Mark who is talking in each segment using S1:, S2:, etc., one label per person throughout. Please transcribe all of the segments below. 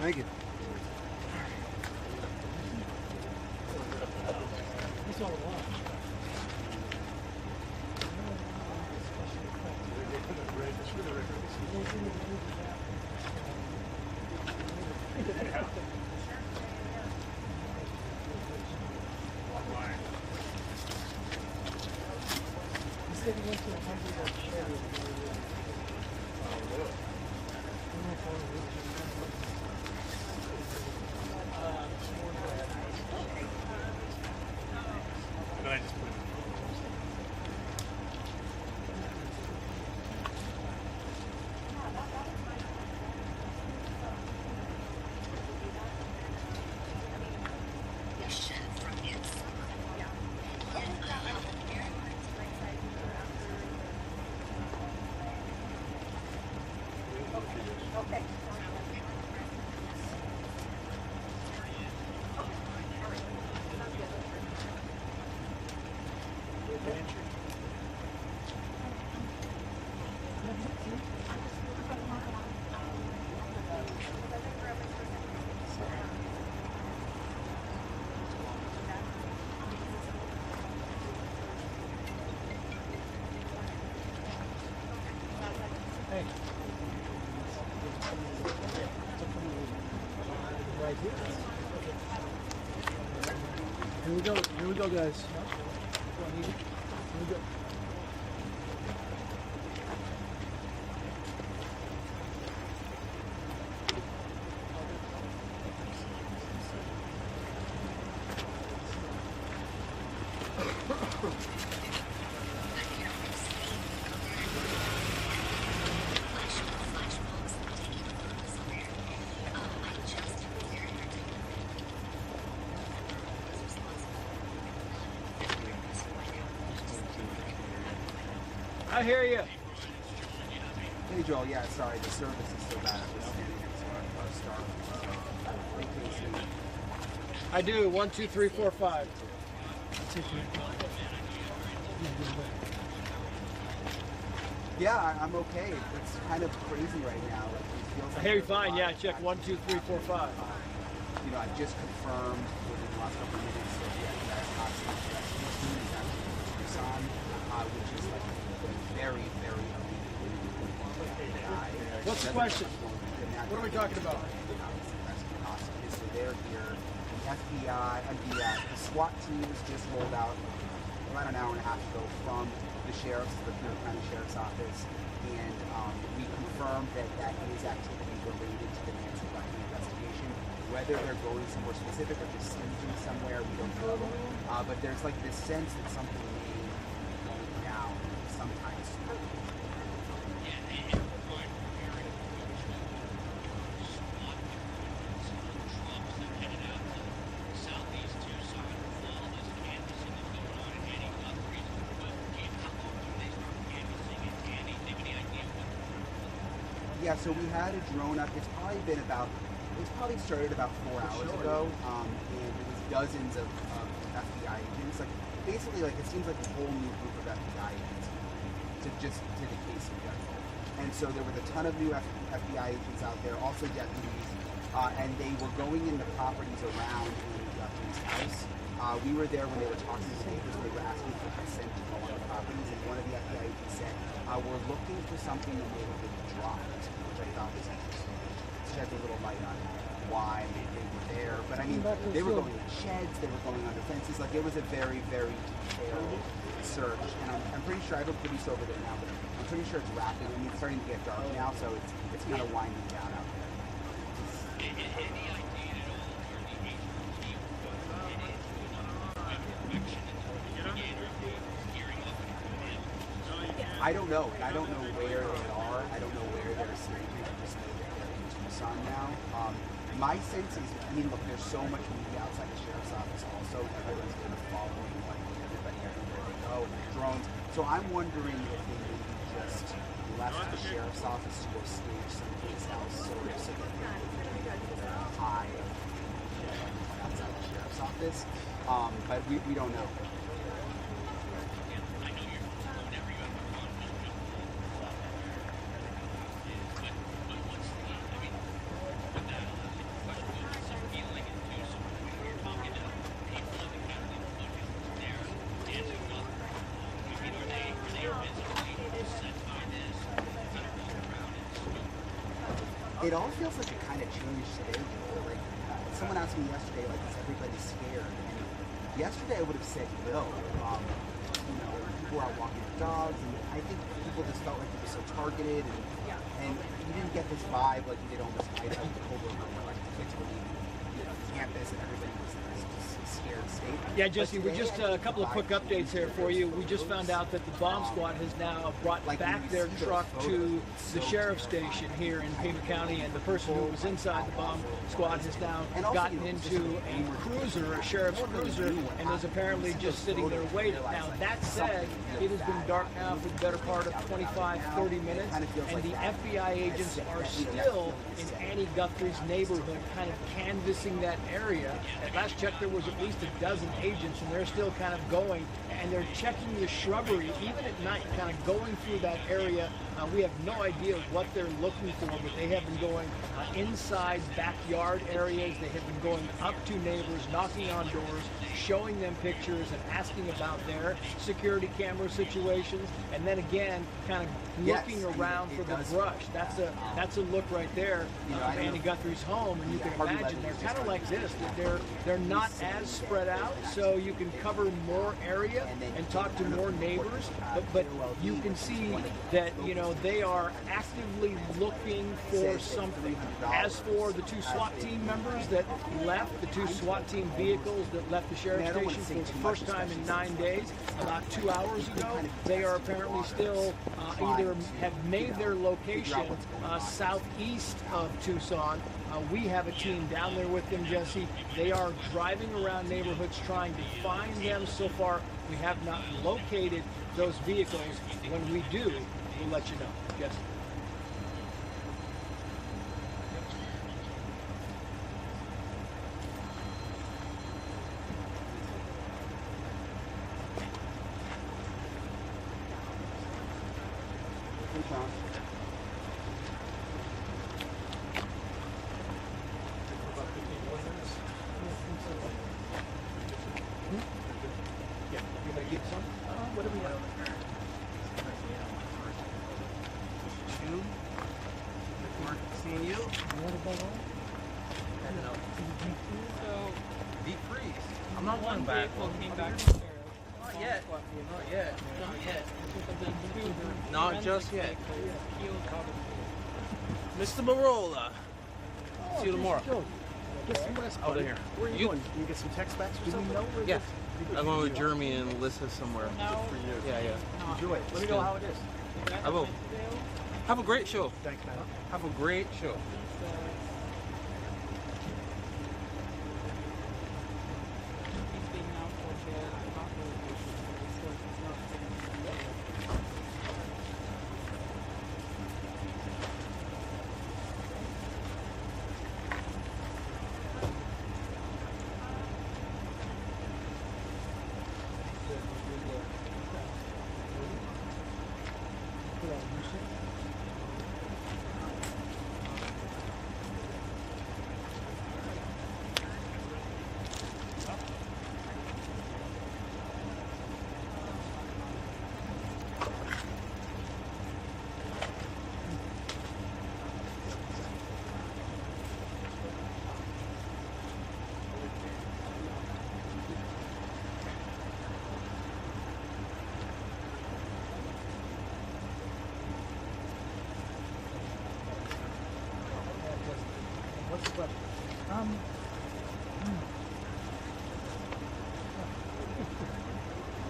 S1: Thank you.
S2: That's all it was. He said he went to 100 at Sherry.
S1: And then I just put it in.
S2: Hey. Right here. Here we go, guys. Here we go. I hear you.
S3: Hey Joel, yeah, sorry, the service is so bad. I'm just standing next to our star.
S2: I do. 1, 2, 3, 4, 5.
S3: Yeah, I'm okay. It's kind of crazy right now. Like, it feels like
S2: I hear you fine. Yeah, check 1, 2, 3, 4, 5.
S3: You know, I just confirmed within the last couple of minutes that that hostage that team is actually in Tucson, which is like a very, very elite guy.
S2: What's the question? What are we talking about?
S3: So they're here. The FBI, the SWAT teams just rolled out about an hour and a half ago from the Pima County Sheriff's Office, and we confirmed that that is activity related to the Nancy Guthrie investigation. Whether they're going somewhere specific or just sneaking somewhere, we don't know. But there's like this sense that something may go down sometime soon. Yeah, so we had a drone up. It's probably started about 4 hours ago, and it was dozens of FBI agents. Like, basically, like, it seems like a whole new group of FBI agents to the case of Guthrie. And so there was a ton of new FBI agents out there, also deputies, and they were going into properties around Amy Guthrie's house. We were there when they were talking to neighbors. They were asking for consent to go on the properties, and one of the FBI agents said, "We're looking for something that may have been dropped," which I thought was interesting. It sheds a little light on why they were there. But I mean, they were going in sheds, they were going under fences. Like, it was a very, very detailed search. And I'm pretty sure I have a police over there now, but I'm pretty sure it's wrapping. I mean, it's starting to get dark now, so it's kind of winding down out there.
S4: Any idea at all where the agency was headed direction until they began gearing up and moving in?
S3: I don't know, and I don't know where they are. I don't know where they're sleeping. I just know that they're in Tucson now. My sense is, I mean, look, there's so much media outside the sheriff's office also. Everyone's kind of following, like, everybody everywhere they go, drones. So I'm wondering if they maybe just left the sheriff's office to go stage someplace else, sort of, so that they can hide outside the sheriff's office. But we don't know. it all feels like it kind of changed today. Like someone asked me yesterday, like, is everybody scared? And yesterday I would have said no. People are walking their dogs, and I think people just felt like it was so targeted, and you didn't get this vibe like you did almost night out the October, where like the kids were leaving campus and everybody was in this scared state.
S2: Yeah, Jesse, we just a couple of quick updates here for you. We just found out that the bomb squad has now brought back their truck to the sheriff's station here in Pima County, and the person who was inside the bomb squad has now gotten into a cruiser, a sheriff's cruiser, and is apparently just sitting there waiting. Now, that said, it has been dark now for the better part of 25, 30 minutes, and the FBI agents are still in Annie Guthrie's neighborhood, kind of canvassing that area. At last check, there was at least a dozen agents, and they're still kind of going, and they're checking the shrubbery, even at night, kind of going through that area. We have no idea what they're looking for, but they have been going inside backyard areas. They have been going up to neighbors, knocking on doors, showing them pictures and asking about their security camera situations, and then again, kind of looking around for the brush. That's a look right there of Annie Guthrie's home, and you can imagine they're kind of like this. That they're not as spread out, so you can cover more area and talk to more neighbors. But you can see that they are actively looking for something. As for the two SWAT team members that left, the two SWAT team vehicles that left the sheriff's station for the first time in 9 days, about 2 hours ago, they are apparently still either have made their location southeast of Tucson. We have a team down there with them, Jesse. They are driving around neighborhoods trying to find them. So far, we have not located those vehicles. When we do, we'll let you know. Jesse. What do we have? Seeing you?
S1: So,
S5: Deep freeze.
S1: I'm not
S5: one
S1: one
S5: back.
S1: vehicle came back to sheriff.
S5: Not yet. Not yet.
S1: Not yet. But then two were
S5: Not
S1: forensic
S5: just yet.
S1: vehicles peeled out of
S5: Mr. Marola. See you tomorrow.
S2: Get some rest,
S5: Out
S2: buddy.
S5: of here.
S2: Where are you going? Can you get some text backs or Do we something? know where
S5: Yeah.
S2: this-
S5: I'm going with Jeremy and Alyssa somewhere.
S1: now.
S5: Yeah, yeah.
S2: Enjoy it. Let me know how it is.
S5: I will. Have a great show.
S2: Thanks, man.
S5: Have a great show.
S2: What's the question?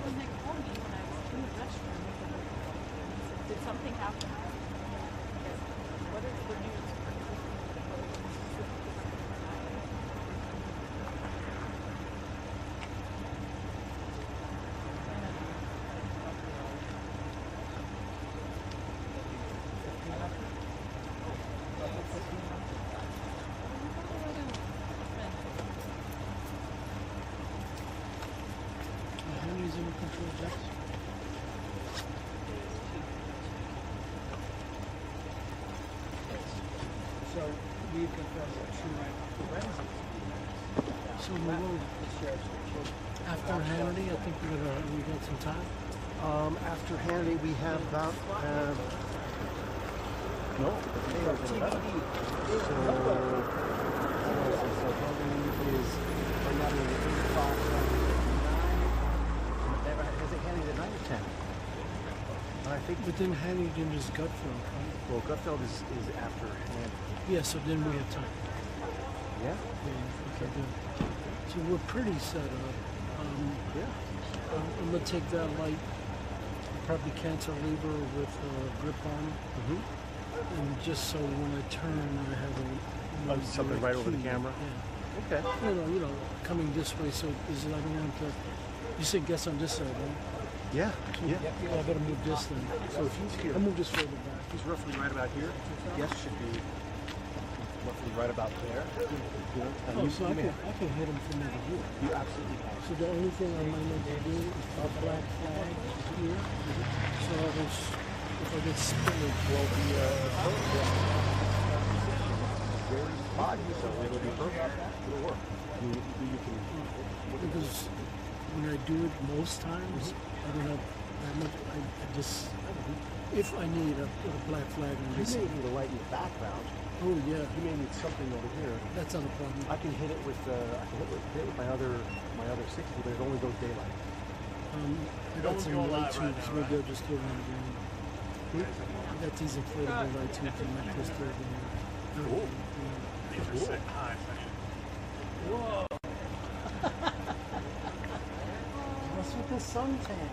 S6: When they called me when I was in the restroom, did something happen? What is the news?
S2: How many is in control, Jeff? So we confirmed that two forensics.
S7: So we will, after Hannity, I think we got some time.
S2: After Hannity, we have about
S8: No, they are TBD. So how many is right now? They're 8 o'clock, 9. Has it handed at 9 or 10? I think.
S7: But then Huntington is Gutfeld, right?
S8: Well, Gutfeld is after Hand.
S7: Yeah, so then we have time.
S8: Yeah.
S7: Yeah, okay, good. So we're pretty set up.
S8: Yeah.
S7: I'm gonna take that light, probably cancel lever with grip on, and just so when I turn, I have a
S8: Something right over the camera.
S7: Yeah.
S8: Okay.
S7: You know, coming this way. So is it? I don't want to. You said guess on this side, right?
S8: Yeah.
S7: So,
S8: Yeah.
S7: I gotta move this then.
S8: So if he's here,
S7: I'll move this further back.
S8: he's roughly right about here. Yes, should be roughly right about there. And
S7: Oh,
S8: you-
S7: so
S8: you
S7: I
S8: may-
S7: can hit him from over here.
S8: You absolutely can.
S7: So the only thing I might need to do is a black flag here. So I was, if I get spilled,
S8: Well, very spotty, so it'll be perfect. It'll work. You can.
S7: because when I do it most times, I don't have that much. I just, if I need a black flag on
S8: You
S7: this.
S8: may need a light in the background.
S7: Oh yeah,
S8: You may need something over here.
S7: that's not a problem.
S8: I can hit it with my other 60, but it only goes daylight.
S7: I got some light tubes. Maybe I'll just throw one down. I got these inflatable light tubes and might just throw them in.
S8: Cool.
S7: Whoa! What's with the suntan?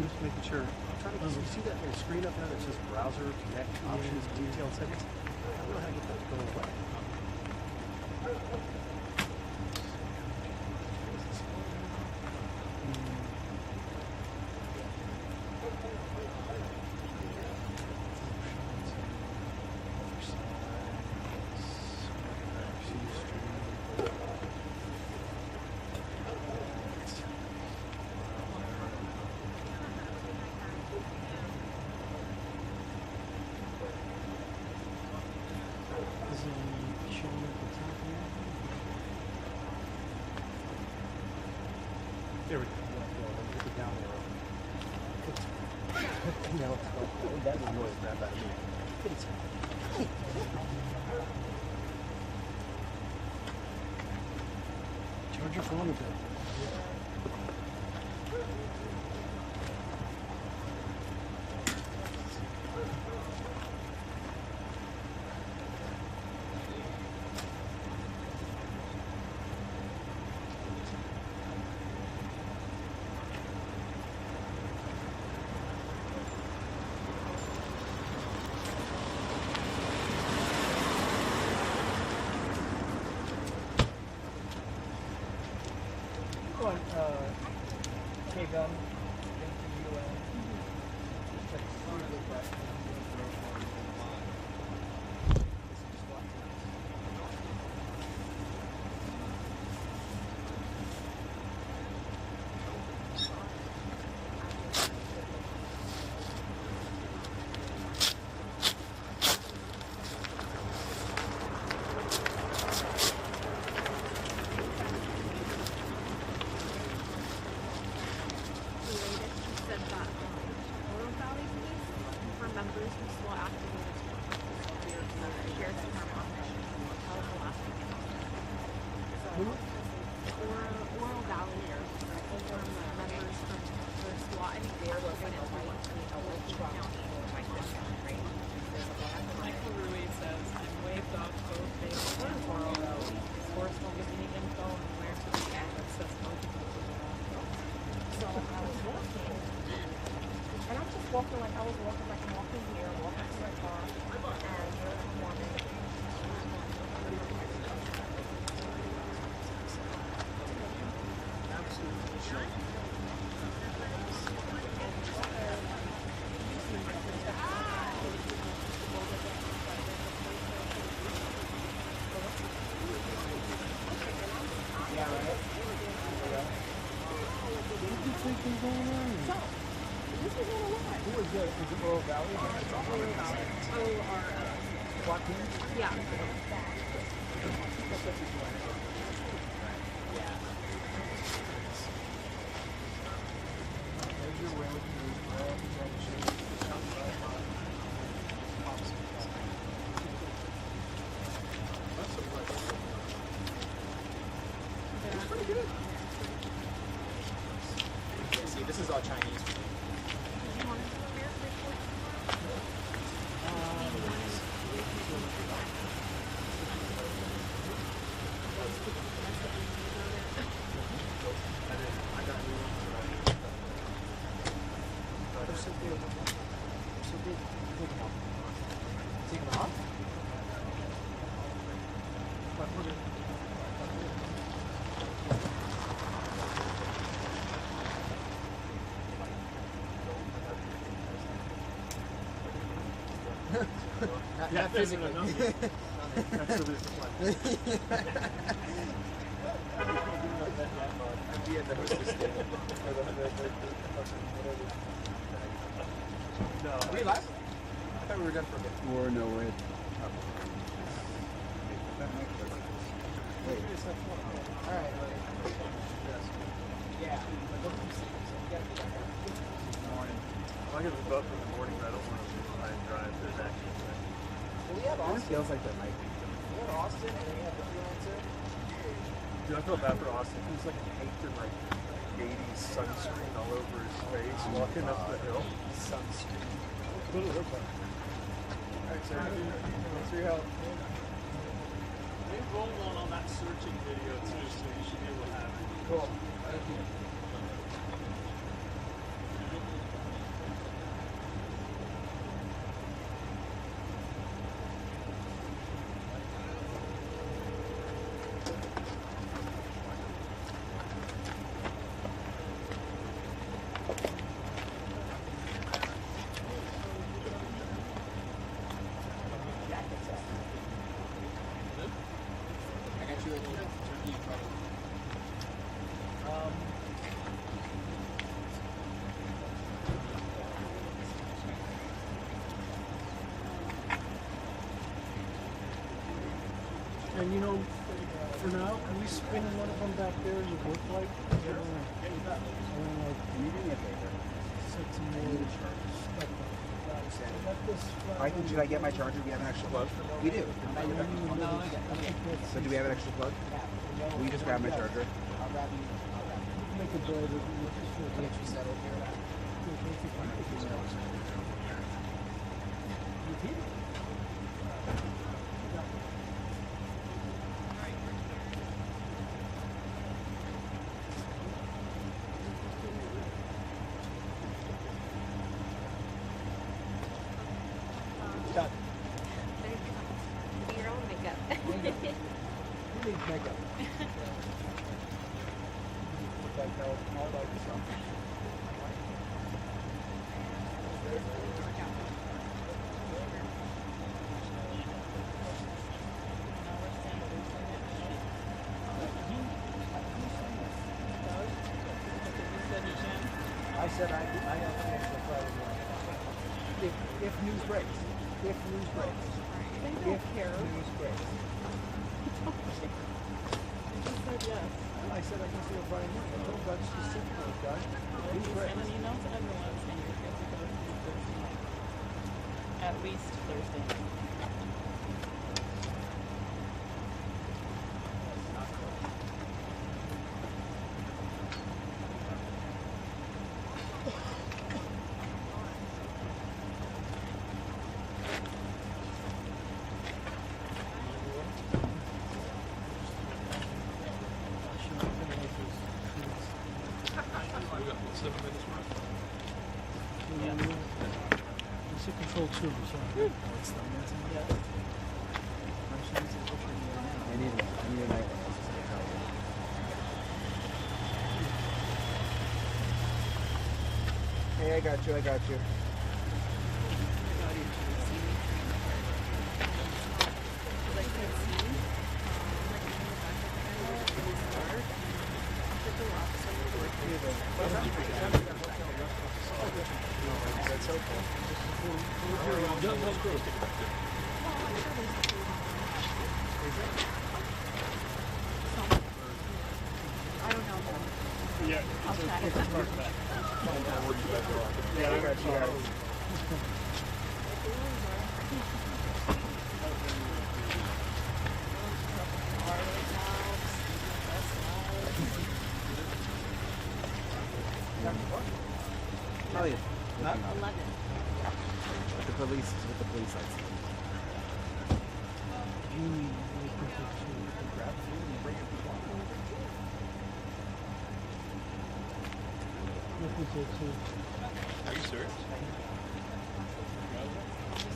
S8: Just making sure. I'm trying to you see that little screen up there that says browser, connect, options, detailed settings? I don't know how to get that to go away. There we go. Hit the down arrow. Now it's that annoys the crap out of me.
S7: Charge your phone a bit.
S1: K-Gun.
S6: walking like I was walking like I'm walking here, walking to my car, and they're performing. Yeah.
S8: See, this is all Chinese. Take them off? Not physically. That's the No. Are we live? I thought we were done for a bit.
S3: Or no way.
S8: Alright. Yeah.
S9: I'm going to vote for the morning, but I don't want to try and drive. There's actually
S8: Well, we have
S3: It
S8: Austin.
S3: feels like there might be.
S8: We have Austin, and we have the freelancer.
S9: Dude, I feel bad for Austin. He's like painted like 80s sunscreen all over his face walking up the hill.
S8: Sunscreen.
S9: Alright, sir. Thanks for your help.
S1: They rolled on that searching video too, so you should be able to have it.
S8: Cool. Thank you. I got you a turkey probably.
S7: And you know, for now, can we spin one of them back there in the work light? I want to like
S3: Can you do me a favor?
S7: set some more stuff up.
S3: Should I get my charger? Do we have an extra plug? We do. So do we have an extra plug? Will you just grab my charger?
S8: I'll grab you.
S7: Make it brighter.
S8: I'll get you settled here.
S7: Done.
S6: Do your own makeup.
S7: Who needs makeup? Like, no, I like something. I said I have an extra Friday. If news breaks. If news breaks.
S6: They don't care.
S7: News breaks.
S6: Just said yes.
S7: I said I can see a Friday morning. I told that's specifically, guys. News
S6: Send
S7: breaks.
S6: an email to everyone saying you're good to go through Thursday night. At least Thursday night.
S5: We got 7 minutes left.
S7: Yeah. It's a controlled suicide.
S3: I need a night. Hey, I got you.
S6: I don't know.
S1: Yeah,
S6: I'll check.
S3: Yeah, I got you guys. Oh yeah.
S6: 11.
S3: With the police lights.
S1: Are you serious?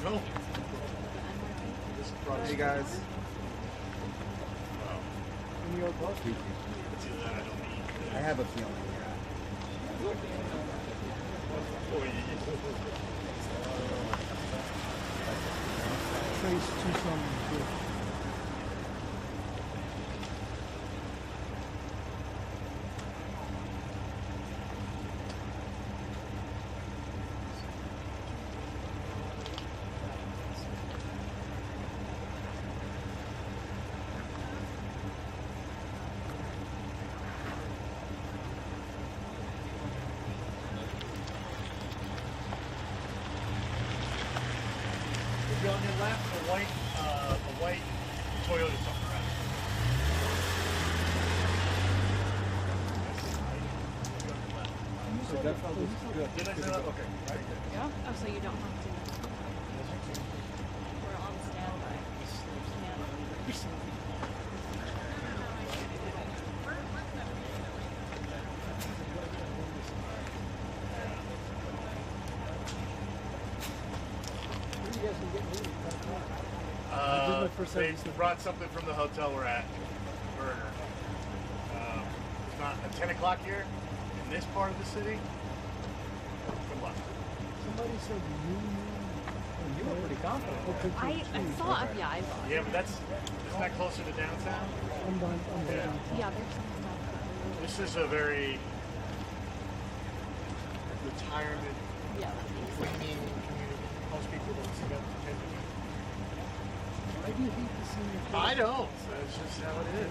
S1: No.
S3: Hey guys. I have a feeling.
S7: Trace Tucson.
S9: On your left, the white Toyota somewhere. Did I say that? Okay.
S6: Yeah? Oh, so you don't have to. We're on standby.
S9: They brought something from the hotel we're at. Burger. It's not at 10 o'clock here in this part of the city. Good luck.
S7: Somebody said
S2: You were pretty confident.
S6: I saw it. Yeah, I saw it.
S9: Yeah, but isn't that closer to downtown?
S7: I'm done.
S6: Yeah, there's some stuff.
S9: This is a very retirement
S6: Yeah.
S9: cleaning community. Most people don't see that.
S7: Why do you hate the senior?
S9: I don't. That's just how it is.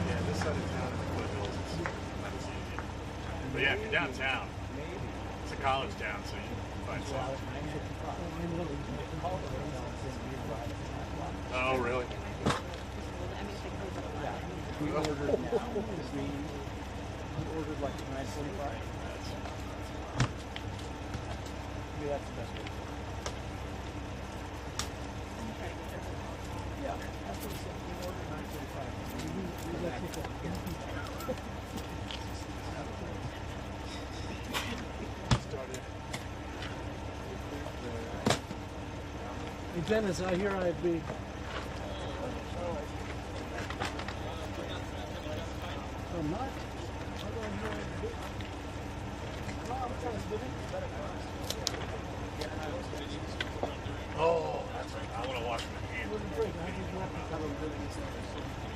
S9: Yeah, this side of town is the foothills. It's easy. But yeah, if you're downtown, it's a college town, so you can find something. Oh, really?
S6: I mean, if it goes up a lot.
S3: We ordered now. We ordered like 9:45. Maybe that's the best way. Yeah, that's what we said. We ordered 9:45.
S7: Hey Dennis, I hear I'd be. I'm not.
S9: Oh, that's right. I want to wash my hands.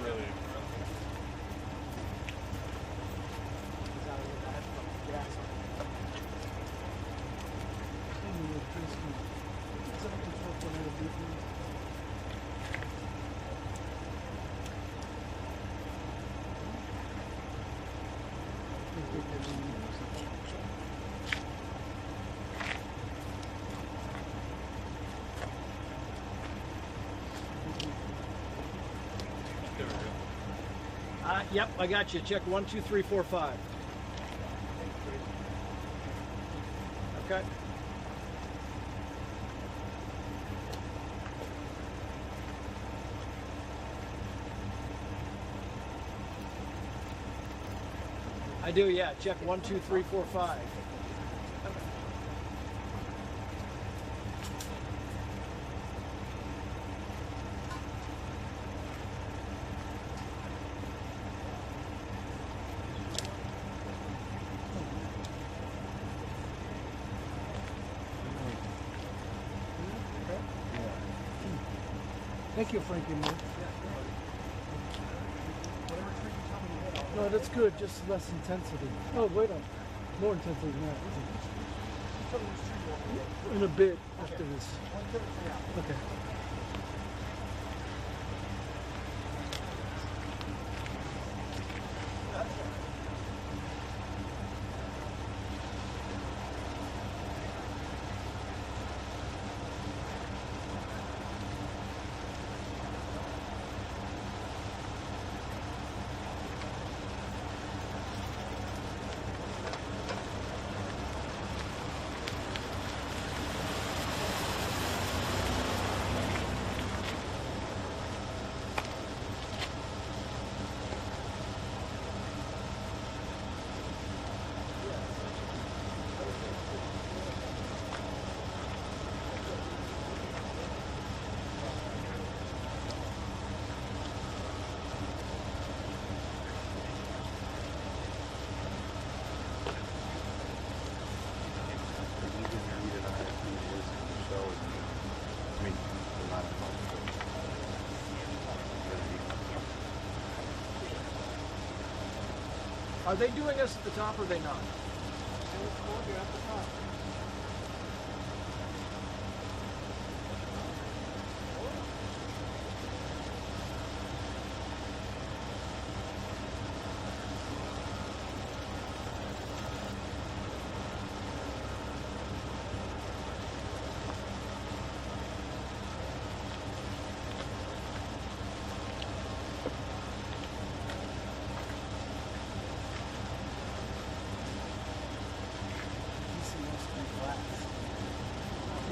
S9: Really?
S2: Yep, I got you. Check 1, 2, 3, 4, 5. Okay. I do, yeah. Check 1, 2, 3, 4, 5.
S7: Thank you, Frankie. No, that's good. Just less intensity. Oh, wait on. More intensity than that. In a bit after this. Okay.
S2: Are they doing us at the top or are they not?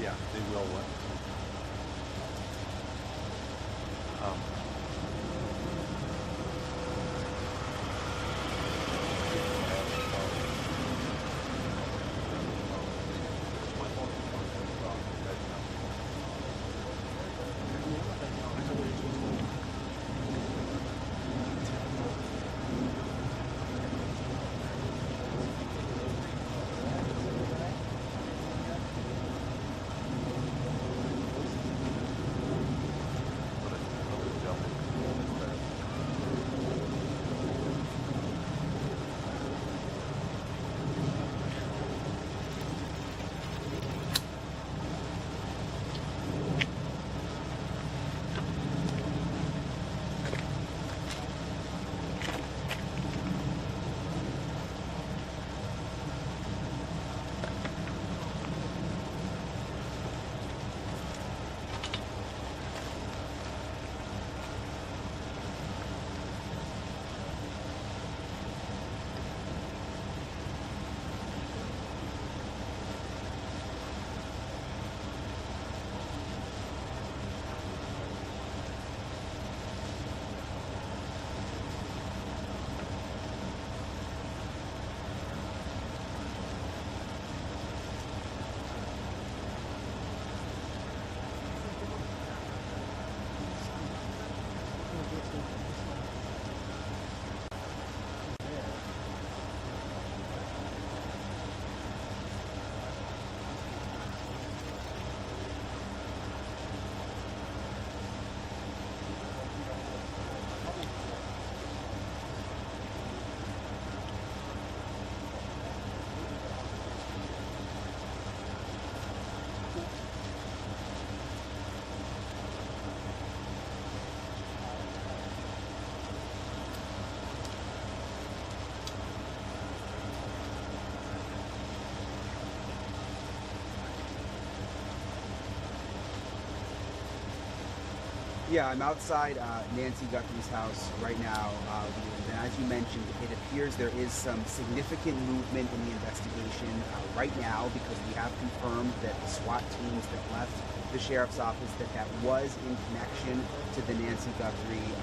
S10: Yeah, they will.
S3: Yeah, I'm outside Nancy Guthrie's house right now, and as you mentioned, it appears there is some significant movement in the investigation right now because we have confirmed that the SWAT teams that left the sheriff's office that was in connection to the Nancy Guthrie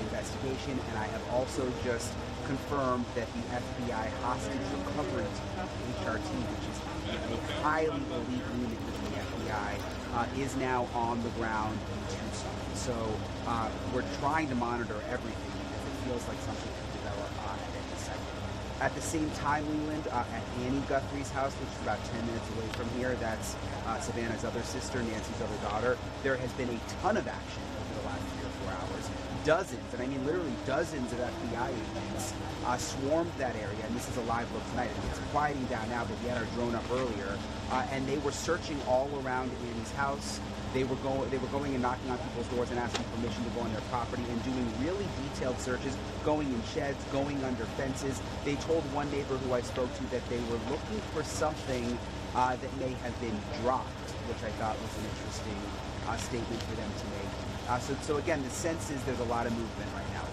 S3: investigation. investigation, and I have also just confirmed that the FBI hostage recovery team, HRT, which is a highly elite unit within the FBI, is now on the ground in Tucson. So we're trying to monitor everything because it feels like something could develop at any second. At the same time, Leland, at Annie Guthrie's house, which is about 10 minutes away from here, that's Savannah's other sister, Nancy's other daughter, there has been a ton of action over the last 3 or 4 hours. Dozens, and I mean literally dozens of FBI agents swarmed that area, and this is a live look tonight. It's quieting down now, but we had our drone up earlier, and they were searching all around Annie's house. They were going and knocking on people's doors and asking permission to go on their property and doing really detailed searches, going in sheds, going under fences. They told one neighbor who I spoke to that they were looking for something that may have been dropped, which I thought was an interesting statement for them to make. So again, the sense is there's a lot of movement right now.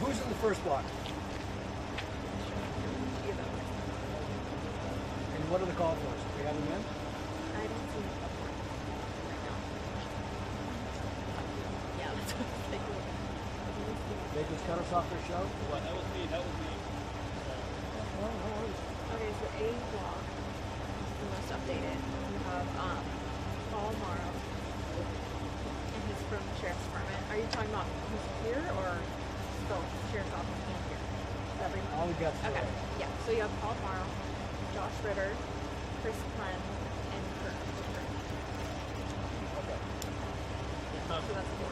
S2: Who's in the first block? And what are the call force? Do we have them in?
S6: I don't see it right now. Yeah, that's what I was thinking.
S2: They just cut us off their show?
S1: What? That was me.
S6: Okay, so A block is the most updated. We have Paul Morrow, and he's from the Sheriff's Department. Are you talking about who's here or still Sheriff's Office and here?
S2: All we got.
S6: Okay, yeah. So you have Paul Morrow, Josh Ritter, Chris Klenn, and Kurt.
S2: Okay.
S6: Yeah, so that's cool.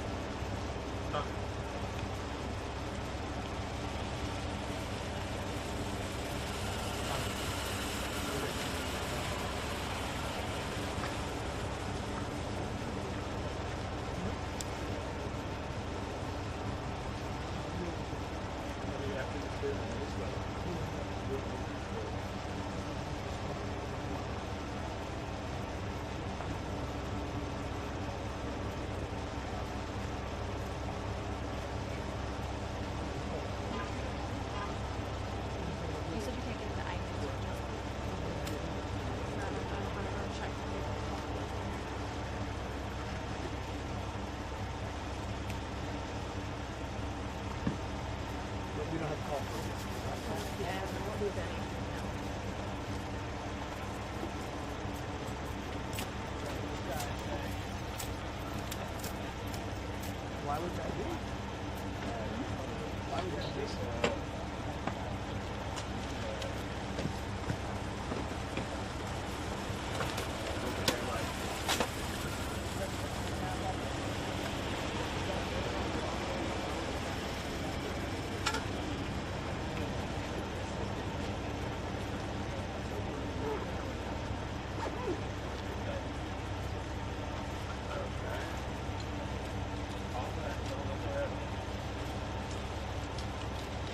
S2: would that be? Why would that be?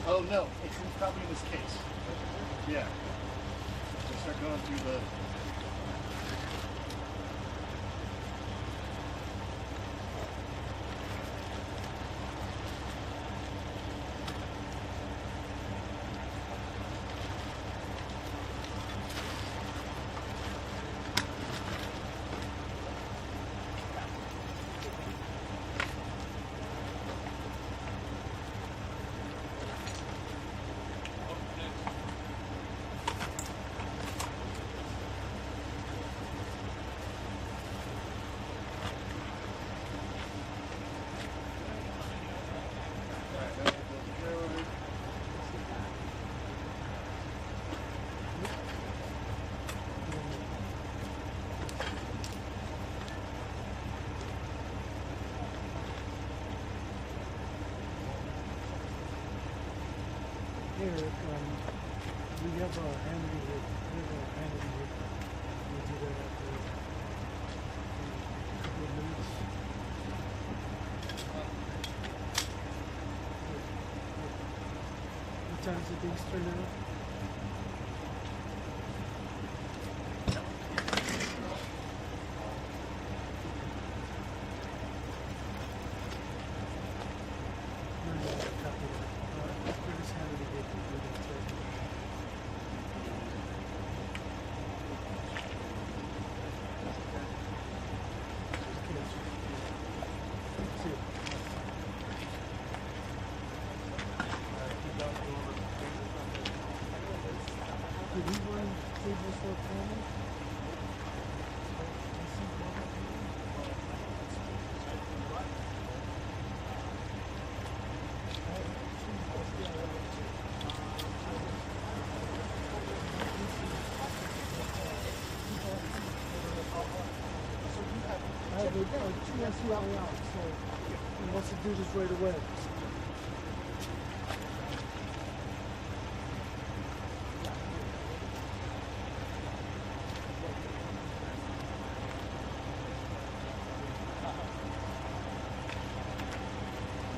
S9: Oh no, it's probably in this case. Yeah. We'll start going through the.
S7: Here, we have a handy hit. We have a handy hit. We'll do that after a couple of minutes. What time is it things turn out? Did he run tables for a family? I have a 2 out, so he wants to do this right away.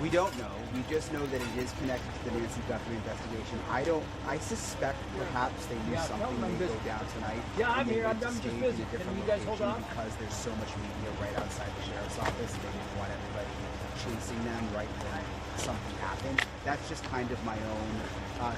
S3: We don't know. We just know that it is connected to the Nancy Guthrie investigation. I suspect perhaps they knew something may go down tonight.
S2: Yeah, I'm
S3: and they
S2: here. I'm
S3: went to
S2: just
S3: stay
S2: busy.
S3: in a different
S2: Can you guys hold
S3: location
S2: on?
S3: because there's so much media right outside the sheriff's office. They didn't want everybody chasing them right when something happened. That's just kind of my own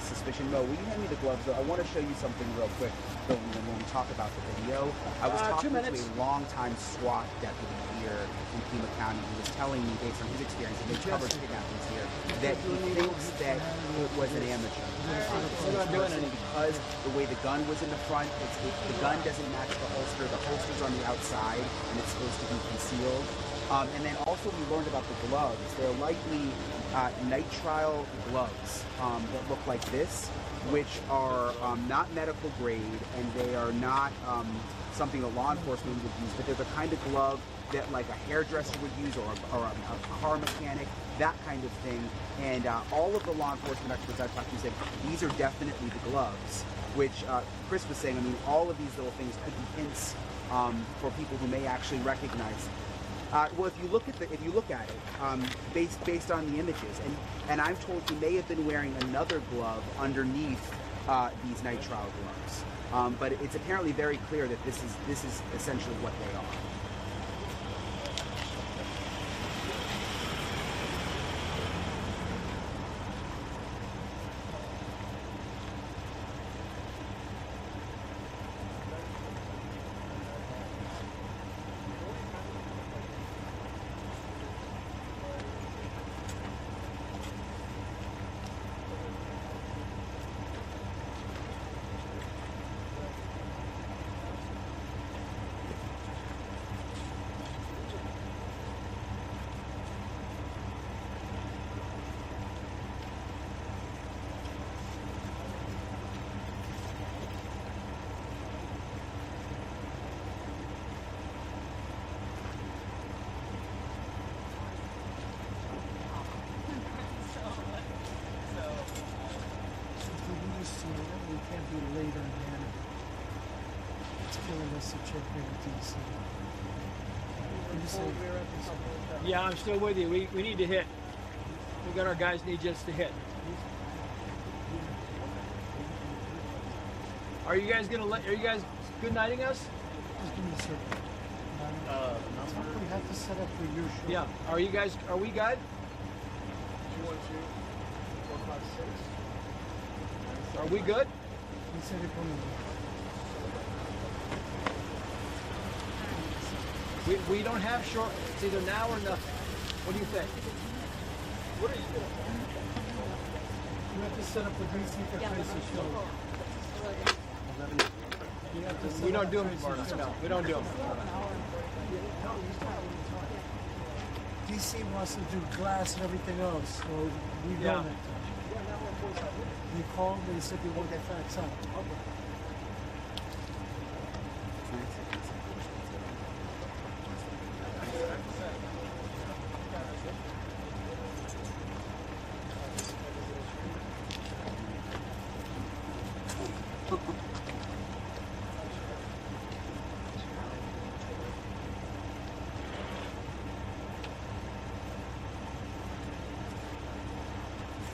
S3: suspicion. Mo, will you hand me the gloves though? I want to show you something real quick though, when we talk about the video. I was
S2: 2
S3: talking to
S2: minutes.
S3: a longtime SWAT deputy here in Pima County who was telling me, based on his experience, and they covered kidnappings here, that he thinks that it was an amateur.
S2: We're not doing anything.
S3: Because the way the gun was in the front, the gun doesn't match the holster. The holster's on the outside, and it's supposed to be concealed. And then also we learned about the gloves. They're likely nitrile gloves that look like this, which are not medical grade, and they are not something that law enforcement would use, but they're the kind of glove that like a hairdresser would use or a car mechanic, that kind of thing. And all of the law enforcement experts I've talked to said these are definitely the gloves, which Chris was saying, I mean, all of these little things could be hints for people who may actually recognize them. Well, if you look at it, based on the images, and I'm told he may have been wearing another glove underneath these nitrile gloves, but it's apparently very clear that this is essentially what they are.
S7: has to check in with DC. You say,
S2: Yeah, I'm still with you. We need to hit. We got our guys need just to hit. Are you guys good nighting us?
S7: just give me a second. That's what we have to set up for your show.
S2: Yeah. Are we good?
S9: 212-456.
S2: Are we good?
S7: We said it coming.
S2: We don't have short. It's either now or nothing. What do you think? What are you doing?
S7: You have to set up the DC for Tracy's show. You have to set
S2: We don't
S7: up
S2: do them.
S7: Tracy's show.
S2: No, we don't do them.
S7: DC wants to do glass and everything else, so we
S2: Yeah.
S7: don't. They called and they said they want their facts out.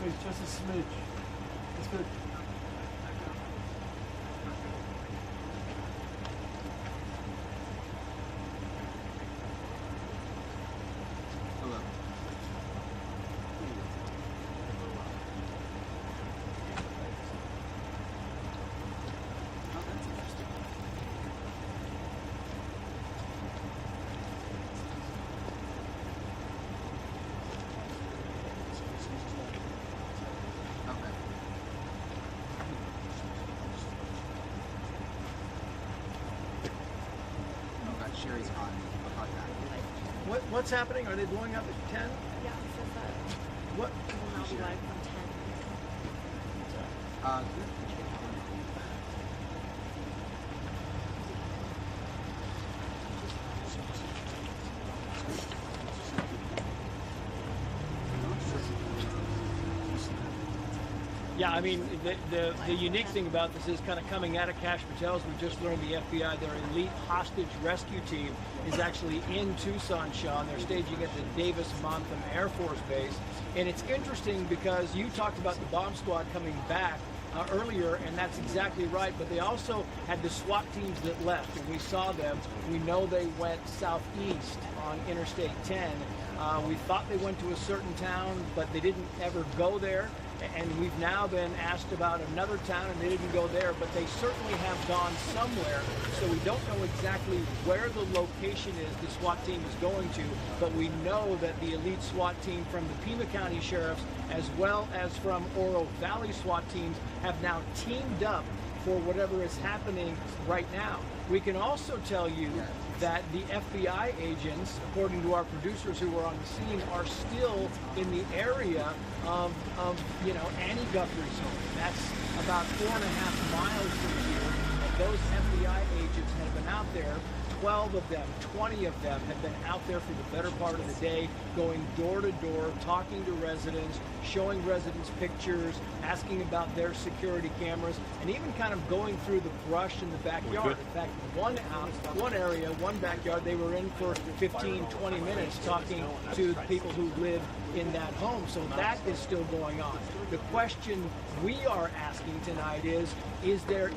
S7: It's just a smidge. It's good.
S3: Hello. Oh, that's interesting. Okay. Oh, God, Sherry's on. I'll call you back.
S2: What's happening? Are they blowing up at 10?
S6: Yeah, it says that
S2: What?
S6: it will now be live from 10.
S3: Good.
S2: Yeah, I mean, the unique thing about this is kind of coming out of Cash Patel's. We just learned the FBI, their elite hostage rescue team, is actually in Tucson, Sean. They're staging at the Davis-Monthan Air Force Base. And it's interesting because you talked about the bomb squad coming back earlier, and that's exactly right. But they also had the SWAT teams that left, and we saw them. We know they went southeast on Interstate 10. We thought they went to a certain town, but they didn't ever go there. And we've now been asked about another town, and they didn't go there, but they certainly have gone somewhere. So we don't know exactly where the location is the SWAT team is going to, but we know that the elite SWAT team from the Pima County Sheriffs, as well as from Oro Valley SWAT teams, have now teamed up for whatever is happening right now. We can also tell you that the FBI agents, according to our producers who were on the scene, are still in the area of Annie Guthrie's home. That's about 4.5 miles from here. And those FBI agents have been out there. 12 of them, 20 of them have been out there for the better part of the day, going door to door, talking to residents, showing residents pictures, asking about their security cameras, and even kind of going through the brush in the backyard. In fact, one backyard, they were in for 15, 20 minutes talking to the people who live in that home. So that is still going on. The question we are asking tonight is there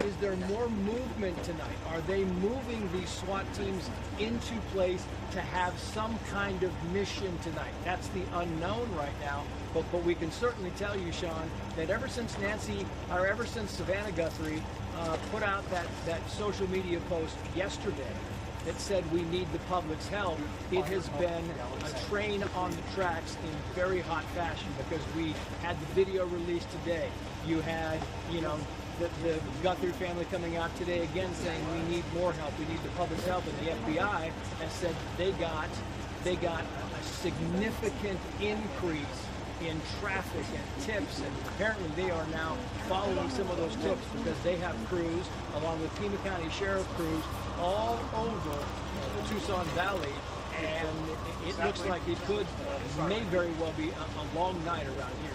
S2: more movement tonight? Are they moving these SWAT teams into place to have some kind of mission tonight? That's the unknown right now. But we can certainly tell you, Sean, that ever since Savannah Guthrie put out that social media post yesterday that said we need the public's help, it has been a train on the tracks in very hot fashion, because we had the video released today. You had, the Guthrie family coming out today again saying we need more help, we need the public's help, and the FBI has said they got a significant increase in traffic and tips, and apparently they are now following some of those tips because they have crews, along with Pima County Sheriff crews, all over the Tucson Valley, and it looks like it may very well be a long night around here.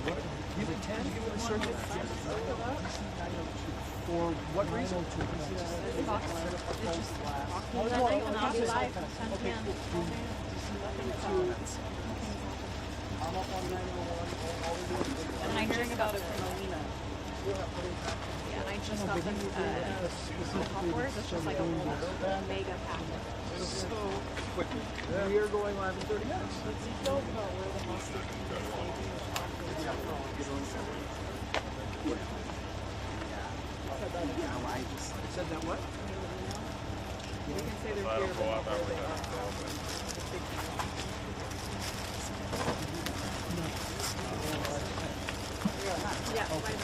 S2: You intend to search it for what reason?
S6: It's just walking that night will not be live from 10 p.m. all day. And I hearing about it from Alina. Yeah, and I just got them Hopwars. It's just like a little mega packet.
S2: So quickly. We are going live in 30 minutes. Said that what?
S6: We can say they're here, but not where they are. Yeah, okay.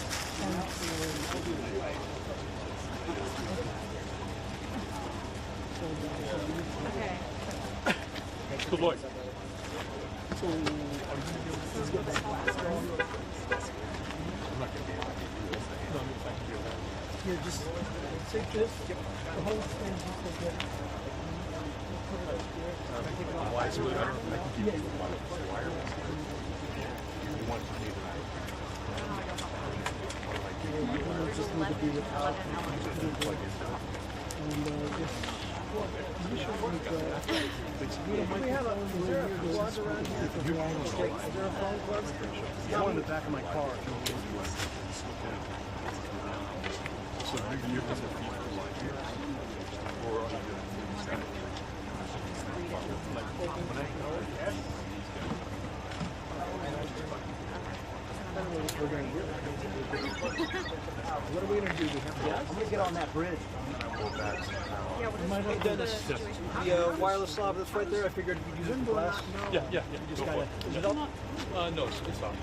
S1: Good boy.
S7: Here, just take this. The whole thing, just like that.
S9: Why is it better? I can keep it wireless. You want to leave it.
S7: Just need to be with and just you should work we have a is there a quad around here? Is there a phone club?
S8: It's one in the back of my car.
S9: So you give them the people like here, or are you going
S2: What are we going to do? I'm going to get on that bridge.
S6: Yeah, what
S2: Hey,
S6: is
S2: Dennis,
S6: the situation?
S2: the wireless lob that's right there, I figured you'd use it for glass.
S1: Yeah.
S2: You just got to, is it up?
S1: No, it's off.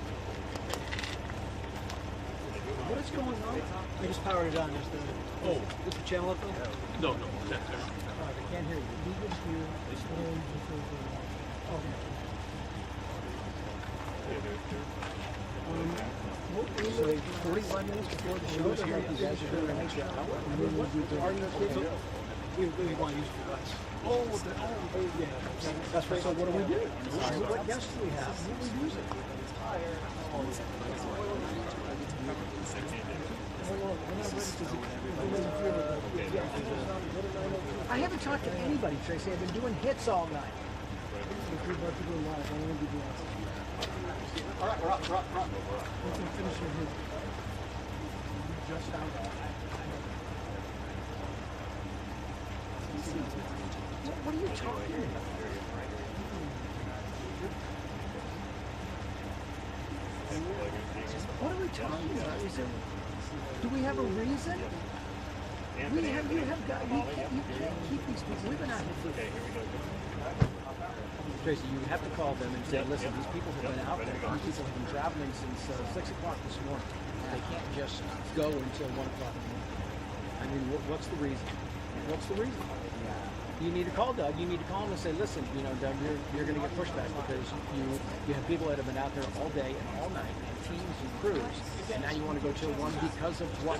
S2: What is going on? I just powered it on. Just the, is the channel up there?
S1: No, that's there.
S2: I can't hear you. So 45 minutes before the show, here, you guys are doing an extra hour. We want to use the glass. Yeah. That's right. So what do we do? What guests do we have? What do we use it? I haven't talked to anybody, Tracy. I've been doing hits all night.
S9: All right, we're up.
S2: Just out. What are you talking about? What are we talking about? Do we have a reason? You can't keep these people. We've been out here for. Tracy, you have to call them and say, listen, these people have been out there. These people have been traveling since 6 o'clock this morning. They can't just go until 1 o'clock in the morning. I mean, what's the reason? What's the reason? You need to call Doug. You need to call him and say, listen, Doug, you're going to get pushback because you have people that have been out there all day and all night, and teams and crews, and now you want to go till 1 because of what?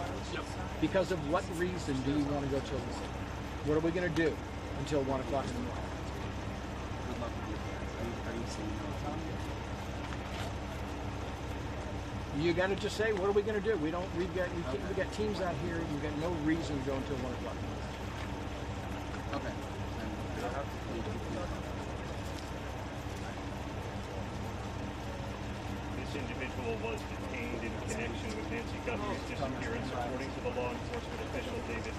S2: Because of what reason do you want to go till 1? What are we going to do until 1 o'clock in the morning? You got to just say, what are we going to do? We got teams out here. We've got no reason to go until 1 o'clock.
S3: Okay.
S4: This individual was detained in connection with Nancy Guthrie's disappearance, according to the law enforcement official David,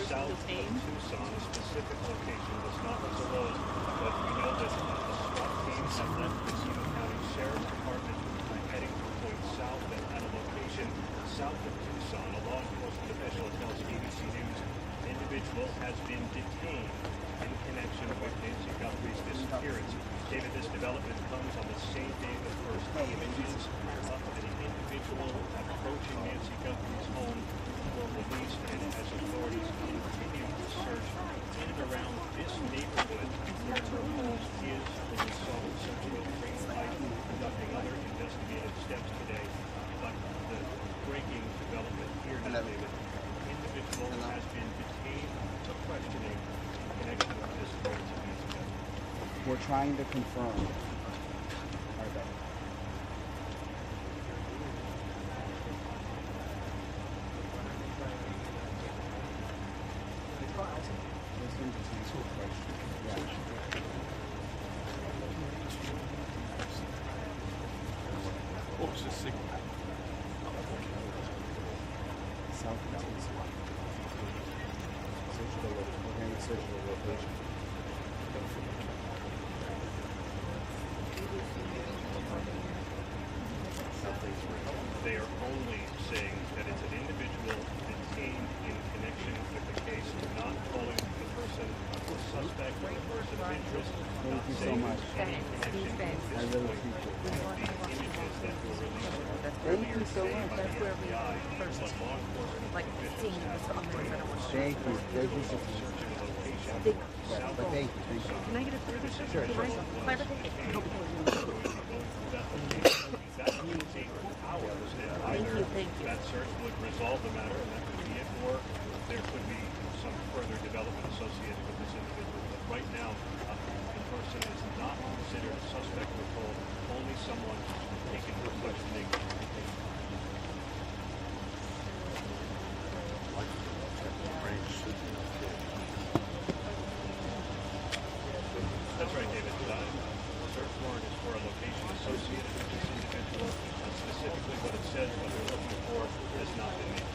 S4: south of Tucson. A specific location was not disclosed, but we know that the SWAT teams have left the Yuma County Sheriff's Department heading for Point South and at a location south of Tucson. A law enforcement official tells ABC News the individual has been detained in connection with Nancy Guthrie's disappearance. David, this development comes on the same day the first images of an individual approaching Nancy Guthrie's home were released, and as authorities continue to search in and around this neighborhood where her home is, the result of searching with green light, conducting other investigative steps today. But the breaking development here now, David, the individual has been detained for questioning in connection with this disappearance of Nancy Guthrie.
S3: We're trying to confirm. All right,
S5: What was the signal?
S3: Search the location.
S4: They are only saying that it's an individual detained in connection with the case, not calling the person a suspect or a person of interest.
S3: Thank you so much.
S6: I
S3: really appreciate it.
S4: The images that were released
S3: Thank you so much.
S6: That's where we first like seeing the comments. I don't want to.
S3: Thank you. Thank you so much. But thank you. Thank you.
S6: Can I get a further?
S3: Sure.
S6: Thank you.
S4: That search would resolve the matter, and that could be it, or there could be some further development associated with this individual. But right now, the person is not considered a suspect or told, only someone taken for questioning. That's right, David. The search warrant is for a location associated with this individual. Specifically what it says, what they're looking for, has not been made.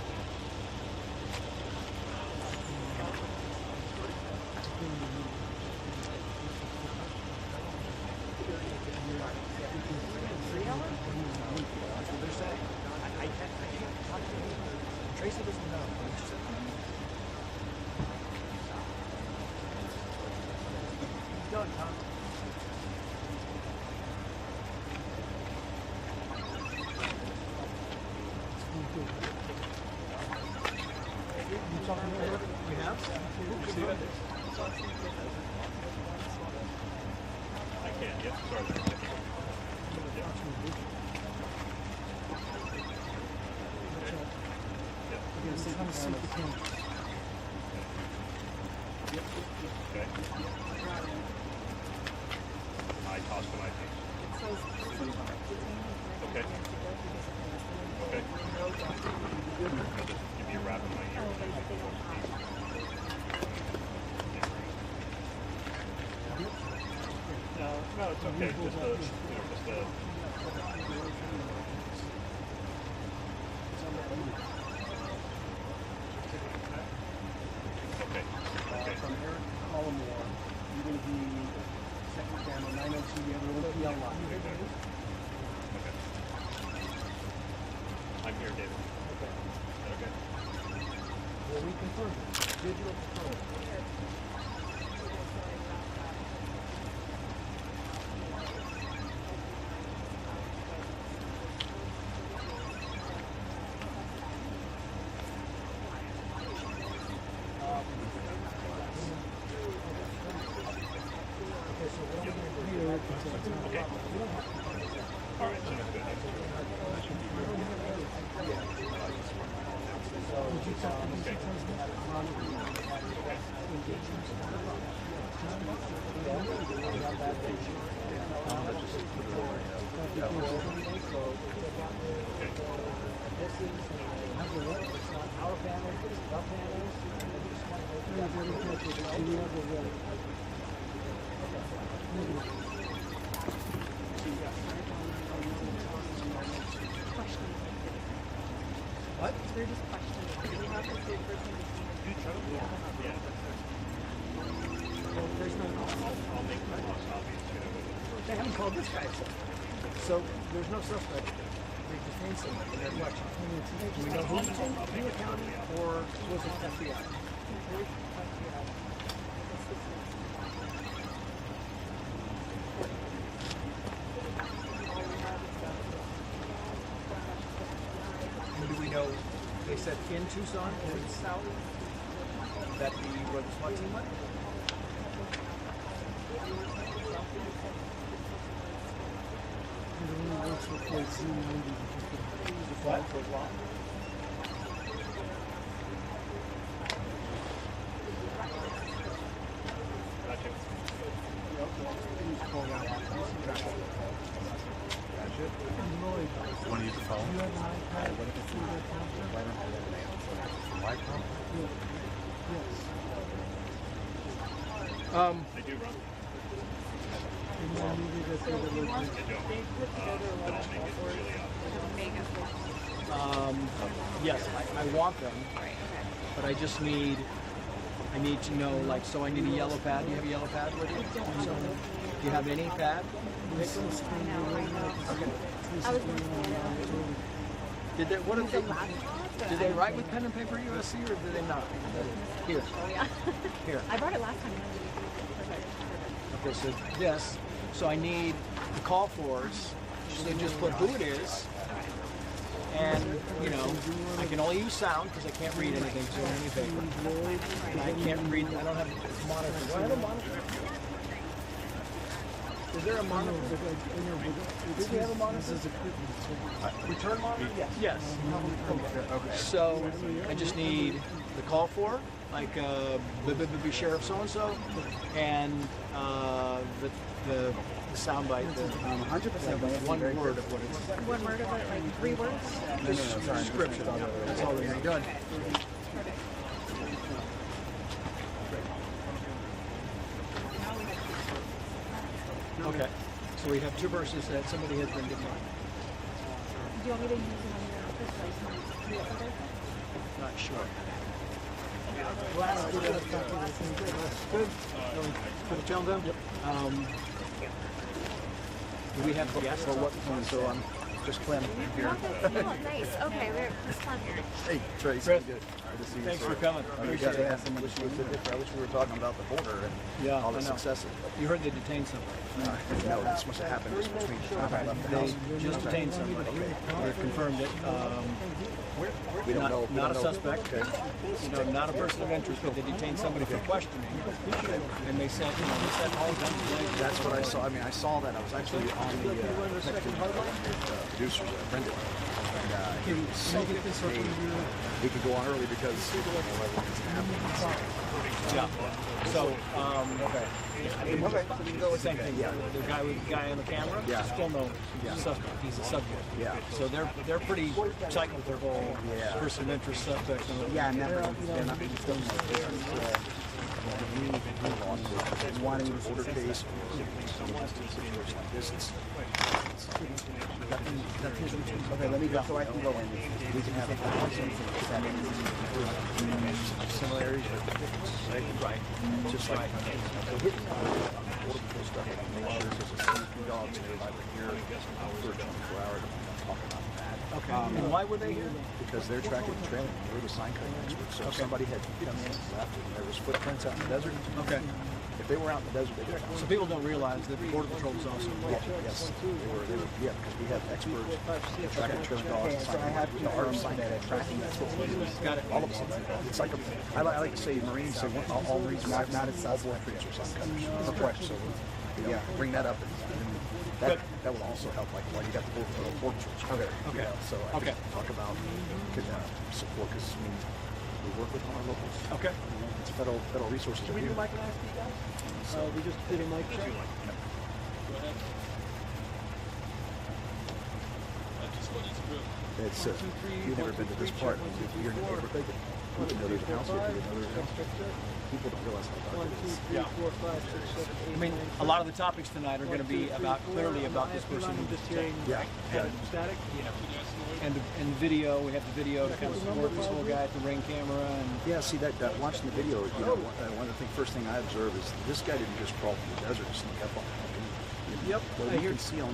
S8: Tracy doesn't know. Done, Tom.
S2: We have?
S4: I can't. Yep, sorry.
S7: I'm going to see if we can.
S4: Okay. I tossed to my face. Okay. Okay. Give me a rap in my ear. No, it's okay. Just a. Okay. Okay.
S8: From Eric Collmore, you're going to be second channel, 902, you have a little PL line.
S4: Okay. I'm here, David.
S8: Okay.
S4: Okay.
S8: Well, we confirmed it. Digital confirmed.
S4: All right, so that's good.
S2: What?
S6: They're just questioning. Do we have to say person detained? Yeah.
S4: Yeah.
S6: Well, there's no.
S4: I'll make the most obvious,
S2: They haven't called this guy. So there's no suspect. They detained someone in their collection. Do we know who detained? Pima County or was it FBI? And do we know, they said in Tucson or in South, that where the SWAT team went? What?
S5: Want to use the phone? My phone?
S4: They do run.
S7: And then maybe that they would look like
S6: They put together a lot of call for it, like a mega full.
S2: Yes, I want them,
S6: Right, okay.
S2: but I just need to know, like, so I need a yellow pad. Do you have a yellow pad with you? Do you have any pad?
S7: this is kind
S6: I know,
S7: of
S6: I
S7: like
S6: know.
S2: Okay.
S7: this
S6: I
S7: is
S6: was
S7: going
S6: looking
S7: on
S6: at it.
S2: Did they, what did
S6: The
S2: they,
S6: laptop?
S2: did they write with pen and paper USC or did they not? Here,
S6: Oh, yeah.
S2: here.
S6: I brought it last time.
S2: Okay, so this, so I need the call fors, so just put who it is, and, you know, I can only use sound because I can't read anything through any paper. And I can't read, I don't have a monitor. Do I have a monitor? Is there a monitor? Do we have a monitor?
S7: This is equipment.
S2: Return monitor? Yes. Yes. Okay. So I just need the call for, like Sheriff so-and-so, and the soundbite, the
S3: 100%.
S2: one word of what it's
S6: One word of it, like 3 words?
S3: Sorry.
S2: description. That's all we're done.
S6: Perfect.
S2: Okay. So we have 2 verses that somebody has been defined.
S6: Do you want me to use it on your office? Like, do it for this?
S2: Not sure.
S7: Good.
S2: Put the film down? Yep. Do we have guests or what?
S8: So I'm just planning here.
S6: Oh, nice. Okay, it's fun.
S8: Hey, Trace.
S2: Chris.
S8: Good to see you.
S2: Thanks
S8: sir.
S2: for coming.
S8: You
S2: Appreciate
S8: guys
S2: it.
S8: asked him to shoot the different. I wish we were talking about the border and
S2: Yeah,
S8: all the
S2: I know.
S8: successes.
S2: You heard they detained somebody.
S8: No, this must have happened just between the time I left the
S2: They
S8: house.
S2: just detained somebody. They've confirmed it.
S8: We don't know. we
S2: Not a
S8: don't know.
S2: suspect.
S8: Okay.
S2: You know, not a person of interest, but they detained somebody for questioning. And they sent, you know, they sent all guns blazing.
S8: That's what I saw. I mean, I saw that. I was actually on the producers, Brendan. And he was saying that, hey, we could go on early because
S2: Yeah. So, okay. Same thing.
S8: Yeah.
S2: The guy on the camera.
S8: Yeah.
S2: Still no
S8: Yeah.
S2: suspect. He's a subject.
S8: Yeah.
S2: So they're pretty psyched with their whole
S8: Yeah.
S2: person of interest suspect.
S3: Yeah, never. They're not
S8: wanting to order case.
S3: Okay, let me go so I can go in.
S8: We can have a similarities, but right. Just like border patrol stuff, make sure there's a safety dog so everybody here for 24 hours. Talk about that.
S2: Okay. And why were they here?
S8: Because they're tracking the trail. We're the sign cutting experts. So if somebody had left and there was footprints out in the desert.
S2: Okay.
S8: If they were out in the desert, they would have
S2: So people don't realize that the Border Patrol is also involved.
S8: yes, they were, because we have experts tracking trailing dogs.
S3: So I have to
S8: our sign tracking. That's what we do.
S2: Got it.
S8: All of us. It's like I like to say Marines say all Marines not as all border troops or sign cutters. For question. So yeah, bring that up and that would also help. Like why you got the border troops. Okay.
S2: Okay.
S8: So I could talk about support because we work with our locals.
S2: Okay.
S8: It's federal resources.
S2: Can we do Mike and ask you guys? We just did a mic check.
S8: It's you've never been to this part. You're in the neighborhood. You know there's a house here. People don't realize how dark it is.
S2: Yeah. I mean, a lot of the topics tonight are going to be clearly about this person who just detained.
S8: Yeah.
S2: Static. You know. And the video, we have the video to kind of support this whole guy at the ring camera. And
S8: yeah, see that watching the video, you know, one of the first thing I observed is this guy didn't just crawl through the desert and sneak up on him.
S2: Yep.
S8: What you can see on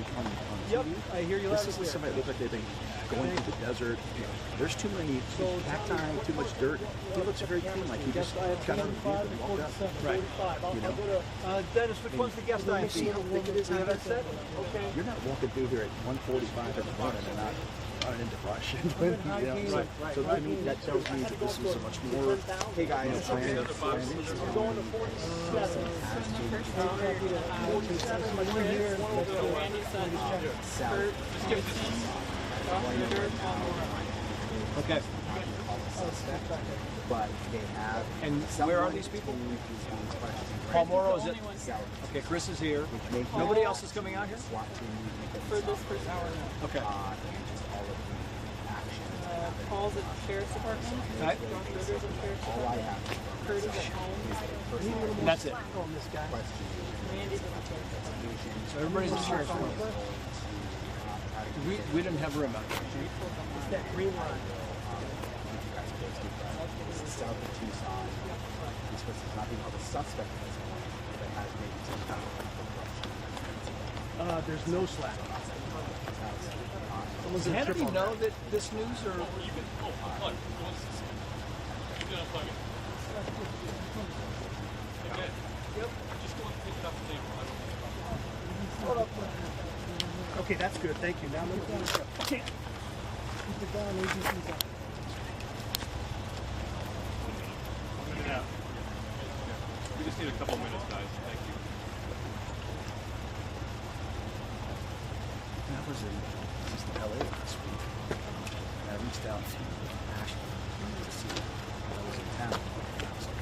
S2: Yep.
S8: TV.
S2: I hear you.
S8: This isn't somebody that looks like they've been going through the desert. There's too many cacti, too much dirt. He looks very clean, like he just got on the field and walked up.
S2: Right.
S8: You know,
S2: Dennis, which one's the guest
S8: let me
S2: ID?
S8: see how thick it is.
S2: Do you have that set?
S8: Okay. You're not walking through here at 145 in the morning and not running into brush.
S2: Right.
S8: So to me, that tells me that this is a much more.
S3: Hey guys,
S2: Okay.
S3: but they have.
S2: And where are these people? Paul Morrow, is it? Okay, Chris is here. Nobody else is coming out here?
S6: For this first hour.
S2: Okay.
S3: And just all of the action.
S6: Paul's at the sheriff's department.
S2: Right.
S6: Josh Ritter's at the sheriff's
S3: All I
S6: department.
S3: have
S6: Kurt is at home.
S3: is a personal
S2: That's it.
S7: On this guy.
S3: question.
S6: Randy's at the sheriff's department.
S2: So everybody's a sheriff's department. We didn't have room out there.
S7: It's that green line.
S3: This is south of Tucson. This person is not being held a suspect at this point, but has maybe some kind of corruption.
S7: There's no slack. Someone's in
S2: How did
S7: trip
S2: he
S7: on
S2: know
S7: that.
S2: that this news or?
S1: You can, unplug. You can unplug it. Okay. Yep. Just go and pick it up the table.
S7: Okay, that's good. Thank you. Now let me finish up. Okay. Keep it down. Easy, easy.
S1: Yeah. We just need a couple minutes, guys. Thank you.
S8: I was in LA last week, and I reached out to Ashley to see if I was in town. I was like, I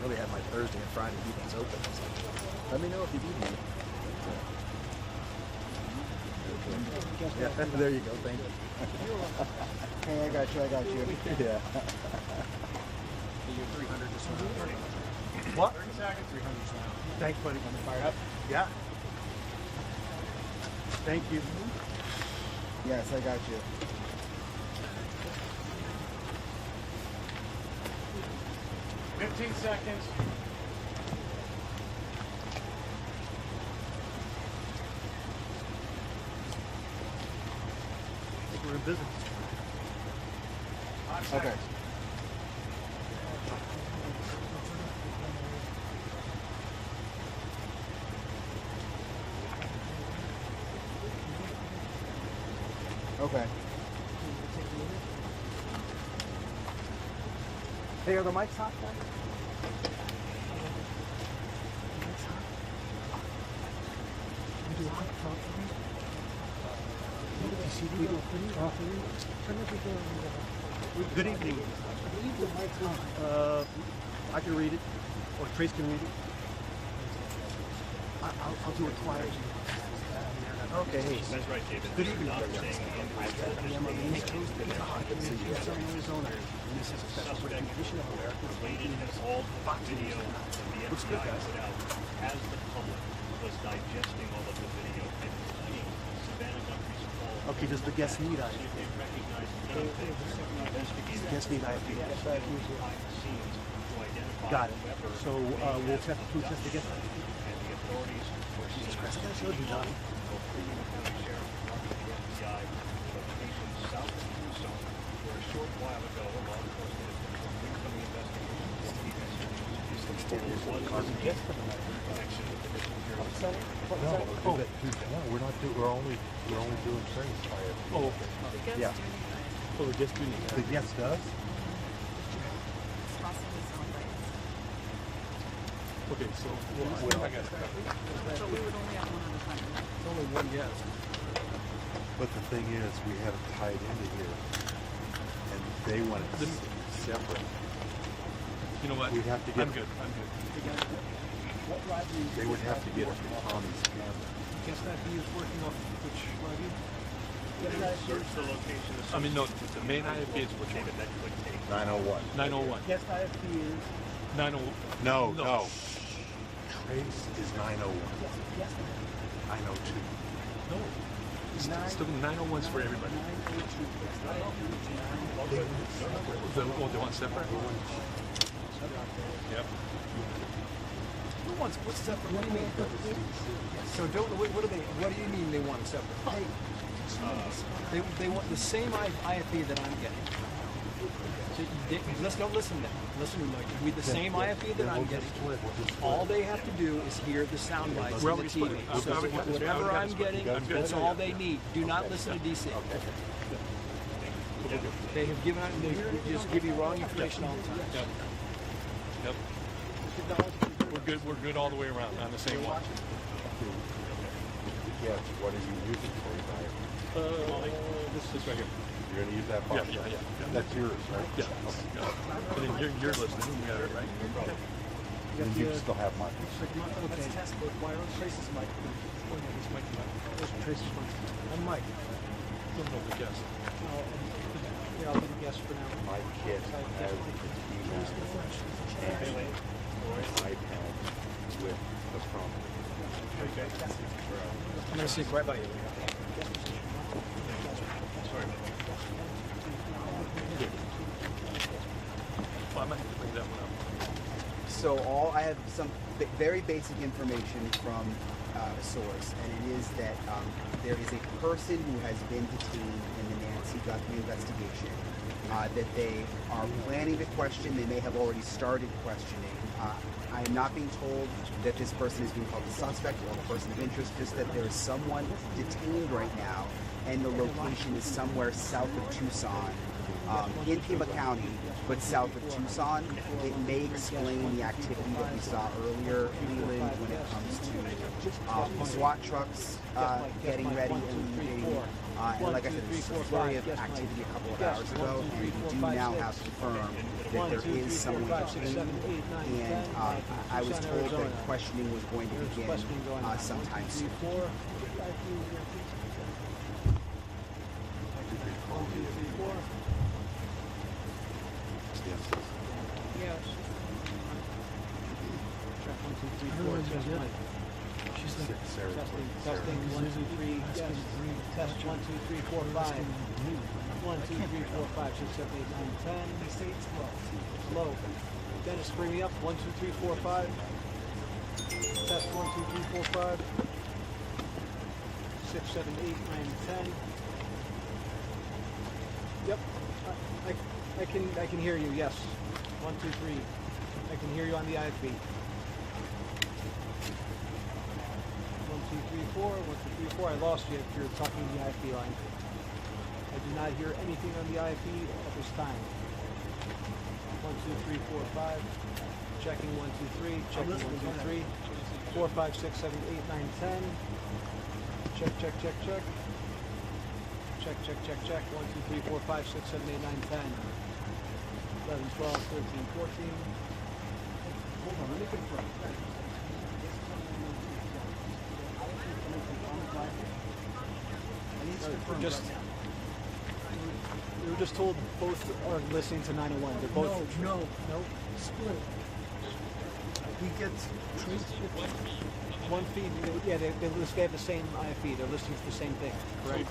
S8: really had my Thursday and Friday evenings open. I was like, let me know if you need me. Yeah, there you go. Thank you.
S3: Hey, I got you.
S8: Yeah.
S7: What?
S1: 30 seconds. 300 now.
S7: Thanks, buddy.
S2: Fired up.
S7: Yeah. Thank you.
S3: Yes, I got you.
S1: $15 seconds.
S7: I think we're in business.
S1: 5
S3: Okay.
S1: seconds.
S3: Okay.
S7: Hey, are the mics hot? Good evening. I can read it, or Trace can read it. I'll do it quietly. Okay.
S4: That's right, David.
S7: Good evening.
S4: Not saying
S7: I am a main coast in Arizona, and this is a special recognition of Americans
S4: related has all the video that the FBI put out as the public was digesting all of the video and playing Savannah Guthrie's call.
S7: Okay, does the guest need I?
S4: See if they recognize anything. Investigators
S7: Guest need I?
S4: behind the scenes to identify
S7: Got it.
S4: whoever
S7: So we'll test again.
S4: and the authorities were
S7: Jesus
S4: seeing
S7: Christ, I gotta show you, Johnny.
S4: both Freedom County Sheriff and the FBI location south of Tucson, where a short while ago a law enforcement official from the investigation was connection with the missing hero.
S5: No, we're only doing things by it.
S7: Oh,
S6: The guest
S7: yeah.
S6: doing
S7: Oh, the guest doing it. The guest does?
S6: possibly sound bites.
S7: Okay, so
S2: I got
S6: But we would only have one at a time.
S2: It's only one guest.
S5: But the thing is, we have it tied into here, and they want it separate.
S1: You know what?
S5: We'd have to get.
S1: I'm good.
S5: They would have to get it from Tommy's camera.
S2: Guess that he is working off which lobby?
S4: Search the location of
S1: I mean, no, the main IFB is which one?
S4: David, that could take
S5: 901.
S1: 901.
S7: Guest IFP is
S1: 901.
S5: No,
S1: No.
S5: no. Trace is 901. 902.
S1: No. Still 901's for everybody. They want separate? Yep.
S2: Who wants what's separate? What do you mean? So don't what do they? What do you mean they want separate? They want the same IFB that I'm getting. So don't listen to them. Listen to me. With the same IFB that I'm getting, all they have to do is hear the sound bites on the TV. So whatever I'm getting, that's all they need. Do not listen to DC. They have given out. They just give you wrong information all the time.
S1: Yep. We're good all the way around on the same one.
S5: Yes, what are you using for your diet?
S1: This right here.
S5: You're going to use that box?
S1: Yeah.
S5: That's yours, right?
S1: Yeah. And then you're listening. You got it right.
S5: And you still have mine.
S2: Let's test both wireless. Trace's mic.
S1: This mic.
S2: Trace's mic. I'm Mike.
S1: No, the guest.
S2: Yeah, I'll be the yes for now.
S5: My kit has the email and iPad with the prompt.
S2: I'm going to sit right by you. Well, I might have to bring that one up.
S3: So I have some very basic information from a source, and it is that there is a person who has been detained in the Nancy Guthrie investigation that they are planning to question. They may have already started questioning. I am not being told that this person is being called a suspect or a person of interest, just that there is someone detained right now, and the location is somewhere south of Tucson, in Pima County, but south of Tucson. It may explain the activity that we saw earlier, Leland, when it comes to SWAT trucks getting ready and leaving. And like I said, there's a flurry of activity a couple of hours ago, and we do now have confirmed that there is someone detained, and I was told that questioning was going to begin sometime soon.
S2: Yes. Check 1, 2, 3, 4. Test mic.
S7: She's like,
S2: Testing. Testing. 1, 2, 3. Yes. Test 1, 2, 3, 4, 5. 1, 2, 3, 4, 5, 6, 7, 8, 9, 10. They say it's low. It's low. Dennis, bring me up. 1, 2, 3, 4, 5. Test 1, 2, 3, 4, 5. 6, 7, 8, 9, 10. Yep. I can hear you, yes. 1, 2, 3. I can hear you on the IFB. 1, 2, 3, 4. 1, 2, 3, 4. I lost you if you're talking on the IFB line. I do not hear anything on the IFB at this time. 1, 2, 3, 4, 5. Checking 1, 2, 3. Checking 1, 2, 3. 4, 5, 6, 7, 8, 9, 10. Check, check, check, check. Check, check, check, check. 1, 2, 3, 4, 5, 6, 7, 8, 9, 10. 11, 12, 13, 14. Hold on, let me confirm. We were just told both are listening to 901. They're both.
S7: no, split. He gets traced.
S2: One feed. Yeah, they have the same IFB. They're listening to the same thing, correct?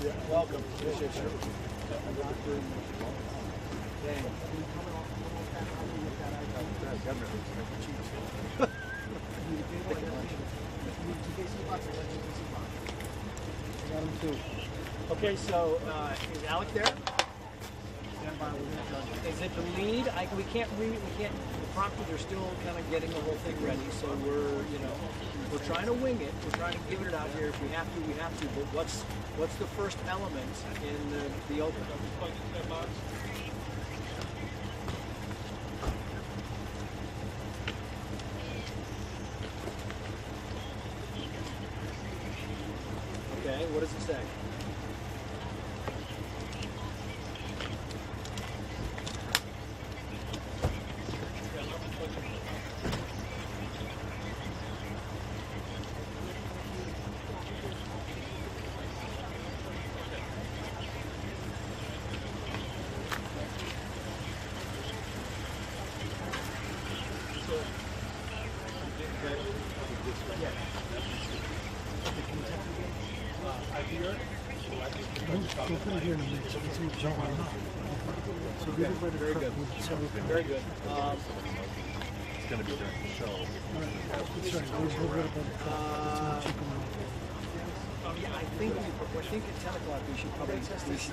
S2: Yeah, welcome. Shit show. Got him too. Okay, so is Alec there? Is it the lead? We can't read. We can't. The prompter. They're still kind of getting the whole thing ready. So we're trying to wing it. We're trying to give it out here. If we have to, we have to. But what's the first element in the open? Okay. What does it say?
S7: We'll put it here in a minute so we can see John. So we can
S2: Very good. Very good.
S5: It's going to be during the show.
S7: That's right. We'll go about the
S2: Yeah, I think at 10 o'clock we should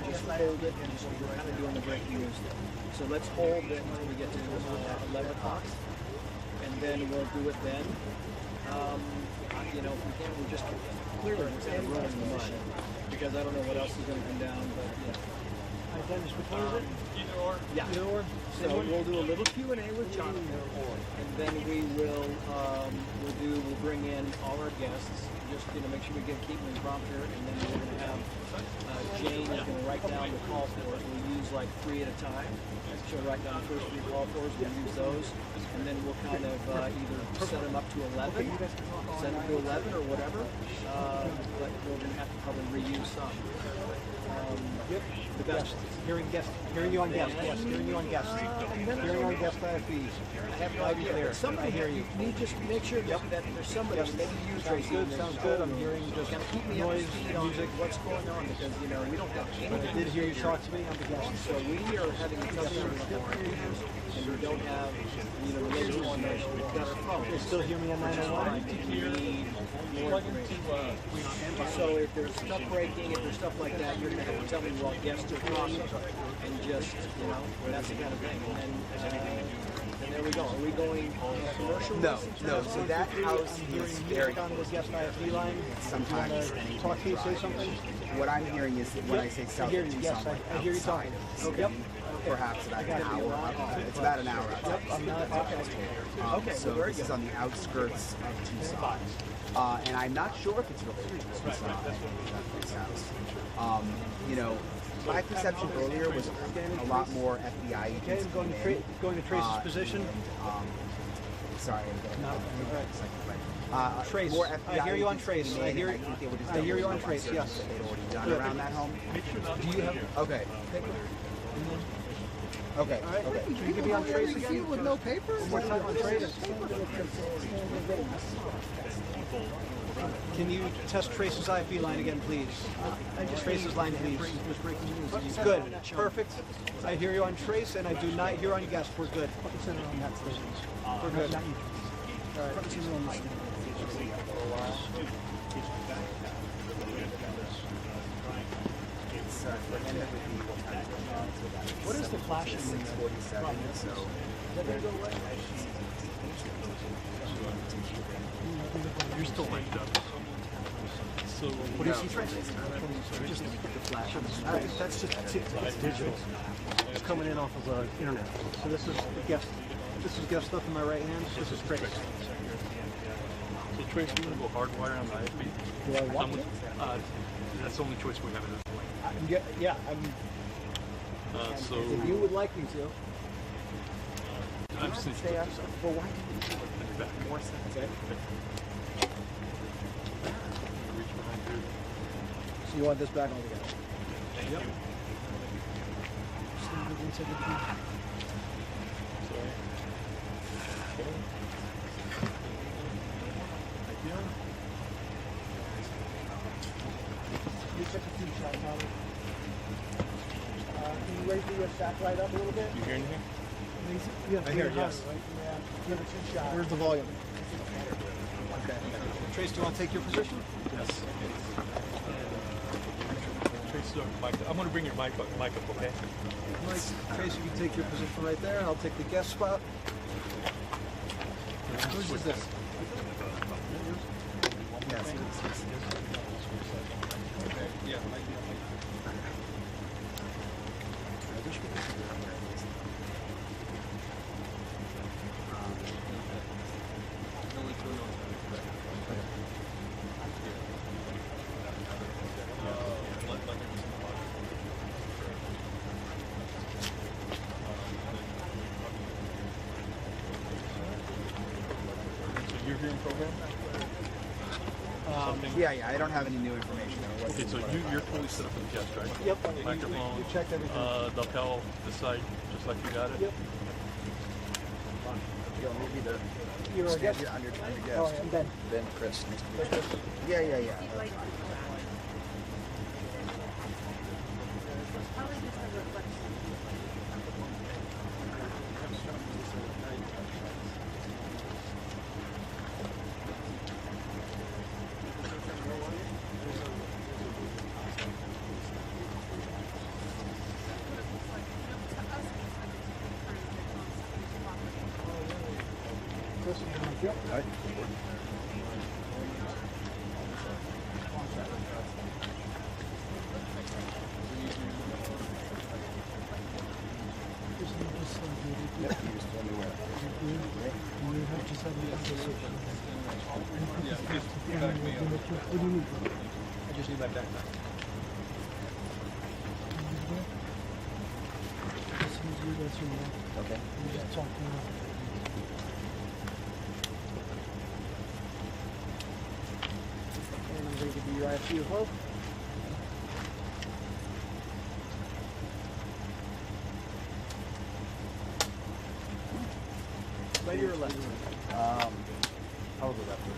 S2: just hold it and just we're kind of doing the breaking news thing. So let's hold it until we get to 11 o'clock, and then we'll do it then. If we can, we're just clearly we're kind of rolling the mud because I don't know what else is going to come down, but
S7: Dennis, which one is it?
S1: Either or.
S2: yeah. So we'll do a little Q&A with Jonathan, and then we'll bring in then all our guests, just make sure we keep them in prompter, and then we're going to have Jane is going to write down the call for it. We'll use like 3 at a time. She'll write down the first 3 call for us. We'll use those, and then we'll kind of either set them up to 11, send them to 11 or whatever. But we're going to have to probably reuse some.
S10: The best. Hearing you on guest. Yes, hearing you on guest. Hearing on guest fees. I have no idea.
S2: Somebody,
S10: I hear you.
S2: You just make sure that there's somebody, maybe you,
S10: Sounds
S2: Tracy.
S10: good. Sounds good. I'm hearing just
S2: Kind of keep me
S10: noise,
S2: up to speed on
S10: music.
S2: what's going on, because we don't have
S10: But I did hear you talk to me. I'm the guest.
S2: So we are having a tough time with our computers, and we don't have the latest information. We've got our phone.
S10: They still hear me on 901.
S2: We need more information. So if there's stuff breaking, if there's stuff like that, you're going to have to tell me while guests are talking, and just, that's the kind of thing. And there we go. Are we going commercial?
S3: No. So that house is very
S10: on the guest IFD line.
S3: sometimes
S10: Talk to you, say something.
S3: What I'm hearing is that when I say south
S10: hear
S3: of
S10: you.
S3: Tucson,
S10: Yes,
S3: like
S10: I hear you
S3: outside
S10: talking.
S3: of the city, perhaps about an hour outside. It's about an hour outside.
S10: I'm not
S2: Okay,
S3: So
S2: very
S3: this is
S2: good.
S3: on the outskirts of Tucson. And I'm not sure if it's related to Tucson, this house. My perception earlier was a lot more FBI agents
S10: going
S3: came
S10: to
S3: in.
S10: going to Trace's position.
S3: Sorry,
S10: Trace.
S3: more FBI
S10: I hear you on
S3: agents
S10: Trace.
S3: came
S10: I
S3: in,
S10: hear
S3: and I think they were just
S10: I hear you
S3: doing
S10: on
S3: the
S10: Trace.
S3: searches
S10: Yes.
S3: that they'd already done
S10: Good.
S3: around that home.
S10: Do you have?
S3: Okay. Okay.
S10: All right.
S3: Okay.
S10: Can you give me on Trace again?
S7: with no paper?
S10: One more time on Trace. Can you test Trace's IP line again, please? Trace's line, please. Good. Perfect. I hear you on Trace, and I do not hear on guest. We're good. We're good. All right.
S3: What is the flashing? 647. So.
S8: You're still linked up. So
S10: What do you see, Trace? Just the flash. That's just it's digital. It's coming in off of internet. So this is the guest. This is guest stuff in my right hand. This is Trace.
S8: So Trace, you want to go hardwire on the IFB?
S10: Do I want to?
S8: That's the only choice we have at this point.
S10: Yeah.
S8: So
S10: If you would like me to.
S8: I'm just
S3: Stay up. But why did you
S8: back.
S3: more sense?
S10: Okay.
S8: Reach behind you.
S10: So you want this back altogether? Yep. You took a few shots, Holly. Can you raise your satellite up a little bit?
S8: You hear anything?
S10: I hear it, yes. Give it 2 shots. Where's the volume? Okay. Trace, do you want to take your position?
S8: Yes. Trace, I'm going to bring your mic up, okay?
S10: Trace, you can take your position right there. I'll take the guest spot. Whose is this?
S3: Yes.
S8: Yeah. You're hearing program?
S3: Yeah. I don't have any new information.
S8: Okay, so you're fully set up for the guest, right?
S10: Yep.
S8: Microphone,
S10: You checked everything.
S8: the lapel, the site, just like you got it?
S10: Yep. You're a guest.
S3: I'm your guest.
S10: Oh, I'm Ben.
S3: Then Chris. Yeah.
S7: What do you need?
S2: I just need my backpack.
S7: That's your man.
S8: Okay.
S7: You just talk to him.
S10: And I'm ready to be right after you, Hope. Right or left?
S8: Probably left.
S1: I'm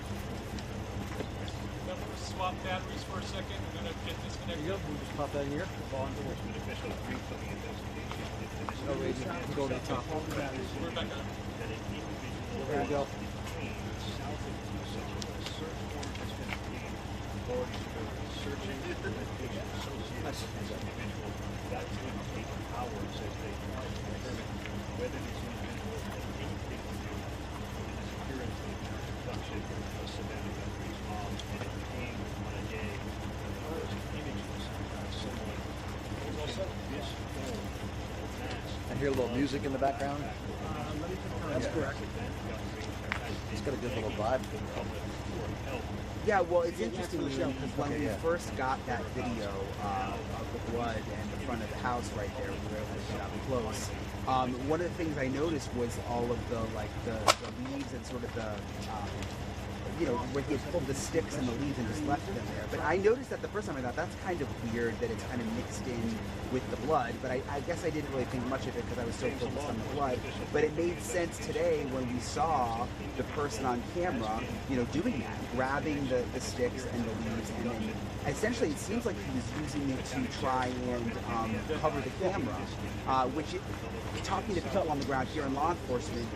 S1: going to swap batteries for a second. I'm going to get disconnected.
S10: There you go. You just pop that in here.
S4: Law enforcement officials briefed on the investigation.
S10: No raising. Go to the top.
S1: We're back on.
S4: That an individual
S10: There you go.
S4: detained south of Tucson. A search warrant has been obtained. Authorities are searching for location associated with this individual. That could take hours as they try to determine whether this individual had anything to do with the disappearance and abduction of Savannah Guthrie's mom. And it came on a day when there was images of someone using this phone or mask.
S8: I hear a little music in the background.
S10: That's correct.
S8: It's got a good little vibe.
S3: Yeah, well, it's interesting because when we first got that video of the blood and the front of the house right there, we were able to get up close. One of the things I noticed was all of the leaves and sort of the where he had pulled the sticks and the leaves and just left them there. But I noticed that the first time I thought that's kind of weird that it's kind of mixed in with the blood. But I guess I didn't really think much of it because I was so focused on the blood. But it made sense today when we saw the person on camera, doing that, grabbing the sticks and the leaves, and then essentially it seems like he was using it to try and cover the camera, talking to people on the ground here in law enforcement,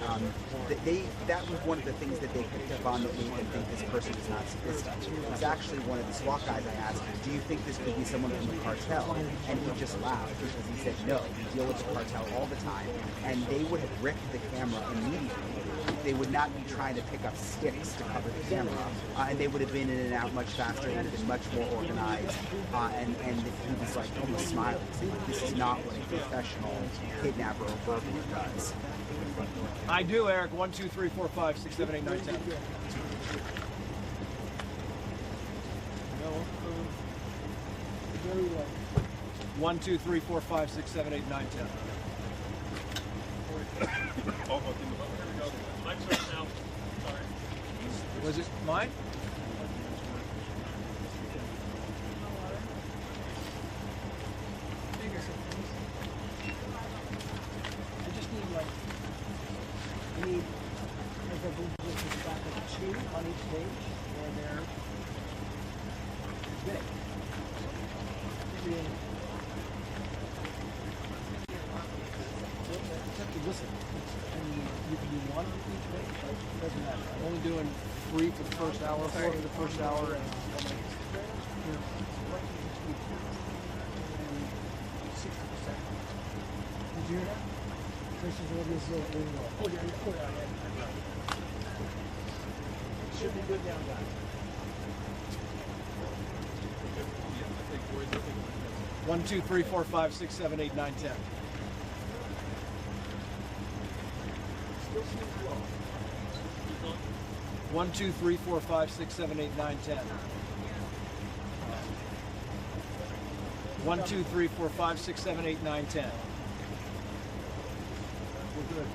S3: that was one of the things that they picked up on that made them think this person is not sophisticated. It was actually one of the SWAT guys I asked, do you think this could be someone from the cartel? And he just laughed because he said, no, we deal with the cartel all the time, and they would have ripped the camera immediately. They would not be trying to pick up sticks to cover the camera, and they would have been in and out much faster, would have been much more organized, and he was like almost smiling, saying, this is not what a professional kidnapper or burglar does.
S2: I do, Eric. 1, 2, 3, 4, 5, 6, 7, 8, 9, 10.
S7: Very low.
S2: 1, 2, 3, 4, 5, 6, 7, 8, 9, 10.
S1: Mike's right now. Sorry.
S2: Was it mine?
S7: I just need like a book with back of 2 on each page, and they're big. Except to listen. And you can do 1 on each page. It doesn't matter.
S2: I'm only doing 3 for the first hour, 4 for the first hour, and
S7: 60%. Did you hear that? This is what is really low. Oh, yeah. Should be good down, guys.
S2: 1, 2, 3, 4, 5, 6, 7, 8, 9, 10.
S7: Still seems low.
S2: 1, 2, 3, 4, 5, 6, 7, 8, 9, 10. 1, 2, 3, 4, 5, 6, 7, 8, 9, 10.
S7: We're good.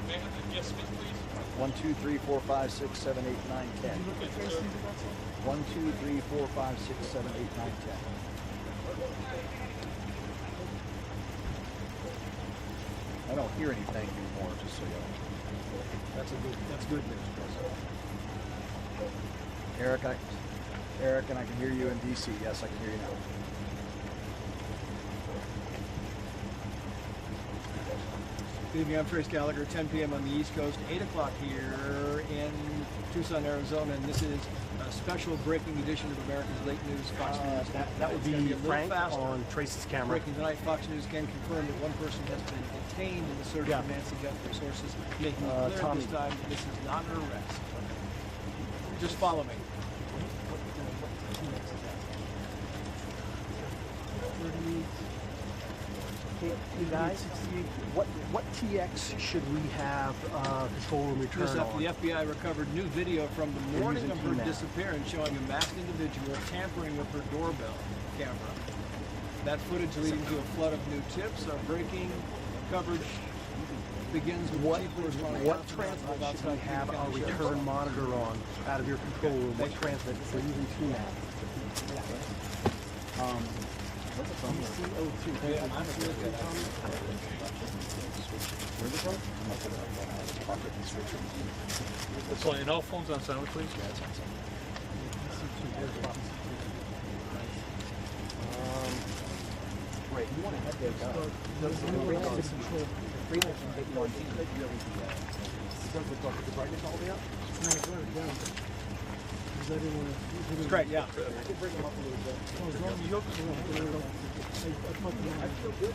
S1: May I have the guest speak, please?
S8: 1, 2, 3, 4, 5, 6, 7, 8, 9, 10. 1, 2, 3, 4, 5, 6, 7, 8, 9, 10. I don't hear anything anymore, just so you know.
S2: That's good news.
S8: Eric, and I can hear you in DC. Yes, I can hear you now.
S2: Good evening, I'm Trace Gallagher, 10 p.m. on the East Coast, 8 o'clock here in Tucson, Arizona, and this is a special breaking edition of America's Late News Fox News.
S11: That would
S2: It's gonna
S11: be
S2: a little
S11: Frank
S2: faster.
S11: on Trace's camera.
S2: Breaking tonight, Fox News can confirm that one person has been detained in the search
S11: Yeah.
S2: for Nancy Guthrie. Sources making it clear
S11: Tommy.
S2: this time this is not an arrest. Just follow me.
S7: 30, 40,
S8: Hey guys, what TX should we have control room return
S2: This after
S8: on?
S2: the FBI recovered new video from the morning of her disappearance showing a masked individual tampering with her doorbell camera. That footage leading to a flood of new tips. Our breaking coverage begins with
S8: What transmit should we have our return monitor on out of your control room? What transmit? We're using TMAC.
S3: What's the phone? Where's it from?
S1: So, and all phones on silent, please? Yeah, it's on silent.
S3: Right, you want to have that the brightness all the way up?
S2: It's great, yeah.
S3: I can bring them up a little bit. I feel good.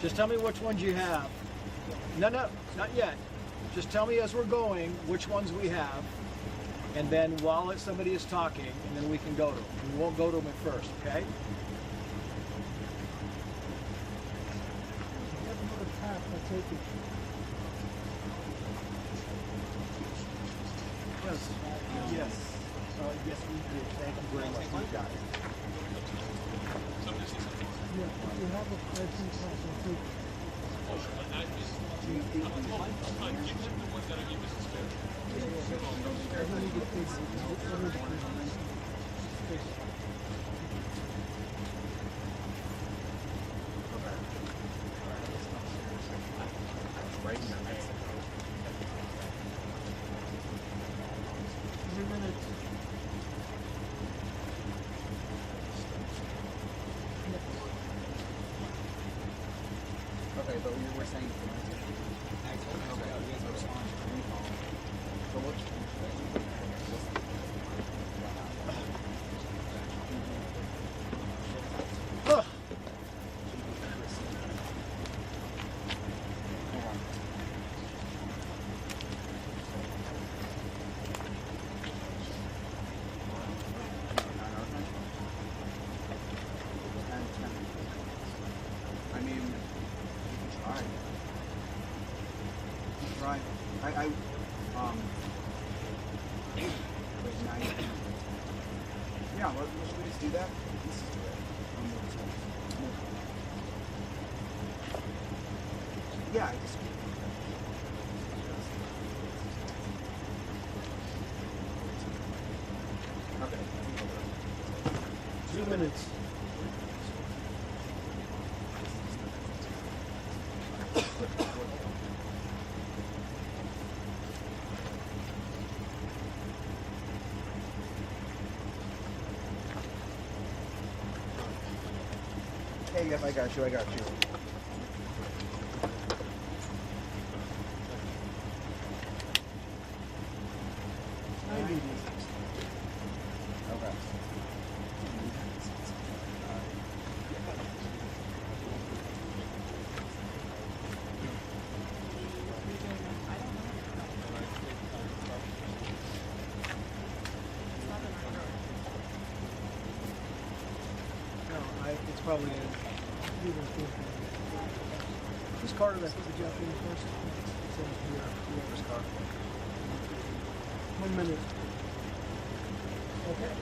S2: Just tell me which ones you have. No, not yet. Just tell me as we're going which ones we have, and then while somebody is talking, and then we can go to them. We won't go to them at first, okay?
S3: Yes. Yes, we did. Thank you very much. You got it. Okay, but we were saying yeah, well, should we just do that? Let's just do it. Yeah, I just... Okay.
S7: 2 minutes.
S3: Hey, yep, I got you.
S7: I need it.
S3: Okay.
S2: It's probably this car that I put the jump in first. Whoever's car.
S7: 1 minute.
S2: Okay.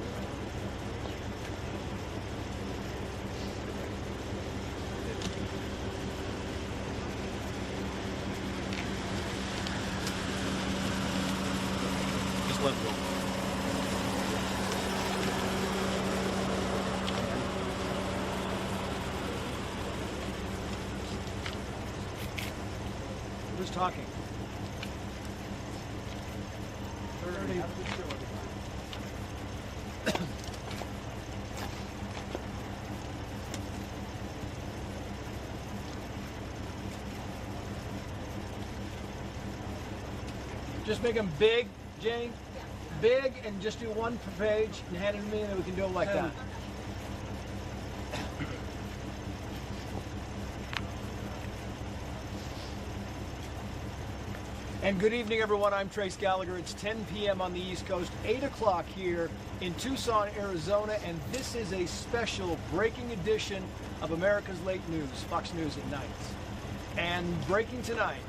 S1: Just let it go.
S2: Who's talking? 30. Just make them big, Jane. Big, and just do one per page and hand it to me, and then we can do them like that. And good evening, everyone. I'm Trace Gallagher. It's 10 p.m. on the East Coast, 8 o'clock here in Tucson, Arizona, and this is a special breaking edition of America's Late News, Fox News at night. And breaking tonight,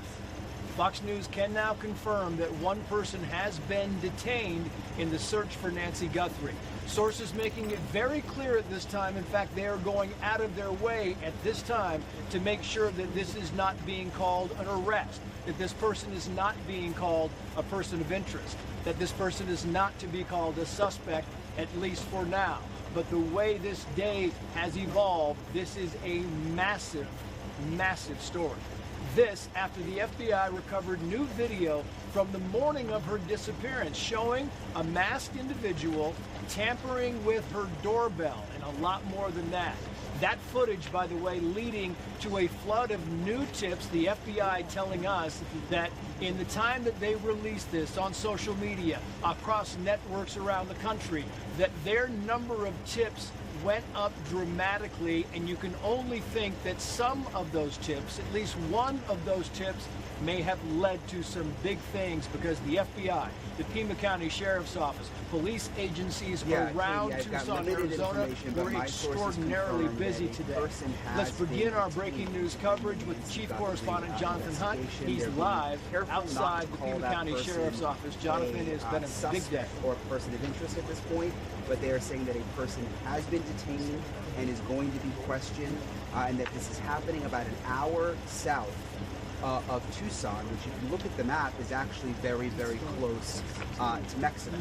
S2: Fox News can now confirm that one person has been detained in the search for Nancy Guthrie. Sources making it very clear at this time, in fact, they are going out of their way at this time to make sure that this is not being called an arrest, that this person is not being called a person of interest, that this person is not to be called a suspect, at least for now. But the way this day has evolved, this is a massive, massive story. This after the FBI recovered new video from the morning of her disappearance showing a masked individual tampering with her doorbell and a lot more than that. That footage, by the way, leading to a flood of new tips, the FBI telling us that in the time that they released this on social media, across networks around the country, that their number of tips went up dramatically, and you can only think that some of those tips, at least one of those tips, may have led to some big things because the FBI, the Pima County Sheriff's Office, police agencies around Tucson, Arizona were extraordinarily busy today. Let's begin our breaking news coverage with Chief Correspondent Jonathan Hunt. He's live outside the Pima County Sheriff's Office. Jonathan, it's been a big day.
S3: Or a person of interest at this point, but they are saying that a person has been detained and is going to be questioned, and that this is happening about an hour south of Tucson, which if you look at the map is actually very, very close to Mexico.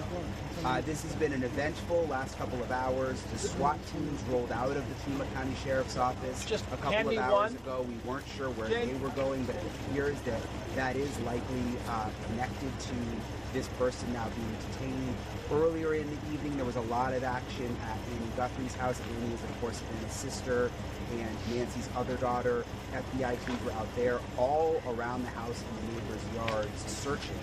S3: This has been an eventful last couple of hours. The SWAT teams rolled out of the Pima County Sheriff's Office
S2: just
S3: a couple of hours ago. We weren't sure where they were going, but it appears that that is likely connected to this person now being detained. Earlier in the evening, there was a lot of action at Nancy Guthrie's house. Annie is, of course, Anna's sister and Nancy's other daughter. FBI teams were out there all around the house and the neighbors' yards searching.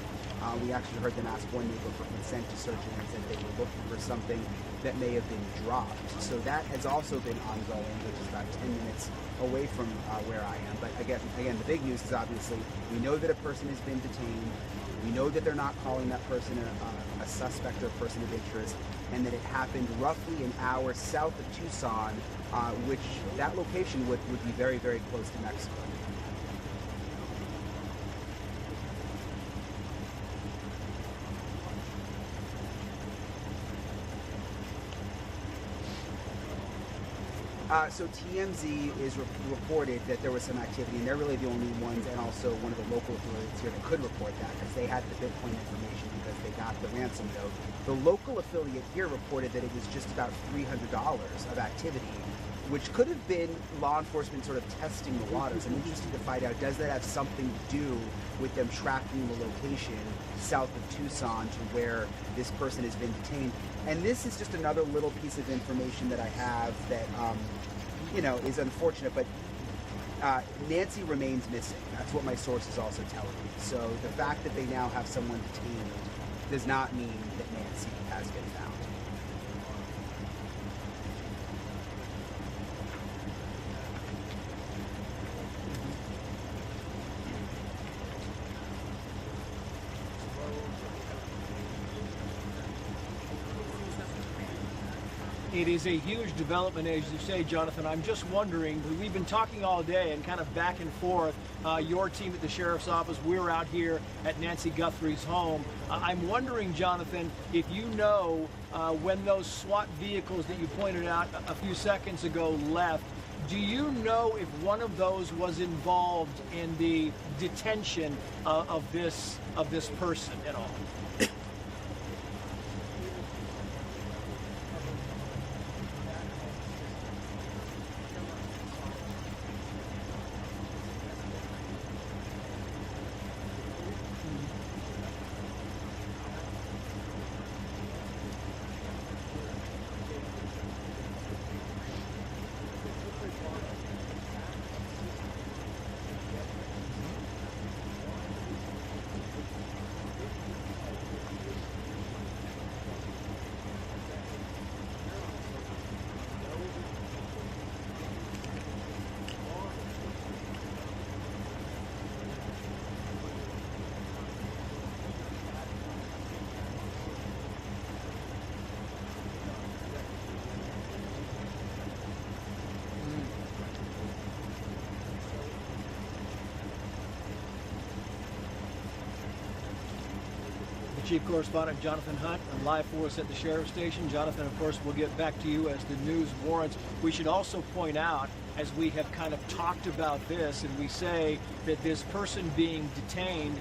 S3: We actually heard them ask one neighbor for consent to searching and said they were looking for something that may have been dropped. So that has also been ongoing, which is about 10 minutes away from where I am. But again, the big news is obviously we know that a person has been detained. We know that they're not calling that person a suspect or a person of interest, and that it happened roughly an hour south of Tucson, which that location would be very, very close to Mexico. So TMZ is reported that there was some activity, and they're really the only ones, and also one of the local affiliates here that could report that because they had the Bitcoin information because they got the ransom note. The local affiliate here reported that it was just about $300 of activity, which could have been law enforcement sort of testing the waters. I'm interested to find out, does that have something to do with them tracking the location south of Tucson to where this person has been detained? And this is just another little piece of information that I have that, is unfortunate, but Nancy remains missing. That's what my source is also telling me. So the fact that they now have someone detained does not mean that Nancy has been found.
S2: It is a huge development, as you say, Jonathan. I'm just wondering, we've been talking all day and kind of back and forth. Your team at the Sheriff's Office, we're out here at Nancy Guthrie's home. I'm wondering, Jonathan, if you know when those SWAT vehicles that you pointed out a few seconds ago left, do you know if one of those was involved in the detention of this person at all? Chief Correspondent Jonathan Hunt, and live for us at the Sheriff's Station. Jonathan, of course, will get back to you as the news warrants. We should also point out, as we have kind of talked about this, and we say that this person being detained,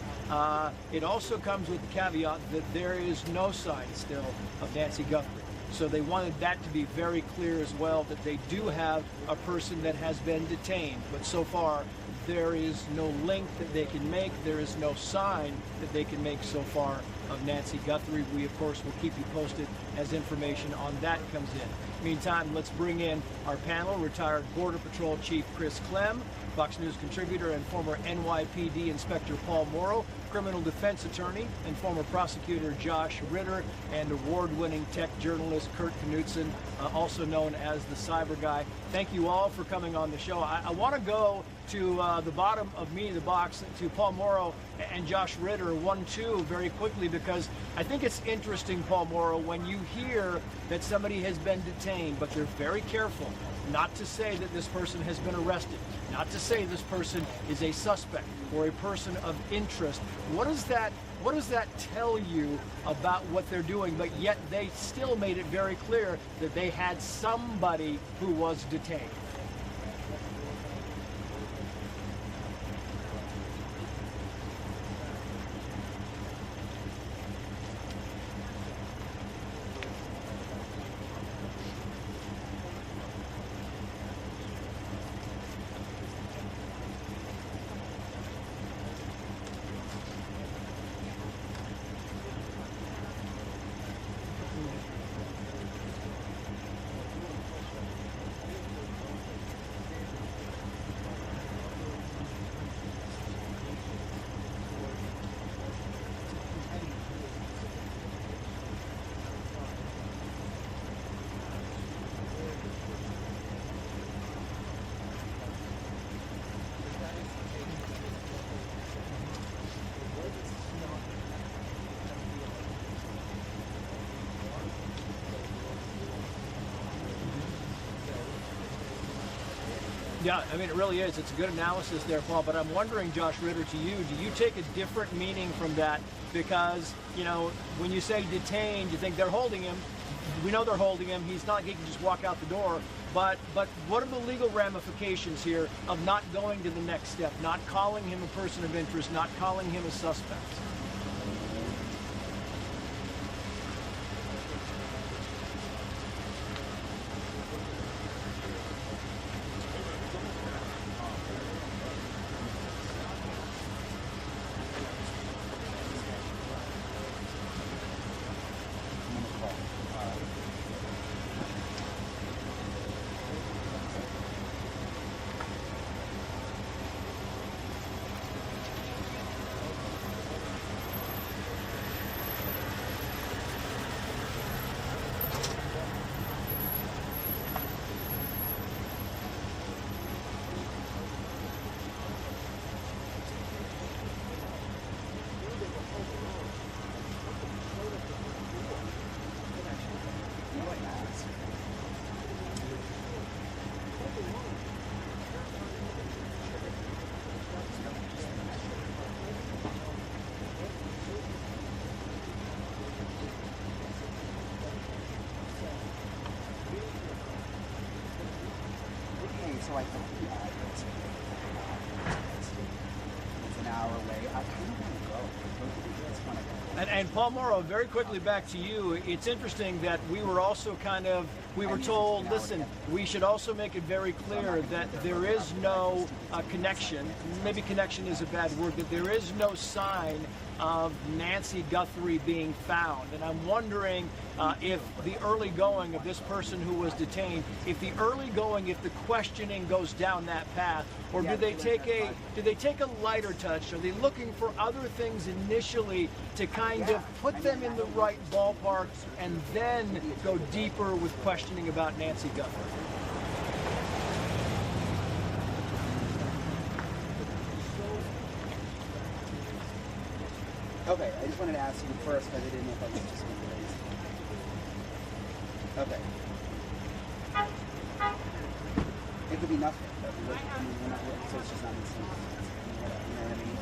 S2: it also comes with the caveat that there is no sign still of Nancy Guthrie. So they wanted that to be very clear as well, that they do have a person that has been detained, but so far there is no link that they can make. There is no sign that they can make so far of Nancy Guthrie. We, of course, will keep you posted as information on that comes in. Meantime, let's bring in our panel, retired Border Patrol Chief Chris Clem, Fox News contributor and former NYPD Inspector Paul Morrow, criminal defense attorney and former prosecutor Josh Ritter, and award-winning tech journalist Kurt Knudsen, also known as the Cyber Guy. Thank you all for coming on the show. I want to go to the bottom of the box, to Paul Morrow and Josh Ritter, 1-2, very quickly, because I think it's interesting, Paul Morrow, when you hear that somebody has been detained, but they're very careful not to say that this person has been arrested, not to say this person is a suspect or a person of interest. What does that tell you about what they're doing? But yet they still made it very clear that they had somebody who was detained. Yeah, I mean, it really is. It's a good analysis there, Paul, but I'm wondering, Josh Ritter, to you, do you take a different meaning from that? Because, you know, when you say detained, you think they're holding him. We know they're holding him. He's not, he can just walk out the door. But what are the legal ramifications here of not going to the next step, not calling him a person of interest, not calling him a suspect?
S3: So I thought the address it's an hour away. I kind of want to go. Both of you guys want to go.
S2: And Paul Morrow, very quickly back to you. It's interesting that we were also we were told, listen, we should also make it very clear that there is no connection, maybe connection is a bad word, that there is no sign of Nancy Guthrie being found. And I'm wondering if the early going of this person who was detained, if the questioning goes down that path, or do they take a lighter touch? Are they looking for other things initially to kind of put them in the right ballpark and then go deeper with questioning about Nancy Guthrie?
S3: Okay, I just wanted to ask you first because I didn't know if I was just going to raise it. Okay. It could be nothing. But I mean, we're not, so it's just not instant. You know what I mean?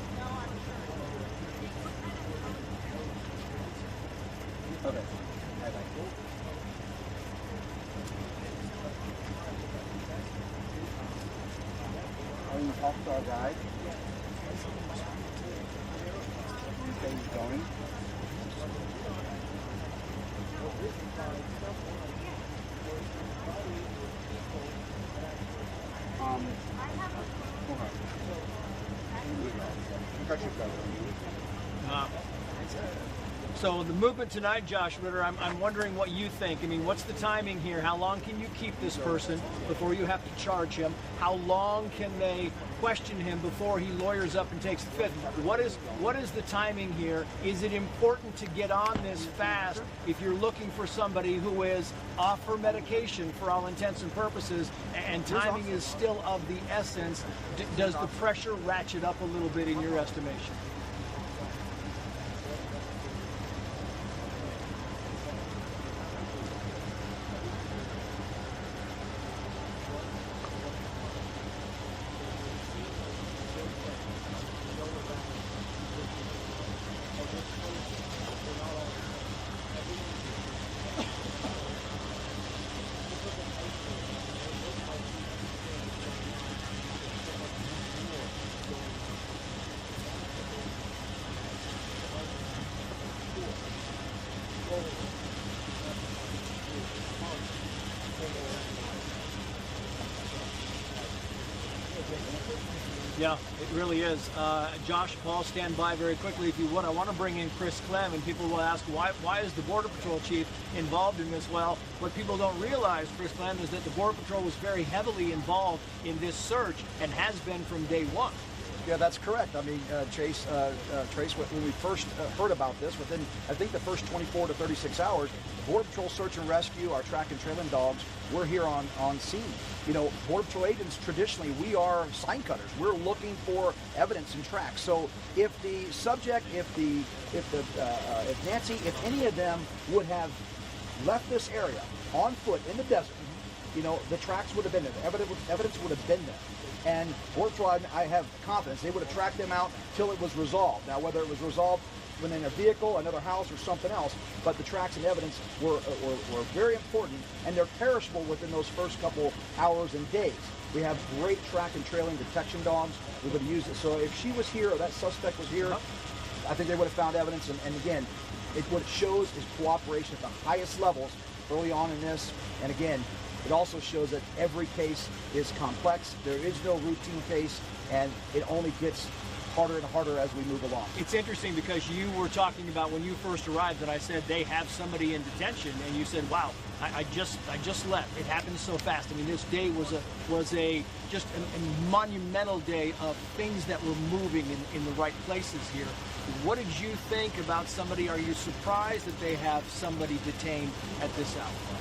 S3: Okay. Bye-bye. Are you talk to our guide? Okay, he's going.
S2: So the movement tonight, Josh Ritter, I'm wondering what you think. I mean, what's the timing here? How long can you keep this person before you have to charge him? How long can they question him before he lawyers up and takes the fifth? What is the timing here? Is it important to get on this fast if you're looking for somebody who is off her medication for all intents and purposes, and timing is still of the essence? Does the pressure ratchet up a little bit in your estimation? Yeah, it really is. Josh, Paul, stand by very quickly if you would. I want to bring in Chris Clem, and people will ask, why is the Border Patrol chief involved in this? Well, what people don't realize, Chris Clem, is that the Border Patrol was very heavily involved in this search and has been from day one.
S8: Yeah, that's correct. I mean, Trace, when we first heard about this, within, I think, the first 24 to 36 hours, Border Patrol Search and Rescue, our track and trailing dogs, we're here on scene. You know, Border Patrol agents, traditionally, we are sign cutters. We're looking for evidence and tracks. So if the subject, if Nancy, if any of them would have left this area on foot in the desert, you know, the tracks would have been there. The evidence would have been there. And Border Patrol, I have confidence, they would have tracked them out till it was resolved. Now, whether it was resolved within a vehicle, another house, or something else, but the tracks and evidence were very important, and they're perishable within those first couple hours and days. We have great track and trailing detection dogs. We would have used it. So if she was here or that suspect was here, I think they would have found evidence. And again, what it shows is cooperation at the highest levels early on in this. And again, it also shows that every case is complex. There is no routine case, and it only gets harder and harder as we move along.
S2: It's interesting because you were talking about when you first arrived that I said they have somebody in detention, and you said, "Wow, I just left. It happened so fast." I mean, this day was a monumental day of things that were moving in the right places here. What did you think about somebody? Are you surprised that they have somebody detained at this hour?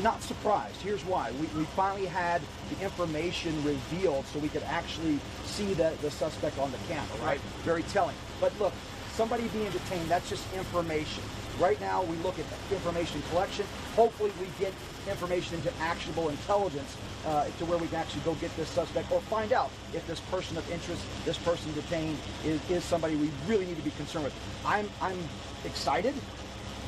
S8: Not surprised. Here's why. We finally had the information revealed so we could actually see the suspect on the camera, right? Very telling. But look, somebody being detained, that's just information. Right now, we look at information collection. Hopefully, we get information into actionable intelligence to where we can actually go get this suspect or find out if this person of interest, this person detained, is somebody we really need to be concerned with. I'm excited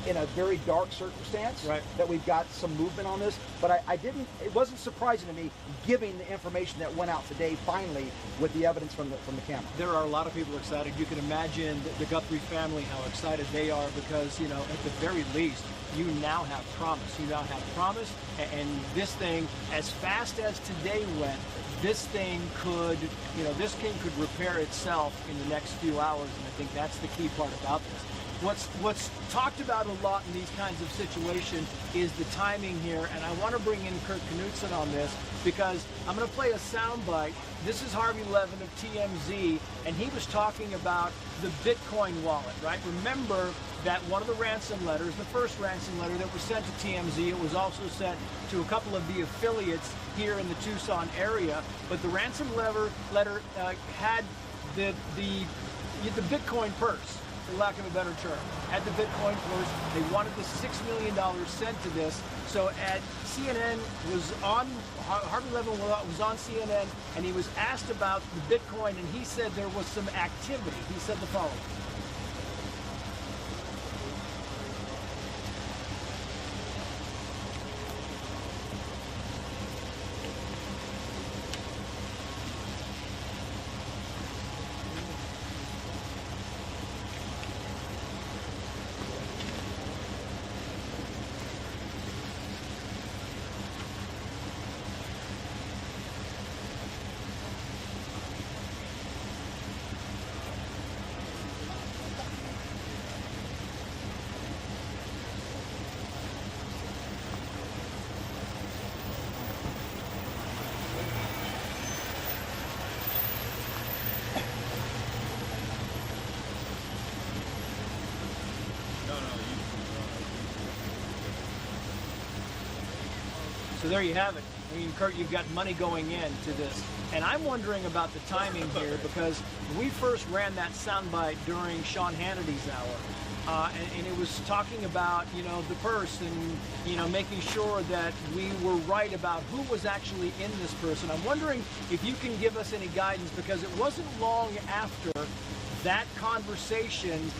S8: in a very dark circumstance that we've got some movement on this, but it wasn't surprising to me given the information that went out today finally with the evidence from the camera.
S2: There are a lot of people excited. You can imagine the Guthrie family, how excited they are because, you know, at the very least, you now have promise. You now have promise, and this thing, as fast as today went, this thing could, you know, this thing could repair itself in the next few hours, and I think that's the key part about this. What's talked about a lot in these kinds of situations is the timing here, and I want to bring in Kurt Knutson on this because I'm going to play a soundbite. This is Harvey Levin of TMZ, and he was talking about the Bitcoin wallet, right? Remember that one of the ransom letters, the first ransom letter that was sent to TMZ, it was also sent to a couple of the affiliates here in the Tucson area, but the ransom letter had the Bitcoin purse, for lack of a better term, at the Bitcoin purse. They wanted the $6 million sent to this. So at CNN Harvey Levin was on CNN, and he was asked about the Bitcoin, and he said there was some activity. He said the following. So there you have it. I mean, Kurt, you've got money going into this. And I'm wondering about the timing here, because we first ran that soundbite during Sean Hannity's hour. And it was talking about, you know, the purse and, you know, making sure that we were right about who was actually in this person. I'm wondering if you can give us any guidance, because it wasn't long after that conversation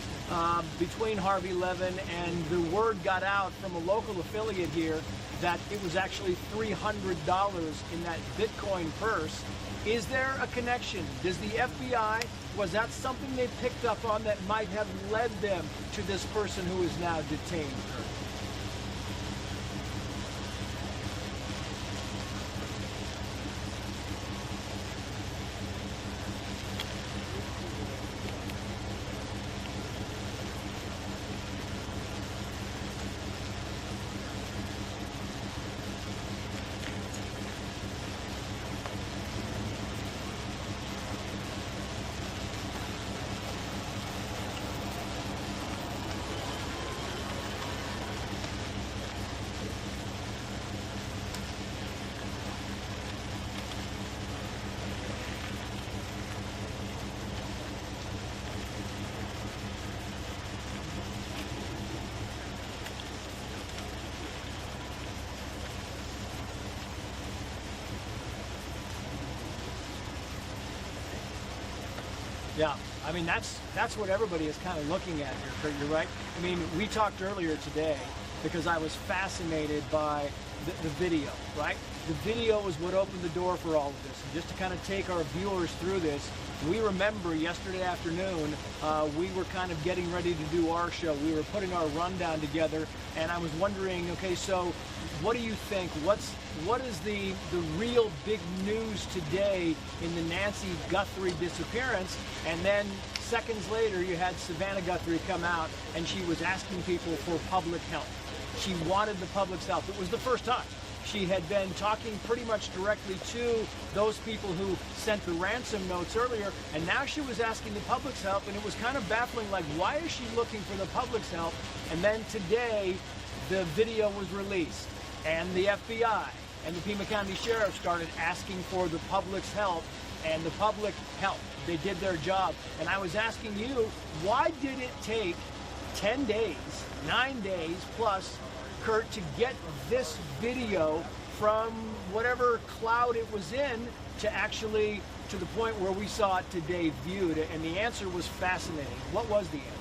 S2: between Harvey Levin and the word got out from a local affiliate here that it was actually $300 in that Bitcoin purse. Is there a connection? Does the FBI, was that something they picked up on that might have led them to this person who is now detained? Yeah, I mean, that's what everybody is kind of looking at here, Kurt, you're right. I mean, we talked earlier today because I was fascinated by the video, right? The video was what opened the door for all of this. And just to kind of take our viewers through this, we remember yesterday afternoon, we were kind of getting ready to do our show. We were putting our rundown together, and I was wondering, okay, so what do you think? What is the real big news today in the Nancy Guthrie disappearance? And then seconds later, you had Savannah Guthrie come out, and she was asking people for public help. She wanted the public's help. It was the first time. She had been talking pretty much directly to those people who sent the ransom notes earlier, and now she was asking the public's help, and it was kind of baffling, like, why is she looking for the public's help? And then today, the video was released, and the FBI and the Pima County Sheriff started asking for the public's help, and the public helped. They did their job. And I was asking you, why did it take 10 days, 9 days plus, Kurt, to get this video from whatever cloud it was in to actually to the point where we saw it today viewed? And the answer was fascinating. What was the answer?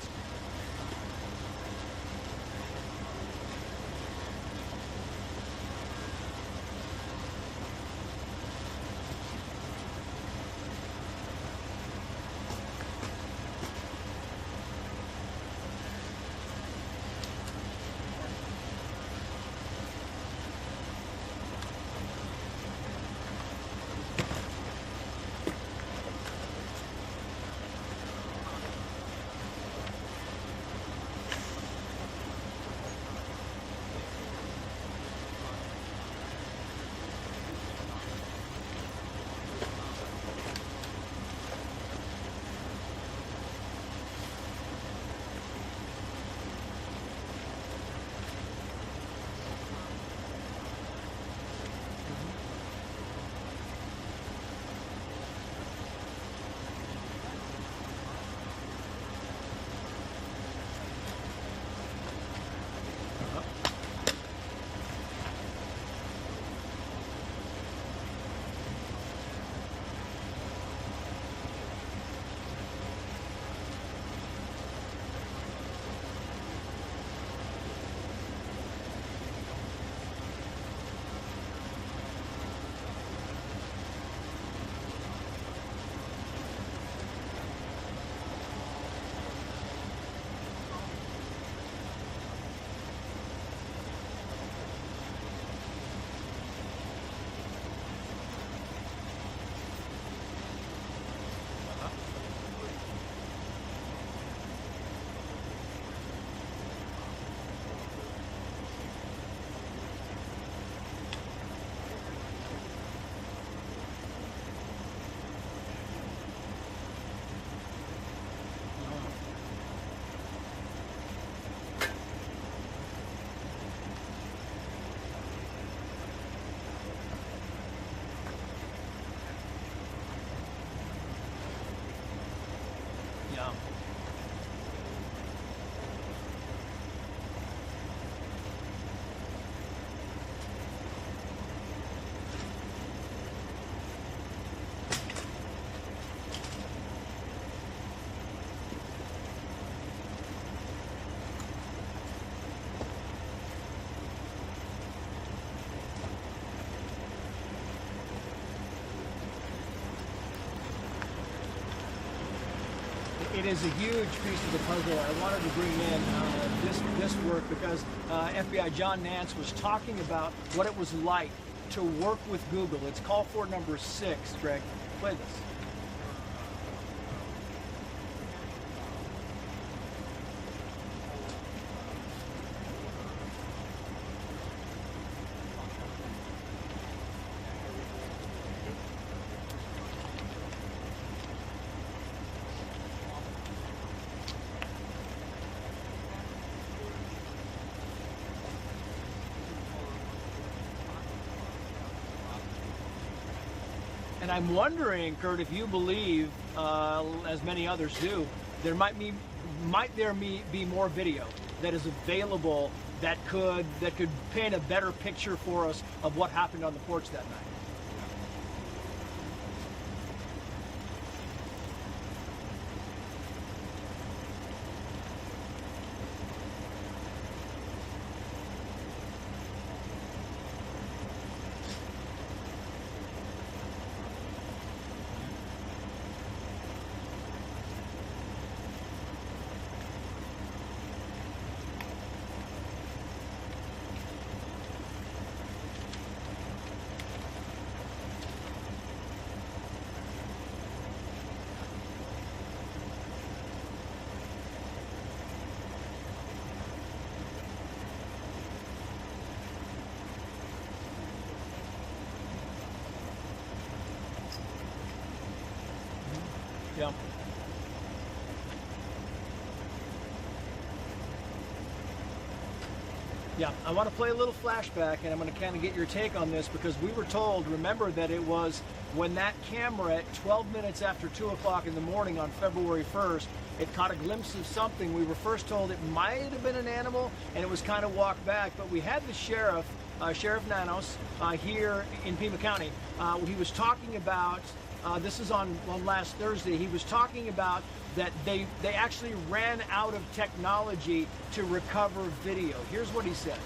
S2: is a huge piece of the puzzle. I wanted to bring in this work because FBI John Nance was talking about what it was like to work with Google. It's call for number 6, Greg. Play this. And I'm wondering, Kurt, if you believe, as many others do, might there be more video that is available that could paint a better picture for us of what happened on the porch that night. Yeah. Yeah, I want to play a little flashback, and I'm going to kind of get your take on this because we were told, remember, that it was when that camera at 12 minutes after 2 o'clock in the morning on February 1st, it caught a glimpse of something. We were first told it might have been an animal, and it was kind of walked back, but we had the sheriff, Sheriff Nanos, here in Pima County. He was talking about, this is on last Thursday, he was talking about that they actually ran out of technology to recover video. Here's what he said.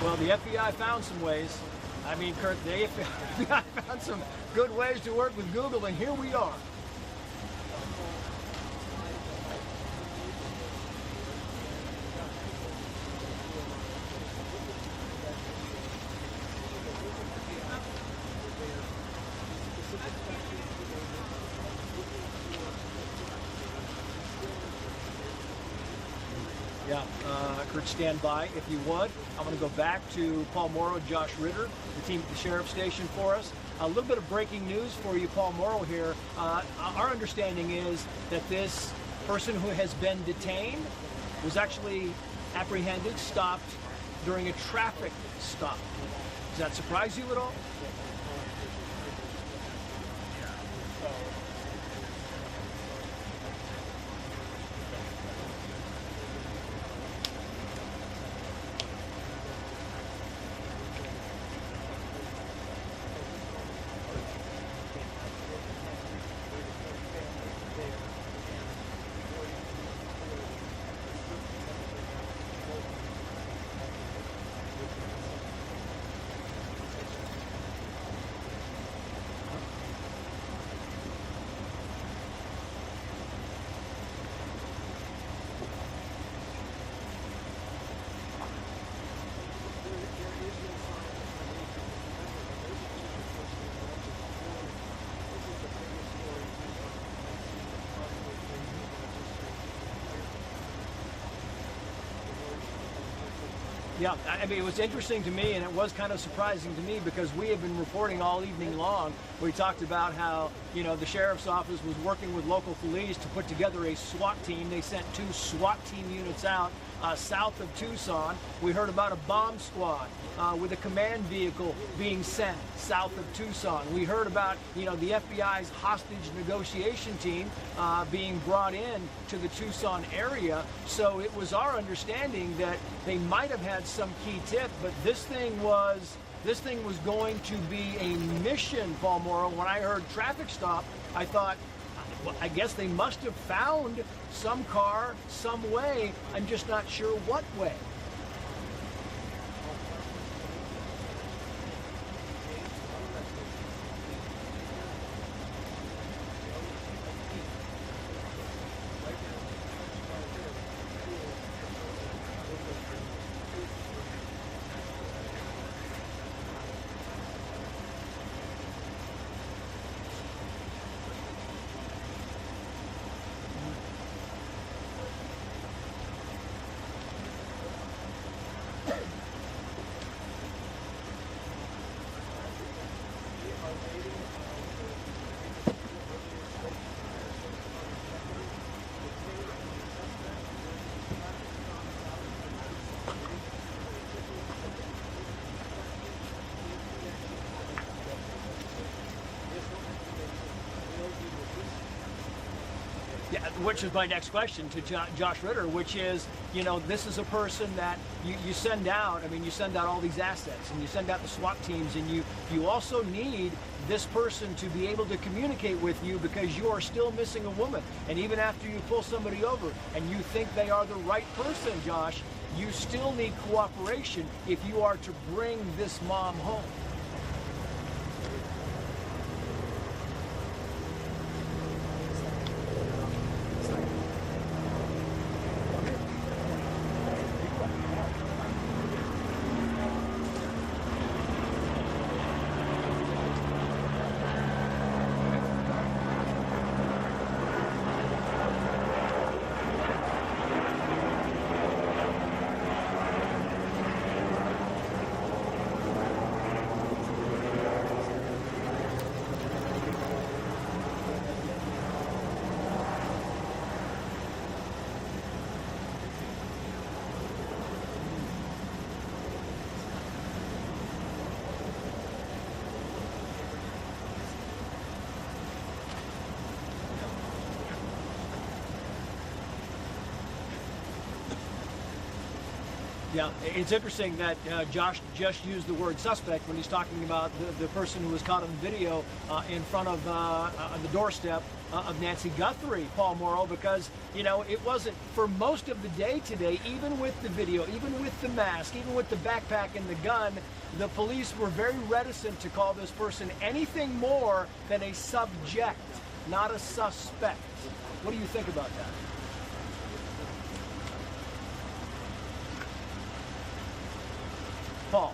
S2: Well, the FBI found some ways. I mean, Kurt, the FBI found some good ways to work with Google, and here we are. Yeah, Kurt, stand by if you would. I'm going to go back to Paul Morrow, Josh Ritter, the team at the Sheriff's Station for us. A little bit of breaking news for you, Paul Morrow here. Our understanding is that this person who has been detained was actually apprehended, stopped during a traffic stop. Does that surprise you at all? Yeah, I mean, it was interesting to me, and it was kind of surprising to me because we have been reporting all evening long. We talked about how, you know, the sheriff's office was working with local police to put together a SWAT team. They sent 2 SWAT team units out south of Tucson. We heard about a bomb squad with a command vehicle being sent south of Tucson. We heard about, the FBI's hostage negotiation team being brought in to the Tucson area. So it was our understanding that they might have had some key tip, but this thing was going to be a mission, Paul Morrow. When I heard traffic stop, I thought, well, I guess they must have found some car, some way. I'm just not sure what way. Yeah, which is my next question to Josh Ritter, which is, this is a person that you send out. I mean, you send out all these assets, and you send out the SWAT teams, and you also need this person to be able to communicate with you, because you are still missing a woman. And even after you pull somebody over and you think they are the right person, Josh, you still need cooperation if you are to bring this mom home. Yeah, it's interesting that Josh just used the word suspect when he's talking about the person who was caught on video in front of the doorstep of Nancy Guthrie, Paul Morrow, because, it wasn't, for most of the day today, even with the video, even with the mask, even with the backpack and the gun, the police were very reticent to call this person anything more than a subject, not a suspect. What do you think about that? Paul.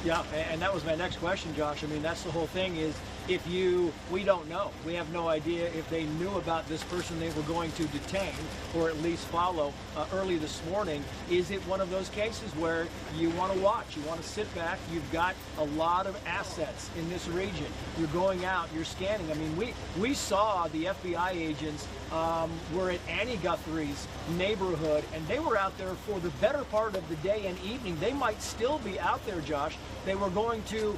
S2: Yeah, and that was my next question, Josh. I mean, that's the whole thing is, we don't know. We have no idea if they knew about this person they were going to detain or at least follow early this morning. Is it one of those cases where you want to watch, you want to sit back, you've got a lot of assets in this region, you're going out, you're scanning. I mean, we saw the FBI agents were at Annie Guthrie's neighborhood, and they were out there for the better part of the day and evening. They might still be out there, Josh. They were going to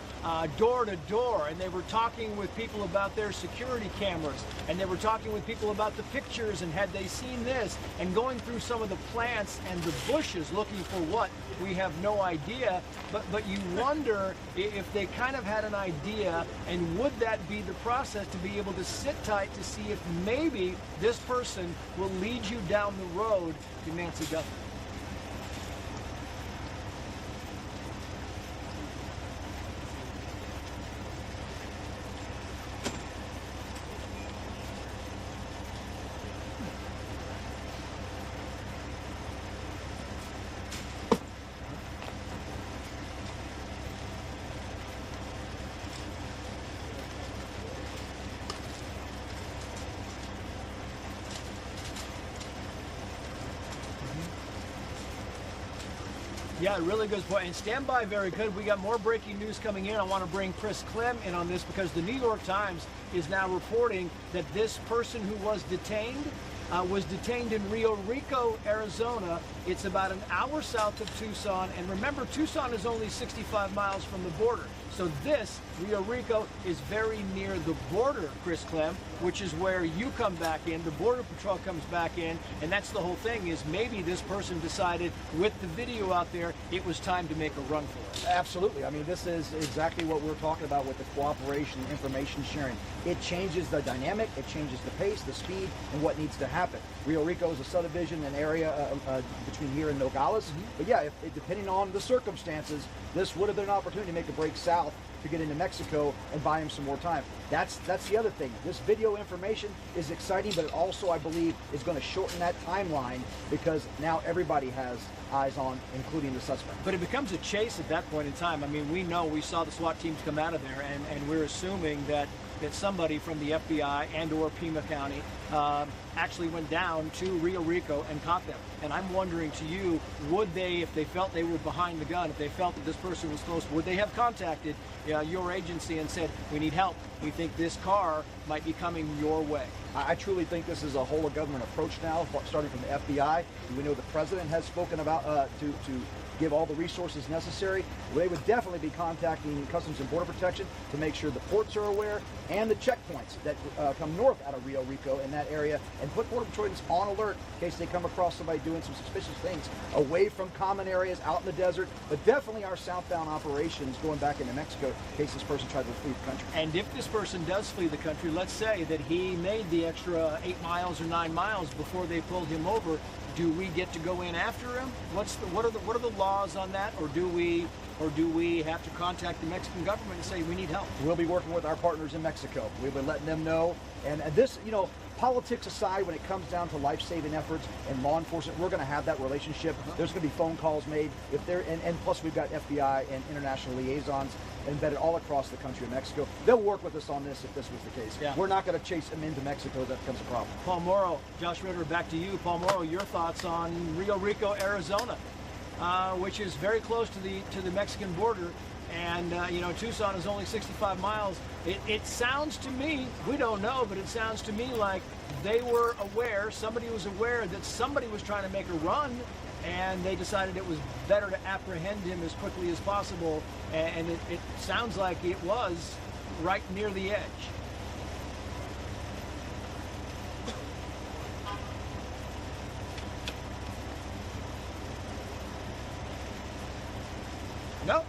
S2: door to door, and they were talking with people about their security cameras, and they were talking with people about the pictures and had they seen this, and going through some of the plants and the bushes looking for what, we have no idea. But you wonder if they kind of had an idea, and would that be the process to be able to sit tight to see if maybe this person will lead you down the road to Nancy Guthrie. Yeah, really good point. And stand by, very good. We got more breaking news coming in. I want to bring Chris Clem in on this because the New York Times is now reporting that this person who was detained in Rio Rico, Arizona. It's about an hour south of Tucson. And remember, Tucson is only 65 miles from the border. So this, Rio Rico, is very near the border, Chris Clem, which is where you come back in, the Border Patrol comes back in, and that's the whole thing, is maybe this person decided with the video out there, it was time to make a run for it.
S8: Absolutely. I mean, this is exactly what we're talking about with the cooperation, information sharing. It changes the dynamic, it changes the pace, the speed, and what needs to happen. Rio Rico is a subdivision, an area between here and Nogales. But yeah, depending on the circumstances, this would have been an opportunity to make a break south to get into Mexico and buy him some more time. That's the other thing. This video information is exciting, but it also, I believe, is going to shorten that timeline because now everybody has eyes on, including the suspect.
S2: But it becomes a chase at that point in time. I mean, we saw the SWAT teams come out of there, and we're assuming that somebody from the FBI and or Pima County actually went down to Rio Rico and caught them. And I'm wondering to you, would they, if they felt they were behind the gun, if they felt that this person was close, would they have contacted your agency and said, we need help, we think this car might be coming your way?
S8: I truly think this is a whole of government approach now, starting from the FBI. We know the president has spoken about to give all the resources necessary. They would definitely be contacting Customs and Border Protection to make sure the ports are aware and the checkpoints that come north out of Rio Rico in that area, and put Border Patrolmen on alert in case they come across somebody doing some suspicious things away from common areas out in the desert, but definitely our southbound operations going back into Mexico in case this person tried to flee the country. And
S2: if this person does flee the country, let's say that he made the extra 8 miles or 9 miles before they pulled him over, do we get to go in after him? What are the laws on that, or do we have to contact the Mexican government and say we need help?
S8: We'll be working with our partners in Mexico. We've been letting them know, and this, politics aside, when it comes down to life-saving efforts and law enforcement, we're going to have that relationship. There's going to be phone calls made and plus we've got FBI and international liaisons embedded all across the country of Mexico. They'll work with us on this if this was the case. Yeah. We're not going to chase them into Mexico if that becomes a problem.
S2: Paul Morrow, Josh Ritter, back to you. Paul Morrow, your thoughts on Rio Rico, Arizona, which is very close to the Mexican border. And, Tucson is only 65 miles. It sounds to me, we don't know, but it sounds to me like they were aware, somebody was aware that somebody was trying to make a run, and they decided it was better to apprehend him as quickly as possible. And it sounds like it was right near the edge. Nope.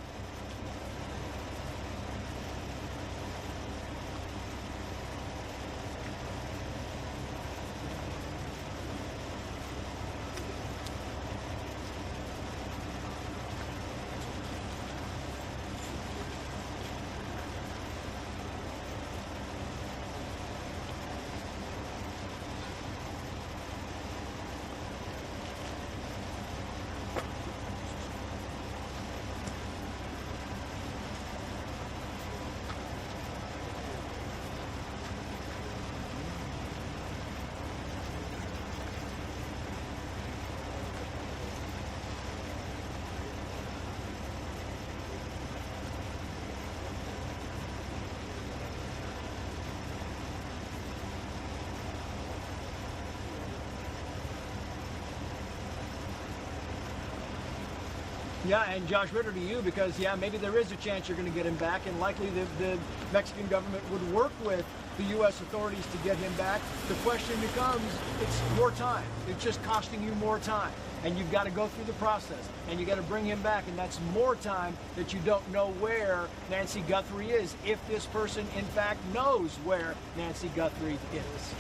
S2: Yeah, and Josh Ritter, to you, because yeah, maybe there is a chance you're going to get him back, and likely the Mexican government would work with the U.S. authorities to get him back. The question becomes, it's more time. It's just costing you more time, and you've got to go through the process, and you got to bring him back, and that's more time that you don't know where Nancy Guthrie is, if this person in fact knows where Nancy Guthrie is.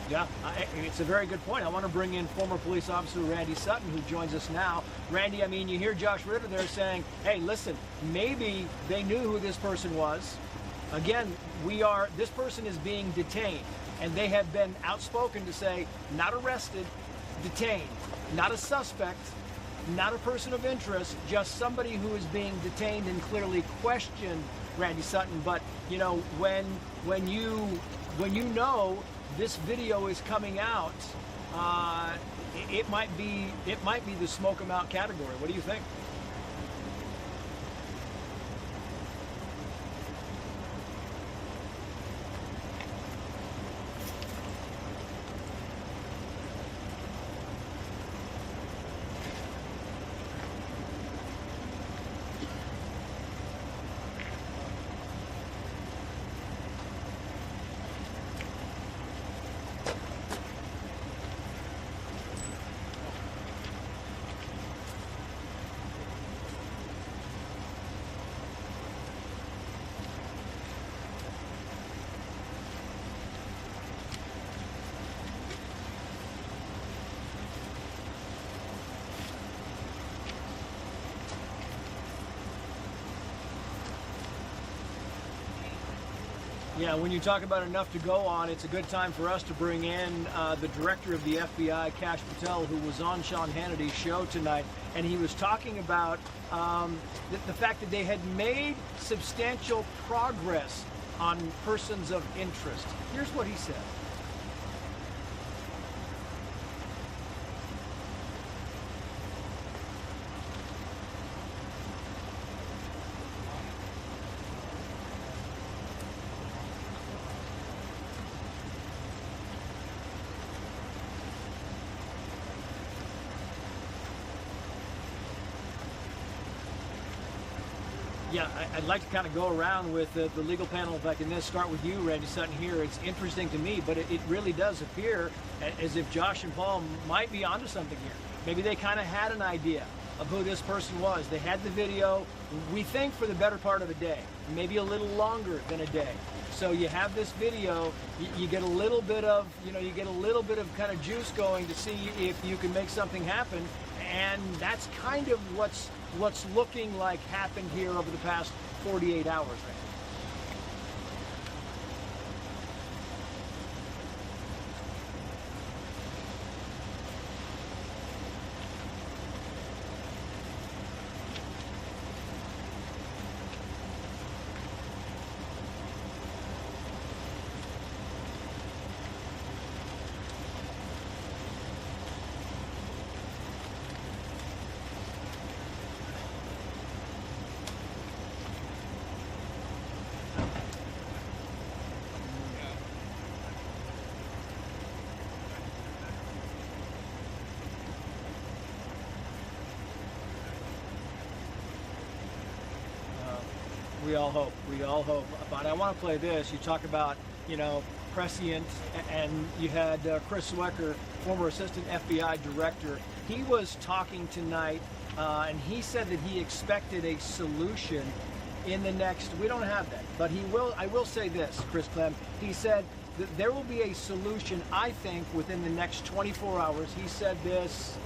S2: Yeah, it's a very good point. I want to bring in former police officer Randy Sutton, who joins us now. Randy, I mean, you hear Josh Ritter there saying, hey, listen, maybe they knew who this person was. Again, this person is being detained, and they have been outspoken to say, not arrested, detained, not a suspect, not a person of interest, just somebody who is being detained and clearly questioned, Randy Sutton. But, you know, when you know this video is coming out, it might be the smoke 'em out category. What do you think? Yeah, when you talk about enough to go on, it's a good time for us to bring in the director of the FBI, Kash Patel, who was on Sean Hannity's show tonight, and he was talking about the fact that they had made substantial progress on persons of interest. Here's what he said. Yeah, I'd like to kind of go around with the legal panel. If I can start with you, Randy Sutton, here. It's interesting to me, but it really does appear as if Josh and Paul might be onto something here. Maybe they kind of had an idea of who this person was. They had the video, we think, for the better part of a day, maybe a little longer than a day. So you have this video, you get a little bit of, you get a little bit of kind of juice going to see if you can make something happen. And that's kind of what's looking like happened here over the past 48 hours, right? We all hope. We all hope. But I want to play this. You talk about, prescient, and you had Chris Swecker, former assistant FBI director. He was talking tonight, and he said that he expected a solution in the next, we don't have that, but I will say this, Chris Clem, he said that there will be a solution, I think, within the next 24 hours. He said this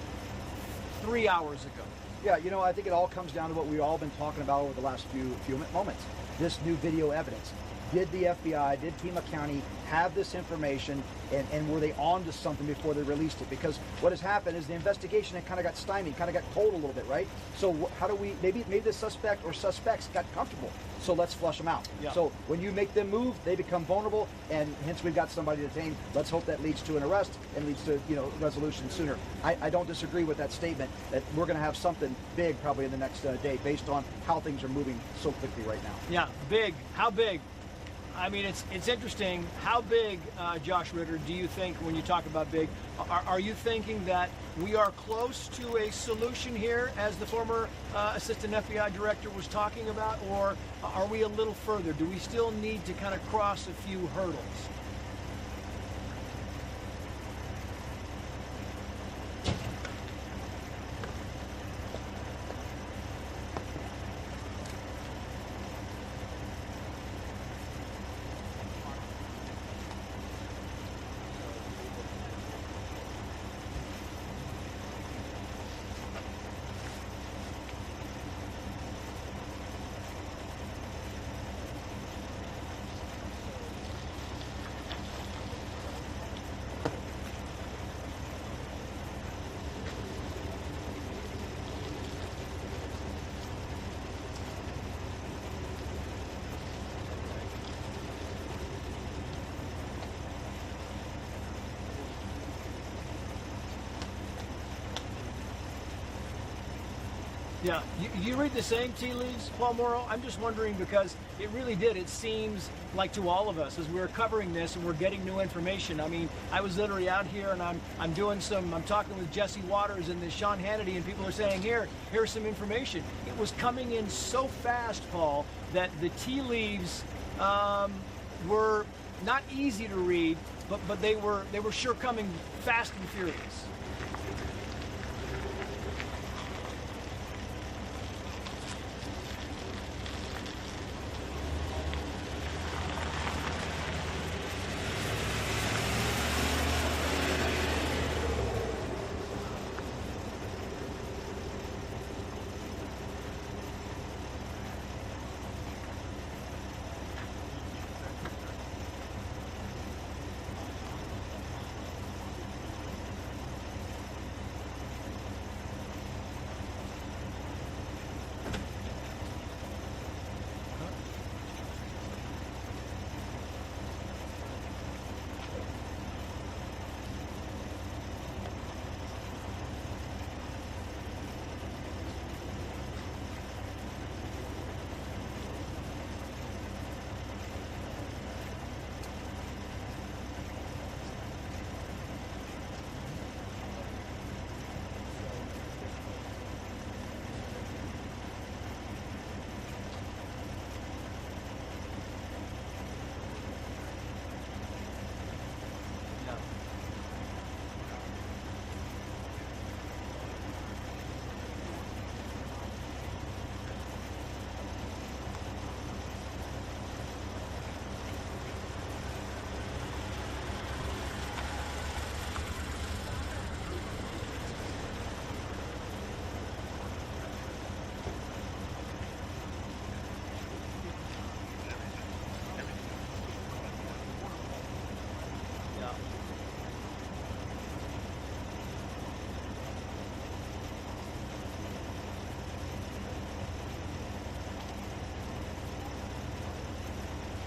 S2: 3 hours ago.
S11: Yeah, you know, I think it all comes down to what we've all been talking about over the last few moments. This new video evidence. Did the FBI, did Pima County have this information, and were they on to something before they released it? Because what has happened is the investigation kind of got stymied, kind of got cold a little bit, right? So how do we, maybe the suspect or suspects got comfortable, so let's flush them out.
S2: Yeah.
S11: So when you make them move, they become vulnerable, and hence we've got somebody detained. Let's hope that leads to an arrest and leads to, you know, resolution sooner. I don't disagree with that statement that we're going to have something big probably in the next day based on how things are moving so quickly right now.
S2: Yeah, big. How big? I mean, it's interesting. How big, Josh Ritter, do you think when you talk about big? Are you thinking that we are close to a solution here, as the former assistant FBI director was talking about, or are we a little further? Do we still need to kind of cross a few hurdles? Yeah, you read the same tea leaves, Paul Morrow? I'm just wondering because it really did. It seems like to all of us as we're covering this and we're getting new information. I mean, I was literally out here and I'm talking with Jesse Waters and this Sean Hannity, and people are saying, here's some information. It was coming in so fast, Paul, that the tea leaves were not easy to read, but they were sure coming fast and furious.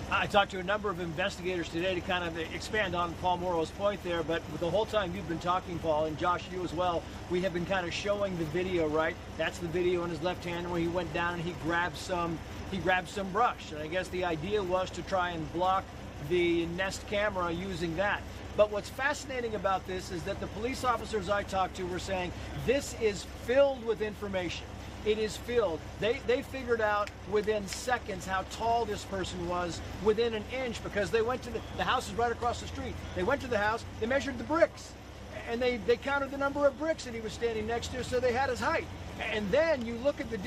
S2: I talked to a number of investigators today to kind of expand on Paul Morrow's point there, but the whole time you've been talking, Paul, and Josh, you as well, we have been kind of showing the video, right? That's the video in his left hand where he went down and he grabbed some brush. And I guess the idea was to try and block the Nest camera using that. But what's fascinating about this is that the police officers I talked to were saying this is filled with information. It is filled. They figured out within seconds how tall this person was within an inch, because they went to the house is right across the street. They went to the house, they measured the bricks, and they counted the number of bricks that he was standing next to, so they had his height. And then you look at the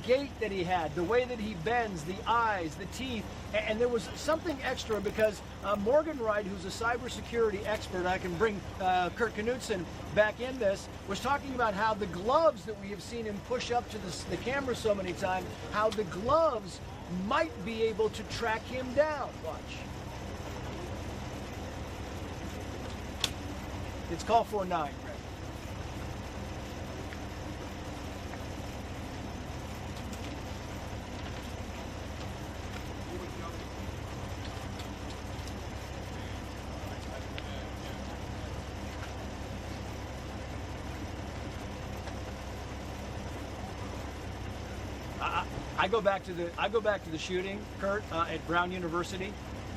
S2: gait that he had, the way that he bends, the eyes, the teeth, and there was something extra because Morgan Wright, who's a cybersecurity expert, I can bring Kurt Knudsen back in this, was talking about how the gloves that we have seen him push up to the camera so many times, how the gloves might be able to track him down. Watch. It's call 49. I go back to the shooting, Kurt, at Brown University,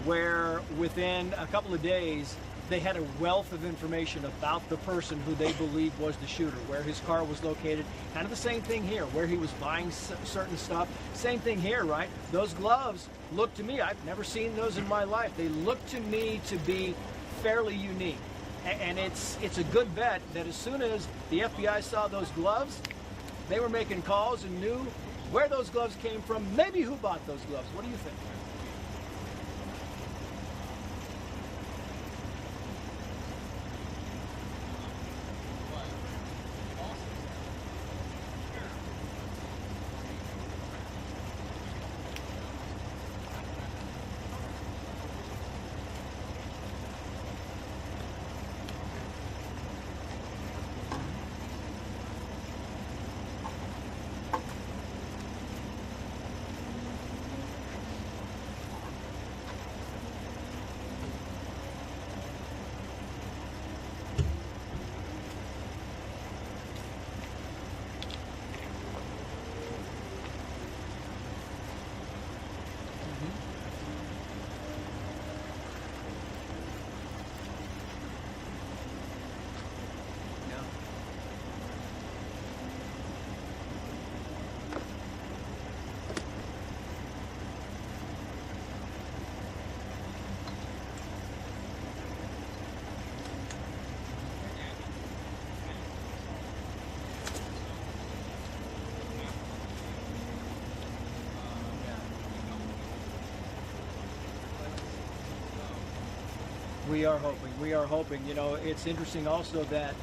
S2: where within a couple of days they had a wealth of information about the person who they believed was the shooter, where his car was located. Kind of the same thing here, where he was buying certain stuff. Same thing here, right? Those gloves look to me, I've never seen those in my life. They look to me to be fairly unique. And it's a good bet that as soon as the FBI saw those gloves, they were making calls and knew where those gloves came from, maybe who bought those gloves. What do you think? We are hoping. You know, it's interesting also that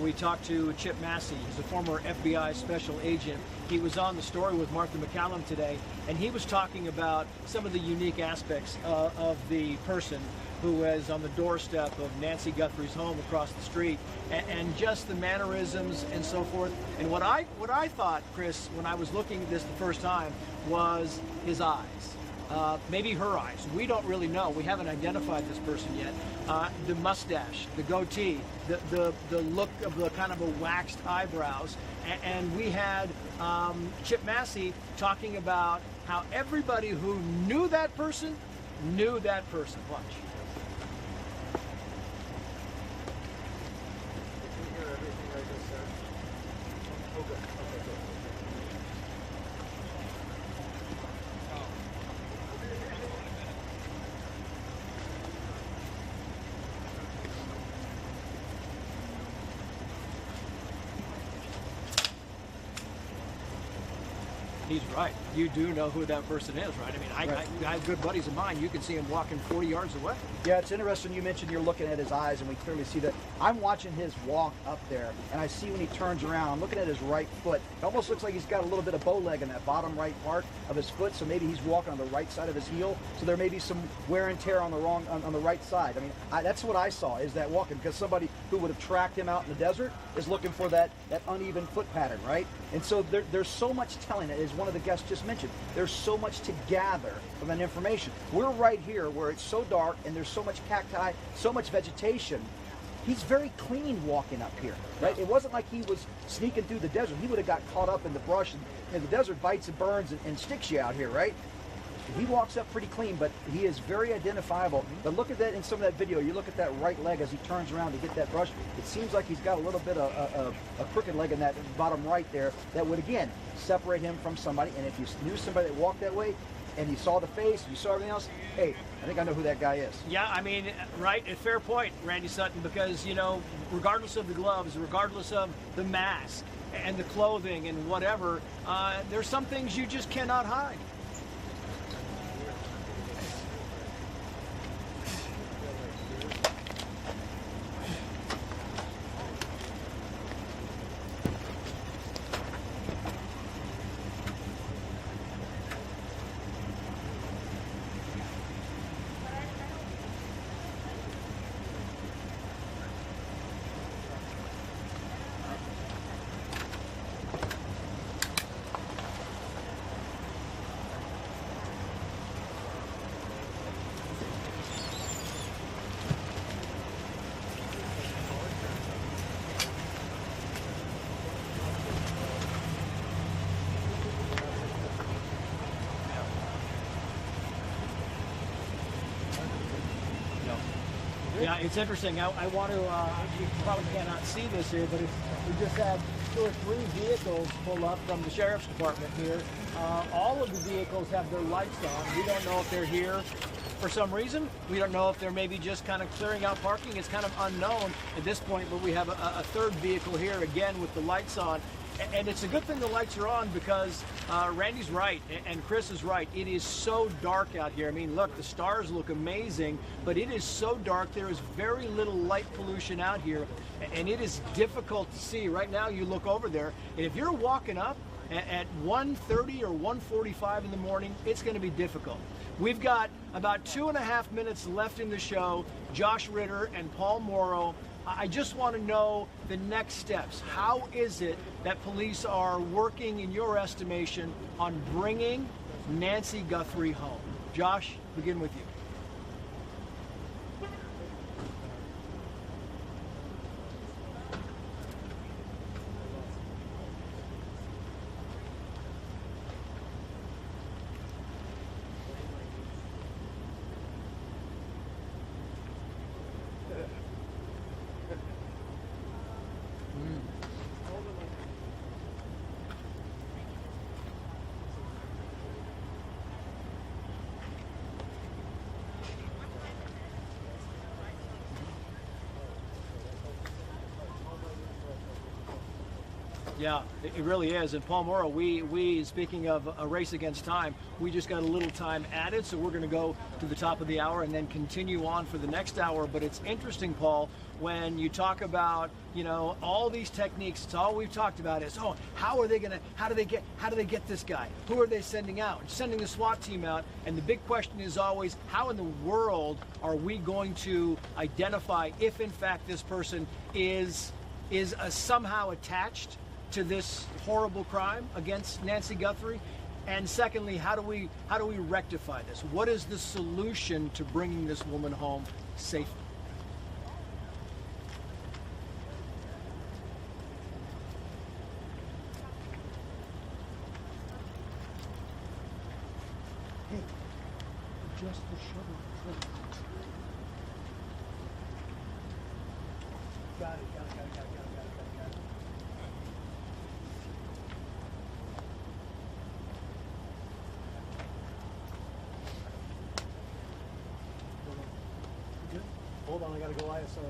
S2: we talked to Chip Massey. He's a former FBI special agent. He was on the story with Martha McCallum today, and he was talking about some of the unique aspects of the person who was on the doorstep of Nancy Guthrie's home across the street, and just the mannerisms and so forth. And what I thought, Chris, when I was looking at this the first time, was his eyes. Maybe her eyes. We don't really know. We haven't identified this person yet. The mustache, the goatee, the look of the kind of a waxed eyebrows. And we had Chip Massey talking about how everybody who knew that person knew that person. Watch. He's right. You do know who that person is, right? I mean, I have good buddies of mine. You can see him walking 40 yards away.
S11: Yeah, it's interesting you mentioned you're looking at his eyes, and we clearly see that. I'm watching his walk up there, and I see when he turns around, I'm looking at his right foot. It almost looks like he's got a little bit of bow leg in that bottom right part of his foot, so maybe he's walking on the right side of his heel, so there may be some wear and tear on the right side. I mean, that's what I saw, is that walking, because somebody who would have tracked him out in the desert is looking for that uneven foot pattern, right? And so there's so much telling, as one of the guests just mentioned, there's so much to gather from that information. We're right here where it's so dark and there's so much cacti, so much vegetation. He's very clean walking up here, right? It wasn't like he was sneaking through the desert. He would have got caught up in the brush, and the desert bites and burns and sticks you out here, right? He walks up pretty clean, but he is very identifiable. But look at that in some of that video. You look at that right leg as he turns around to get that brush. It seems like he's got a little bit of a crooked leg in that bottom right there that would, again, separate him from somebody. And if you knew somebody that walked that way and you saw the face, you saw everything else, hey, I think I know who that guy is.
S2: Yeah, I mean, right, a fair point, Randy Sutton, because, you know, regardless of the gloves, regardless of the mask, and the clothing and whatever, there's some things you just cannot hide. Yeah, it's interesting. I want to, you probably cannot see this here, but we just had 2 or 3 vehicles pull up from the sheriff's department here. All of the vehicles have their lights on. We don't know if they're here for some reason. We don't know if they're maybe just kind of clearing out parking. It's kind of unknown at this point, but we have a 3rd vehicle here again with the lights on. And it's a good thing the lights are on because Randy's right and Chris is right. It is so dark out here. I mean, look, the stars look amazing, but it is so dark. There is very little light pollution out here, and it is difficult to see. Right now, you look over there, and if you're walking up at 1:30 or 1:45 in the morning, it's going to be difficult. We've got about 2.5 minutes left in the show. Josh Ritter and Paul Morrow. I just want to know the next steps. How is it that police are working, in your estimation, on bringing Nancy Guthrie home? Josh, begin with you. Yeah, it really is. And Paul Morrow, we speaking of a race against time, we just got a little time added, so we're going to go to the top of the hour and then continue on for the next hour. But it's interesting, Paul, when you talk about, you know, all these techniques. It's all we've talked about is, oh, how do they get this guy? Who are they sending out? Sending the SWAT team out. And the big question is always, how in the world are we going to identify if in fact this person is somehow attached to this horrible crime against Nancy Guthrie? And secondly, how do we rectify this? What is the solution to bringing this woman home safely?
S7: Hey, adjust the shutter.
S2: Got it.
S10: Hold on, I gotta go ISO.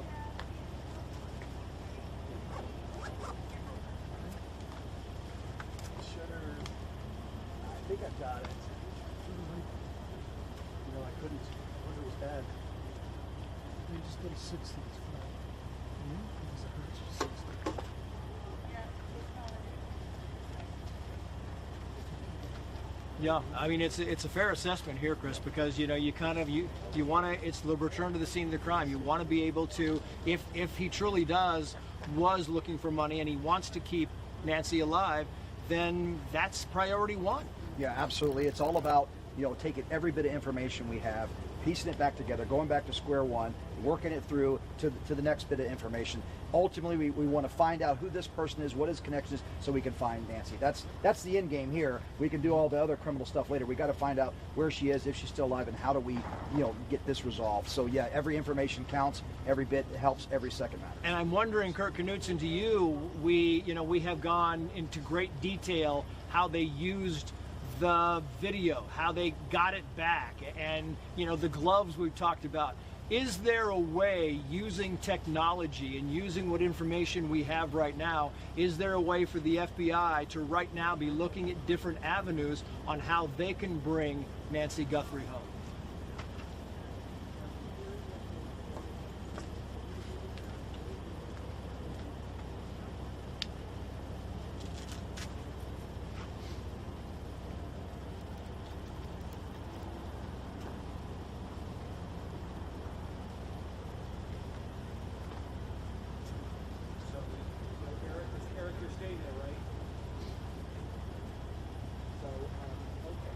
S2: Shutter. I think I've got it.
S10: You know, I couldn't. I wonder it was bad.
S7: You just go to 60. It's fine. Because it hurts you 60.
S2: Yeah, I mean it's a fair assessment here, Chris, because you know you want to, it's the return to the scene of the crime. You want to be able to, if he truly was looking for money and he wants to keep Nancy alive, then that's priority 1.
S11: Yeah, absolutely. It's all about, you know, taking every bit of information we have, piecing it back together, going back to square one, working it through to the next bit of information. Ultimately, we want to find out who this person is, what his connection is, so we can find Nancy. That's the end game here. We can do all the other criminal stuff later. We got to find out where she is, if she's still alive, and how do we, you know, get this resolved. So yeah, every information counts, every bit helps, every second matters.
S2: And I'm wondering, Kurt Knudsen, to you, we have gone into great detail how they used the video, how they got it back, and you know the gloves we've talked about. Is there a way, using technology and using what information we have right now, is there a way for the FBI to right now be looking at different avenues on how they can bring Nancy Guthrie home? Eric, you're staying there, right? So, okay.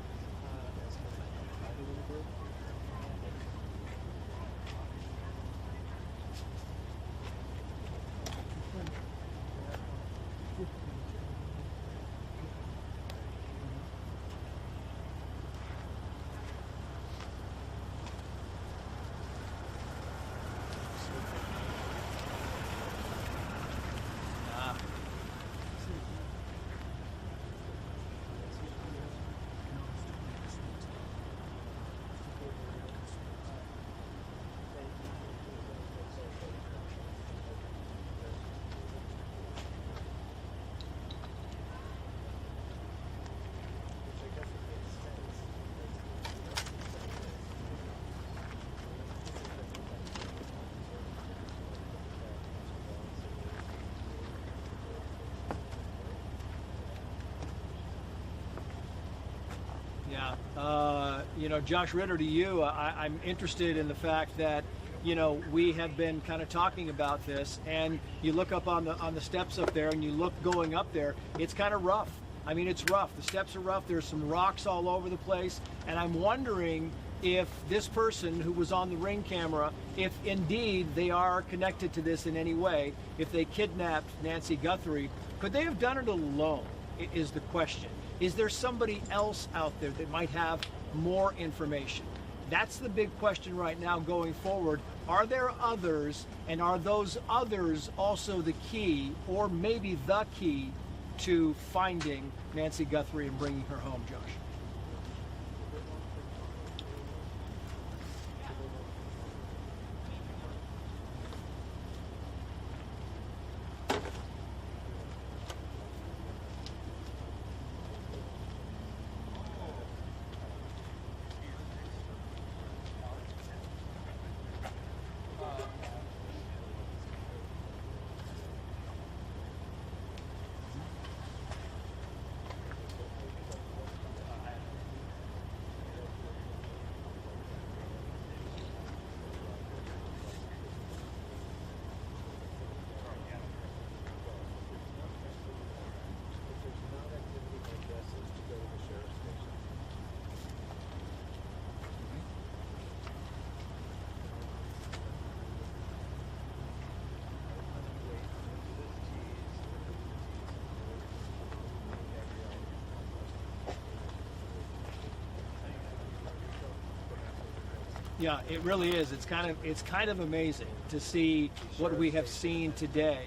S2: Yeah, you know, Josh Ritter, to you, I'm interested in the fact that, you know, we have been kind of talking about this, and you look up on the steps up there, and you look going up there, it's kind of rough. I mean, it's rough. The steps are rough. There's some rocks all over the place, and I'm wondering if this person who was on the Ring camera, if indeed they are connected to this in any way, if they kidnapped Nancy Guthrie, could they have done it alone, is the question. Is there somebody else out there that might have more information? That's the big question right now going forward. Are there others, and are those others also the key, or maybe the key, to finding Nancy Guthrie and bringing her home, Josh? Yeah, it really is. It's kind of amazing to see what we have seen today.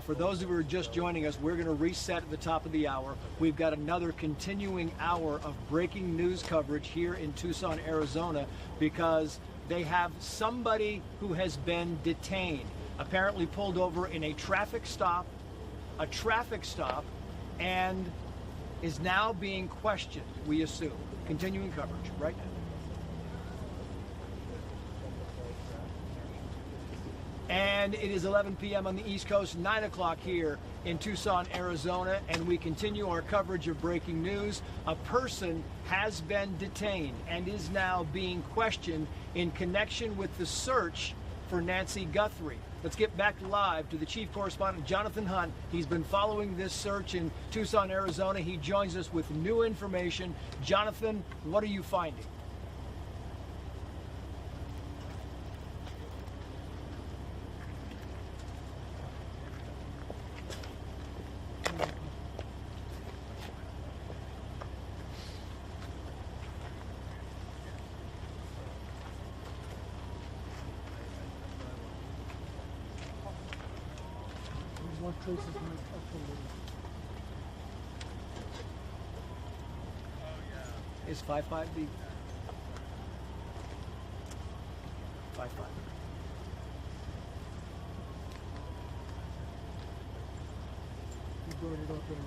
S2: For those of you who are just joining us, we're going to reset at the top of the hour. We've got another continuing hour of breaking news coverage here in Tucson, Arizona, because they have somebody who has been detained, apparently pulled over in a traffic stop, and is now being questioned, we assume. Continuing coverage right now. And it is 11 p.m. on the East Coast, 9 o'clock here in Tucson, Arizona, and we continue our coverage of breaking news. A person has been detained and is now being questioned in connection with the search for Nancy Guthrie. Let's get back live to the chief correspondent, Jonathan Hunt. He's been following this search in Tucson, Arizona. He joins us with new information. Jonathan, what are you finding?
S7: What traces might upload?
S2: Is 5.5 the 5.5?
S7: recorded up there.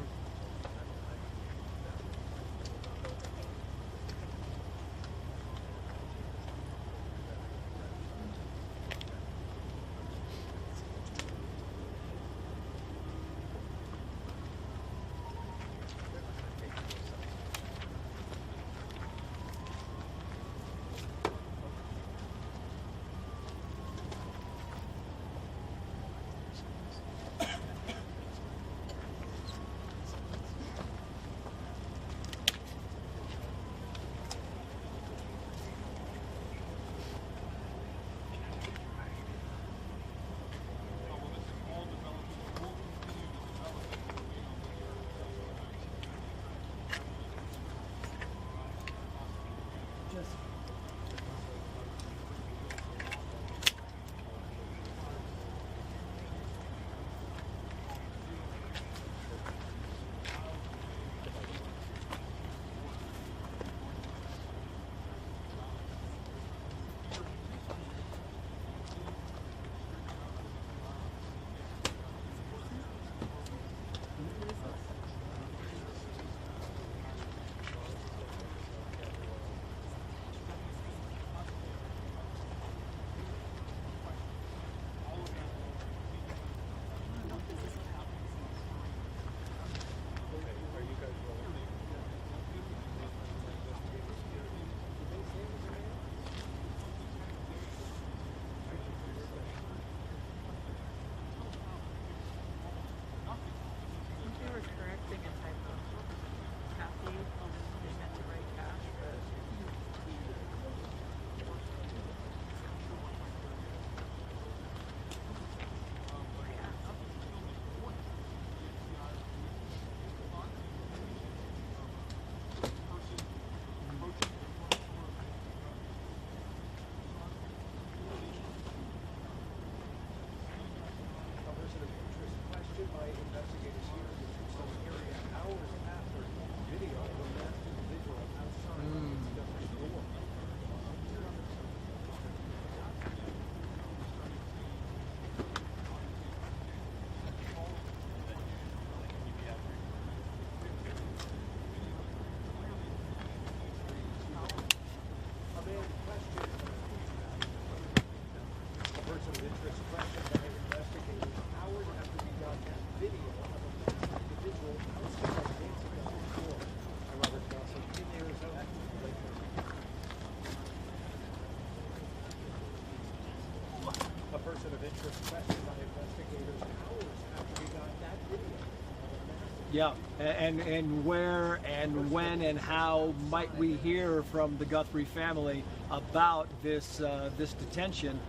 S2: Yeah, and where and when and how might we hear from the Guthrie family about this this detention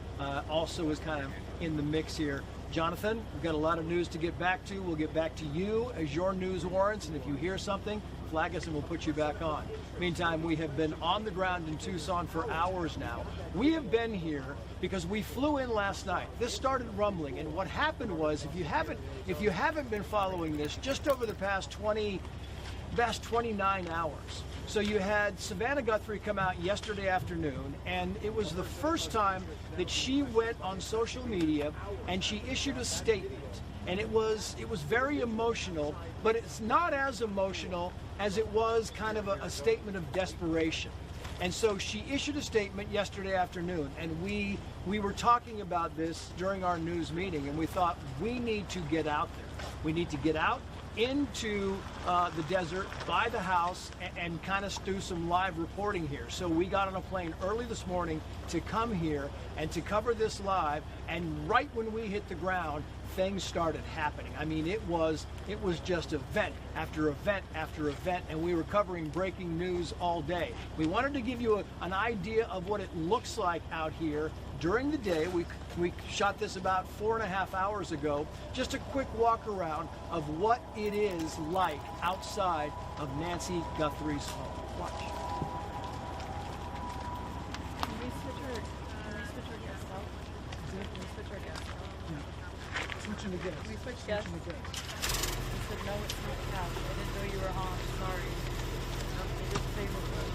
S2: also is kind of in the mix here. Jonathan, we've got a lot of news to get back to. We'll get back to you as your news warrants, and if you hear something, flag us and we'll put you back on. Meantime, we have been on the ground in Tucson for hours now. We have been here because we flew in last night. This started rumbling, and what happened was, if you haven't been following this, just over the past 29 hours. So you had Savannah Guthrie come out yesterday afternoon, and it was the first time that she went on social media and she issued a statement. And it was very emotional, but it's not as emotional as it was kind of a statement of desperation. And so she issued a statement yesterday afternoon, and we were talking about this during our news meeting, and we thought we need to get out there. We need to get out into the desert by the house and kind of do some live reporting here. So we got on a plane early this morning to come here and to cover this live, and right when we hit the ground, things started happening. I mean, it was just event after event after event, and we were covering breaking news all day. We wanted to give you an idea of what it looks like out here during the day. We shot this about 4.5 hours ago. Just a quick walk around of what it is like outside of Nancy Guthrie's home. Watch.
S6: Can we switch our guest out? Can we switch our guest out?
S7: Switching the guests.
S6: Can we switch guests?
S7: Switching the guests.
S6: He said, no, it's not couch. I didn't know you were on. Sorry. Okay, just stay with us.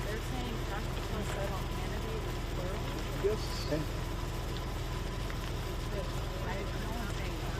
S6: They're saying tactical set on Kennedy is plural.
S7: Yes.
S6: I no one's saying that.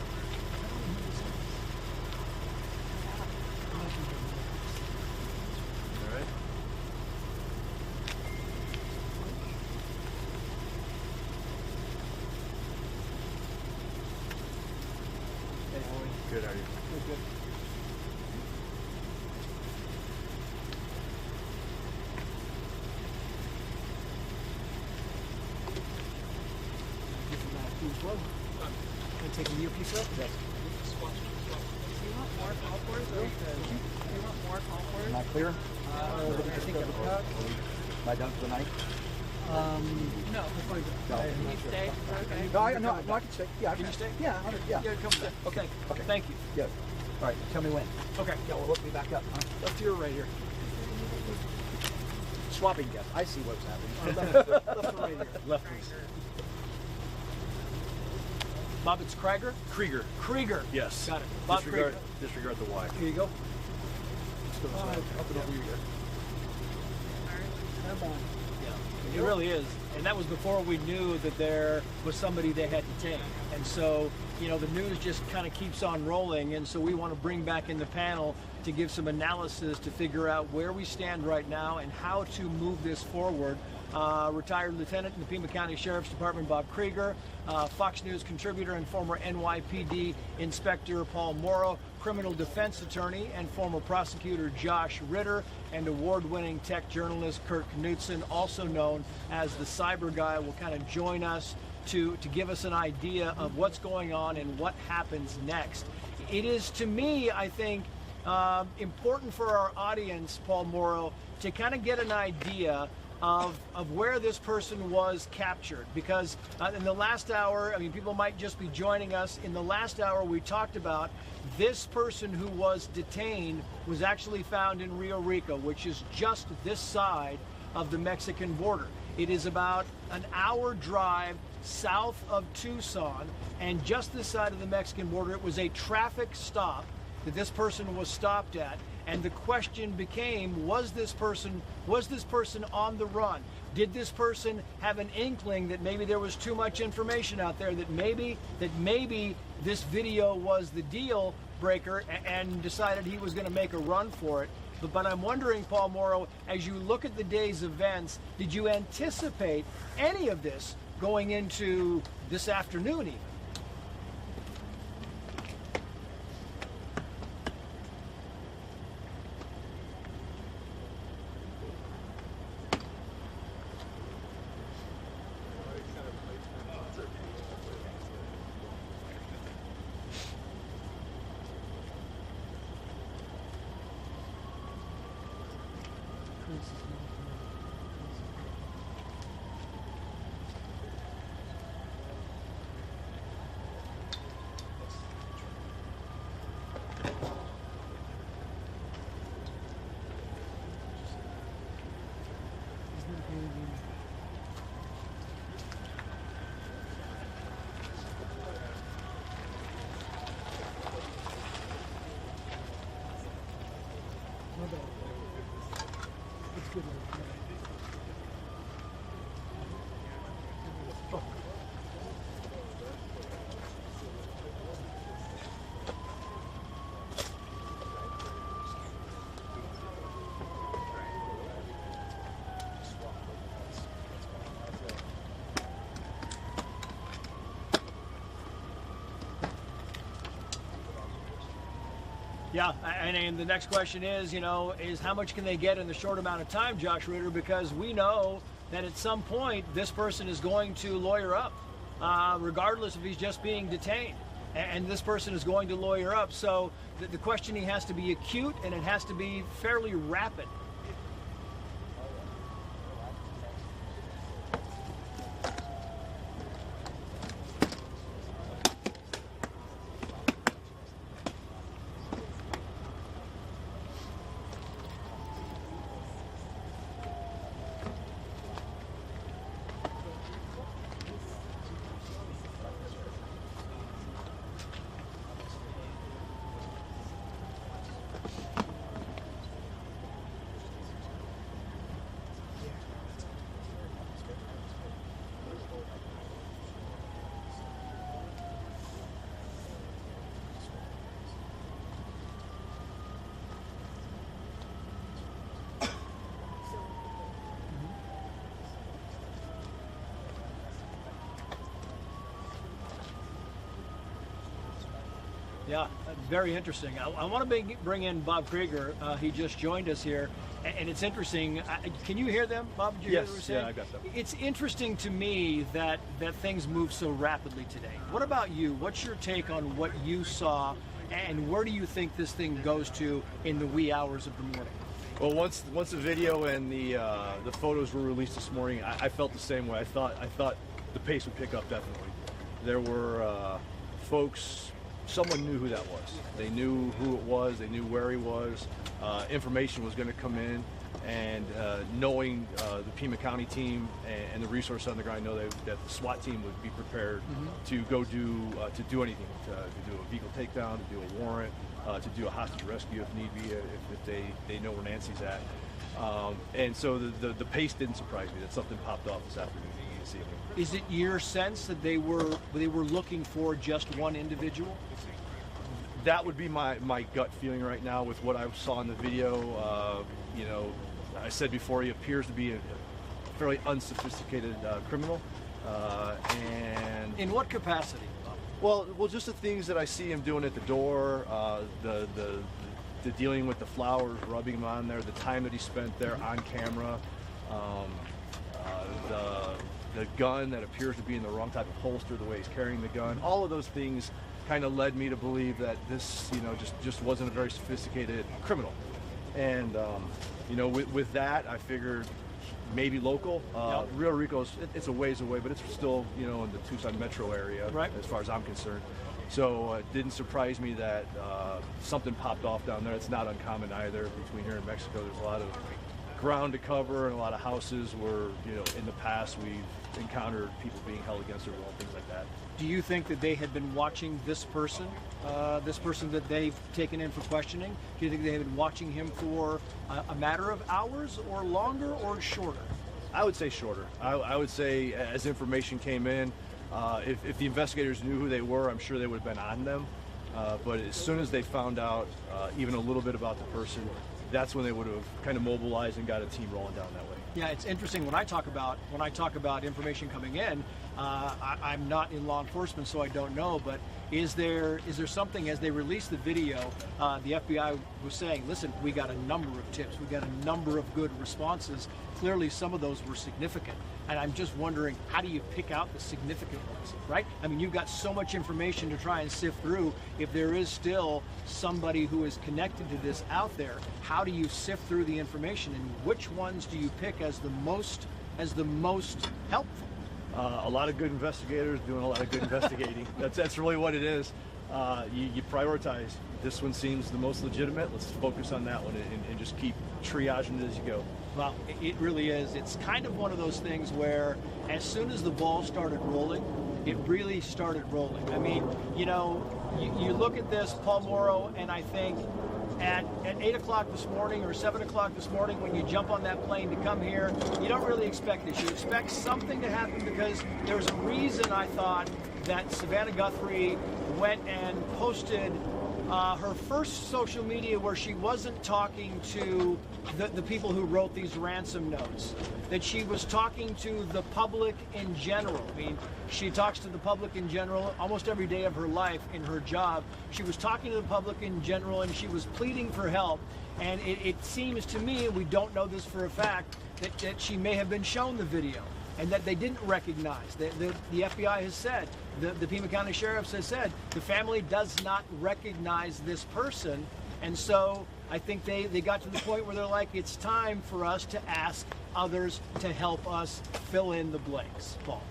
S11: your pizza? Yes.
S6: Do you want more call for it? Do you want more call for
S11: Am
S6: it?
S11: I clear? I think Am I done for the night?
S6: No. Can you stay? Okay.
S11: No, I can stay. Yeah,
S2: Can you stay?
S11: Yeah, yeah.
S2: Yeah, come stay. Okay.
S11: Okay.
S2: Thank you.
S11: Yeah. All right, tell me when.
S2: Okay.
S11: Yeah, well, look me back up. Huh?
S2: Left ear right here.
S11: Swapping guests. I see what's happening. Left or right here?
S2: Left please. Bob, it's Krieger?
S8: Krieger.
S2: Krieger.
S8: Yes.
S2: Got it. Bob
S8: Disregard,
S2: Krieger.
S8: disregard the Y.
S2: Here you go.
S11: Up and over here.
S2: Yeah, it really is. And that was before we knew that there was somebody they had detained. And so, you know, the news just kind of keeps on rolling. And so we want to bring back in the panel to give some analysis to figure out where we stand right now and how to move this forward. Retired Lieutenant in the Pima County Sheriff's Department, Bob Krieger, Fox News contributor and former NYPD Inspector Paul Morrow, criminal defense attorney and former prosecutor Josh Ritter, and award-winning tech journalist Kirk Knudsen, also known as the Cyber Guy, will kind of join us to give us an idea of what's going on and what happens next. It is, to me, I think, important for our audience, Paul Morrow, to kind of get an idea of where this person was captured, because in the last hour, I mean, people might just be joining us. In the last hour, we talked about this person who was detained was actually found in Rio Rico, which is just this side of the Mexican border. It is about an hour drive south of Tucson, and just this side of the Mexican border. It was a traffic stop that this person was stopped at. And the question became, was this person on the run? Did this person have an inkling that maybe there was too much information out there, that maybe this video was the deal breaker, and decided he was going to make a run for it? But I'm wondering, Paul Morrow, as you look at the day's events, did you anticipate any of this going into this afternoon even? Yeah, and the next question is, is how much can they get in the short amount of time, Josh Ritter? Because we know that at some point this person is going to lawyer up, regardless if he's just being detained. And this person is going to lawyer up. So the questioning has to be acute, and it has to be fairly rapid. Yeah, very interesting. I want to bring in Bob Krieger. He just joined us here, and it's interesting. Can you hear them, Bob? Did you hear what they were saying?
S8: Yeah, I got them.
S2: It's interesting to me that things move so rapidly today. What about you? What's your take on what you saw, and where do you think this thing goes to in the wee hours of the morning?
S8: Well, once the video and the photos were released this morning, I felt the same way. I thought the pace would pick up definitely. There were folks. Someone knew who that was. They knew who it was. They knew where he was. Information was going to come in, and knowing the Pima County team and the resources on the ground, I know that the SWAT team would be prepared to go do anything, to do a vehicle takedown, to do a warrant, to do a hostage rescue if need be, if they know where Nancy's at. And so the pace didn't surprise me that something popped off this afternoon. This evening.
S2: Is it your sense that they were looking for just one individual?
S8: That would be my gut feeling right now with what I saw in the video. You know, I said before, he appears to be a fairly unsophisticated criminal. And
S2: in what capacity?
S8: Well, just the things that I see him doing at the door, the dealing with the flowers, rubbing them on there, the time that he spent there on camera, the gun that appears to be in the wrong type of holster, the way he's carrying the gun, all of those things kind of led me to believe that this, you know, just wasn't a very sophisticated criminal. And you know, with that, I figured maybe local. Real Rico's it's a ways away, but it's still, you know, in the Tucson metro area, right, as far as I'm concerned. So it didn't surprise me that something popped off down there. It's not uncommon either. Between here and Mexico, there's a lot of ground to cover and a lot of houses where, you know, in the past we've encountered people being held against their will, things like that.
S2: Do you think that they had been watching this person that they've taken in for questioning? Do you think they had been watching him for a matter of hours or longer or shorter?
S8: I would say shorter. I would say as information came in, if the investigators knew who they were, I'm sure they would have been on them. But as soon as they found out even a little bit about the person, that's when they would have kind of mobilized and got a team rolling down that way.
S2: Yeah, it's interesting when I talk about information coming in. I'm not in law enforcement, so I don't know. But is there something, as they released the video, the FBI was saying, listen, we got a number of tips, we got a number of good responses. Clearly, some of those were significant, and I'm just wondering, how do you pick out the significant ones, right? I mean, you've got so much information to try and sift through. If there is still somebody who is connected to this out there, how do you sift through the information, and which ones do you pick as the most helpful?
S8: A lot of good investigators doing a lot of good investigating. That's really what it is. You prioritize. This one seems the most legitimate. Let's focus on that one and just keep triaging it as you go.
S2: Well, it really is. It's kind of one of those things where as soon as the ball started rolling, it really started rolling. I mean, you know, you look at this, Paul Morrow, and I think at 8 o'clock this morning or 7 o'clock this morning when you jump on that plane to come here, you don't really expect this. You expect something to happen because there's a reason, I thought, that Savannah Guthrie went and posted her first social media where she wasn't talking to the people who wrote these ransom notes, that she was talking to the public in general. I mean, she talks to the public in general almost every day of her life in her job. She was talking to the public in general, and she was pleading for help. And it seems to me, and we don't know this for a fact, that she may have been shown the video and that they didn't recognize. The FBI has said, the Pima County Sheriffs has said, the family does not recognize this person. And so I think they got to the point where they're like, it's time for us to ask others to help us fill in the blanks. Paul.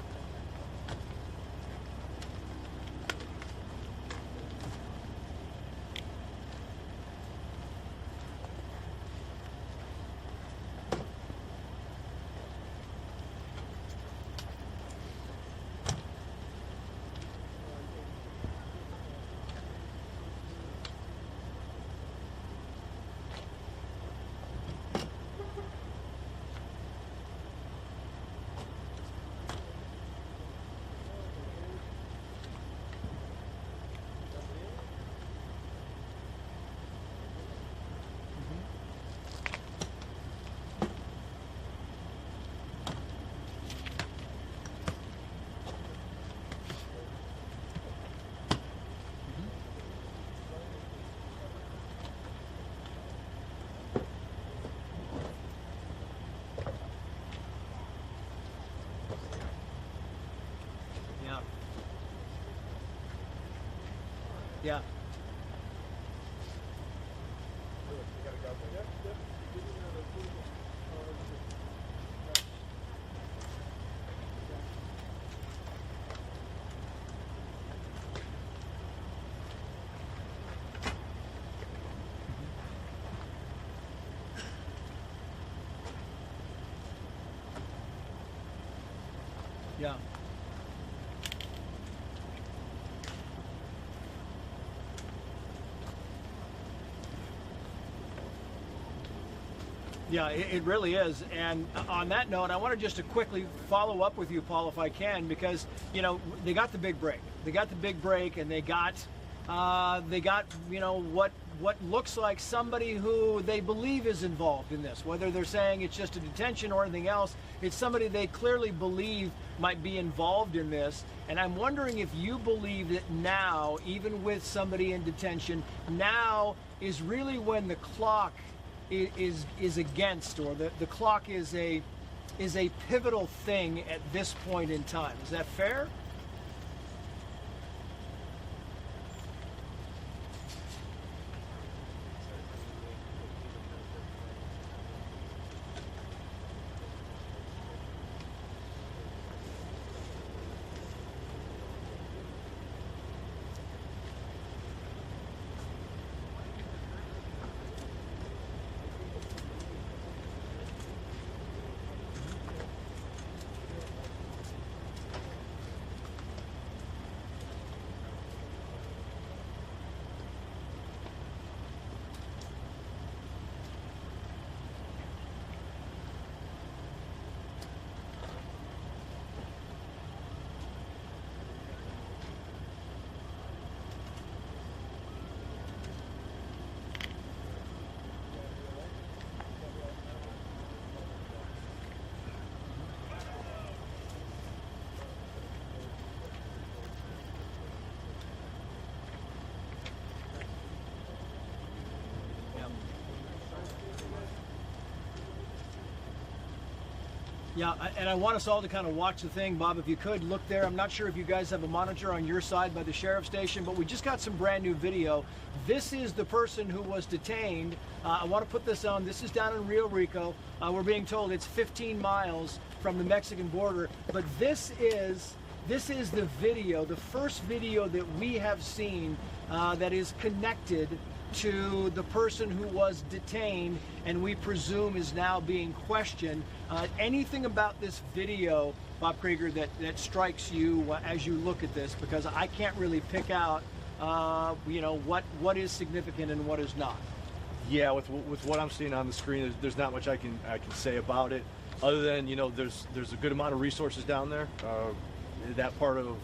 S2: Yeah. Yeah. Yeah, it really is. And on that note, I wanted just to quickly follow up with you, Paul, if I can, because, you know, they got the big break. They got the big break, and they got, you know, what looks like somebody who they believe is involved in this. Whether they're saying it's just a detention or anything else, it's somebody they clearly believe might be involved in this. And I'm wondering if you believe that now, even with somebody in detention, now is really when the clock is against, or the clock is a pivotal thing at this point in time. Is that fair? Yeah, and I want us all to kind of watch the thing. Bob, if you could, look there. I'm not sure if you guys have a monitor on your side by the sheriff's station, but we just got some brand new video. This is the person who was detained. I want to put this on. This is down in Rio Rico. We're being told it's 15 miles from the Mexican border, but this is the video, the first video that we have seen that is connected to the person who was detained and we presume is now being questioned. Anything about this video, Bob Krieger, that strikes you as you look at this? Because I can't really pick out, you know, what is significant and what is not.
S8: Yeah, with what I'm seeing on the screen, there's not much I can say about it, other than, you know, there's a good amount of resources down there. That part of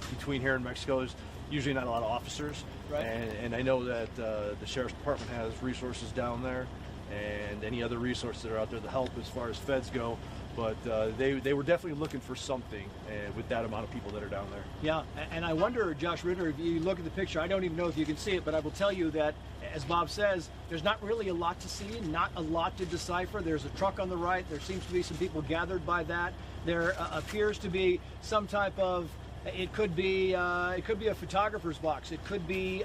S8: between here and Mexico is usually not a lot of officers,
S2: right?
S8: And I know that the sheriff's department has resources down there, and any other resources that are out there to help as far as feds go. But they were definitely looking for something with that amount of people that are down there.
S2: Yeah, and I wonder, Josh Ritter, if you look at the picture, I don't even know if you can see it, but I will tell you that, as Bob says, there's not really a lot to see, not a lot to decipher. There's a truck on the right. There seems to be some people gathered by that. There appears to be some type of, it could be a photographer's box. It could be,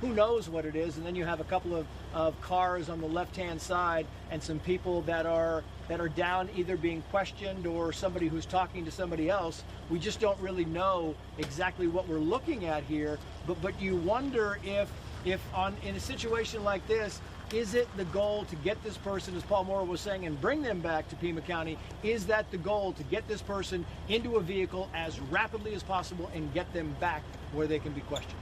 S2: who knows what it is. And then you have a couple of cars on the left-hand side and some people that are down, either being questioned or somebody who's talking to somebody else. We just don't really know exactly what we're looking at here. But you wonder if in a situation like this, is it the goal to get this person, as Paul Moore was saying, and bring them back to Pima County? Is that the goal, to get this person into a vehicle as rapidly as possible and get them back where they can be questioned?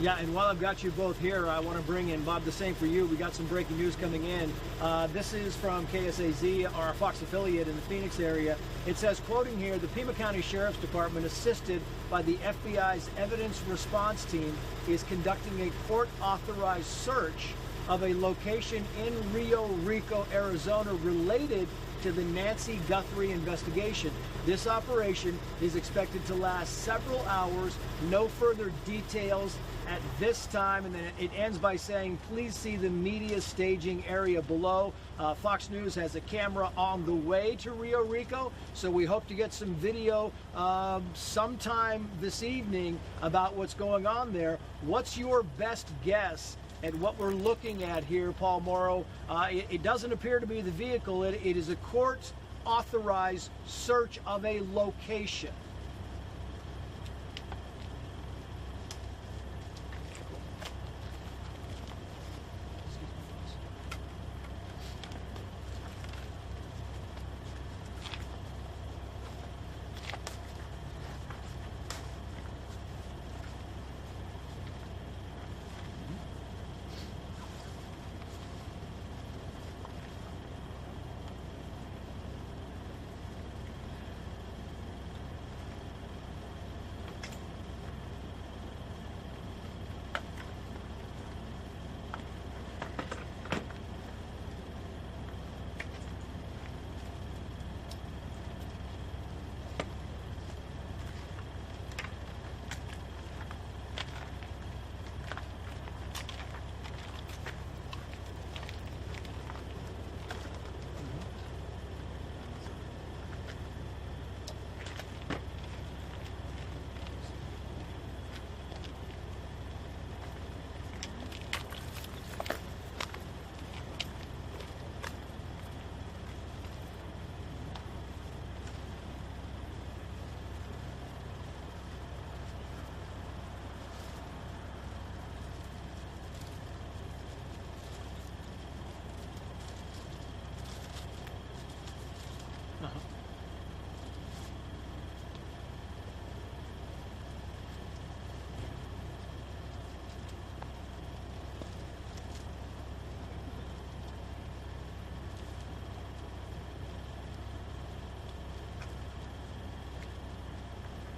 S2: Yeah, and while I've got you both here, I want to bring in, Bob, the same for you. We got some breaking news coming in. This is from KSAZ, our Fox affiliate in the Phoenix area. It says, quoting here, the Pima County Sheriff's Department, assisted by the FBI's evidence response team, is conducting a court-authorized search of a location in Rio Rico, Arizona, related to the Nancy Guthrie investigation. This operation is expected to last several hours. No further details at this time. And then it ends by saying, please see the media staging area below. Fox News has a camera on the way to Rio Rico, so we hope to get some video sometime this evening about what's going on there. What's your best guess at what we're looking at here, Paul Morrow? It doesn't appear to be the vehicle. It is a court-authorized search of a location.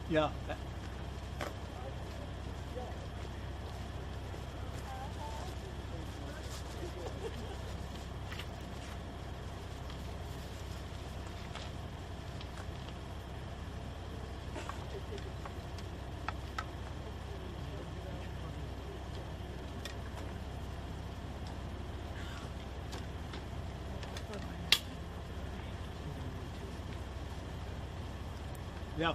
S2: Yeah. Yeah.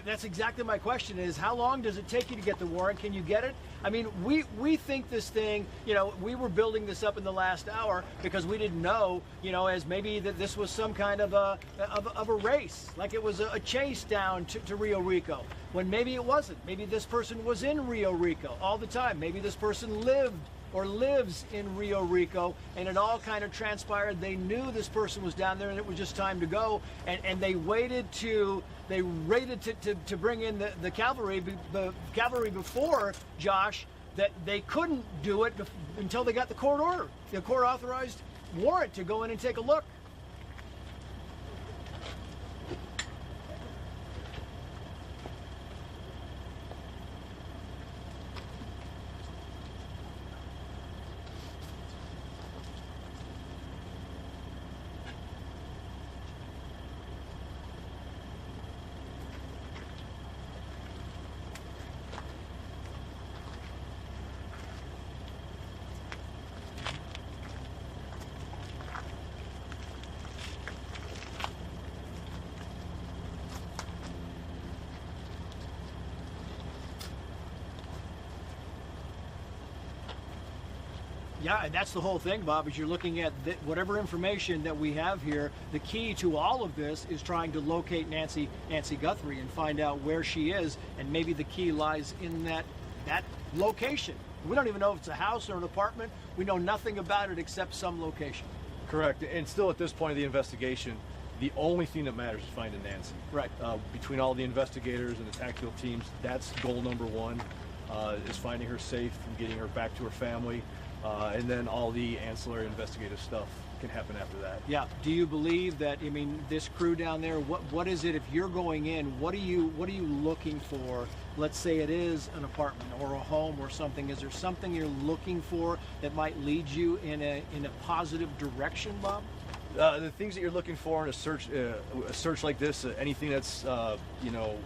S2: That's exactly my question, is how long does it take you to get the warrant? Can you get it? I mean, we think this thing, you know, we were building this up in the last hour because we didn't know, you know, as maybe that this was some kind of a race, like it was a chase down to Rio Rico, when maybe it wasn't. Maybe this person was in Rio Rico all the time. Maybe this person lived or lives in Rio Rico, and it all kind of transpired. They knew this person was down there and it was just time to go, and they waited to bring in the cavalry before, Josh, that they couldn't do it until they got the court order, the court authorized warrant to go in and take a look. Yeah, and that's the whole thing, Bob, is you're looking at whatever information that we have here. The key to all of this is trying to locate Nancy Guthrie and find out where she is, and maybe the key lies in that location. We don't even know if it's a house or an apartment. We know nothing about it except some location.
S8: Correct. And still at this point of the investigation, The only thing that matters is finding Nancy.
S2: Right.
S8: Between all the investigators and the tactical teams, that's goal number one, is finding her safe and getting her back to her family. And then all the ancillary investigative stuff can happen after that.
S2: Yeah. Do you believe that, I mean, this crew down there, what is it, if you're going in, what are you looking for? Let's say it is an apartment or a home or something. Is there something you're looking for that might lead you in a positive direction, Bob?
S8: The things that you're looking for in a search like this, anything that's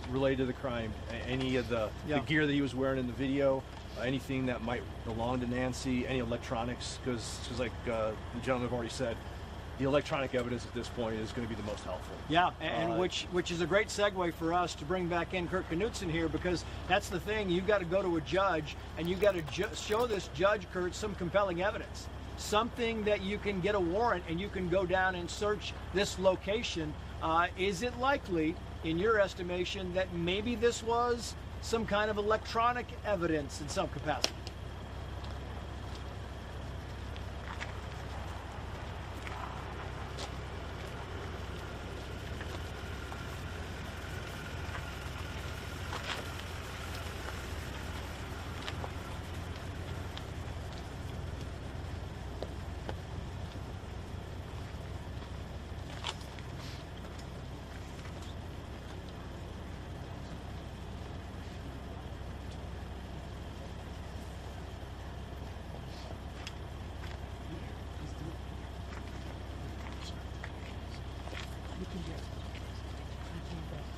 S8: related to the crime, any of the gear that he was wearing in the video, anything that might belong to Nancy, any electronics, because like the gentleman have already said, the electronic evidence at this point is going to be the most helpful.
S2: Yeah, and which is a great segue for us to bring back in Kurt Knutson here, because that's the thing. You've got to go to a judge, and you've got to show this judge, Kurt, some compelling evidence. Something that you can get a warrant and you can go down and search this location. Is it likely, in your estimation, that maybe this was some kind of electronic evidence in some capacity?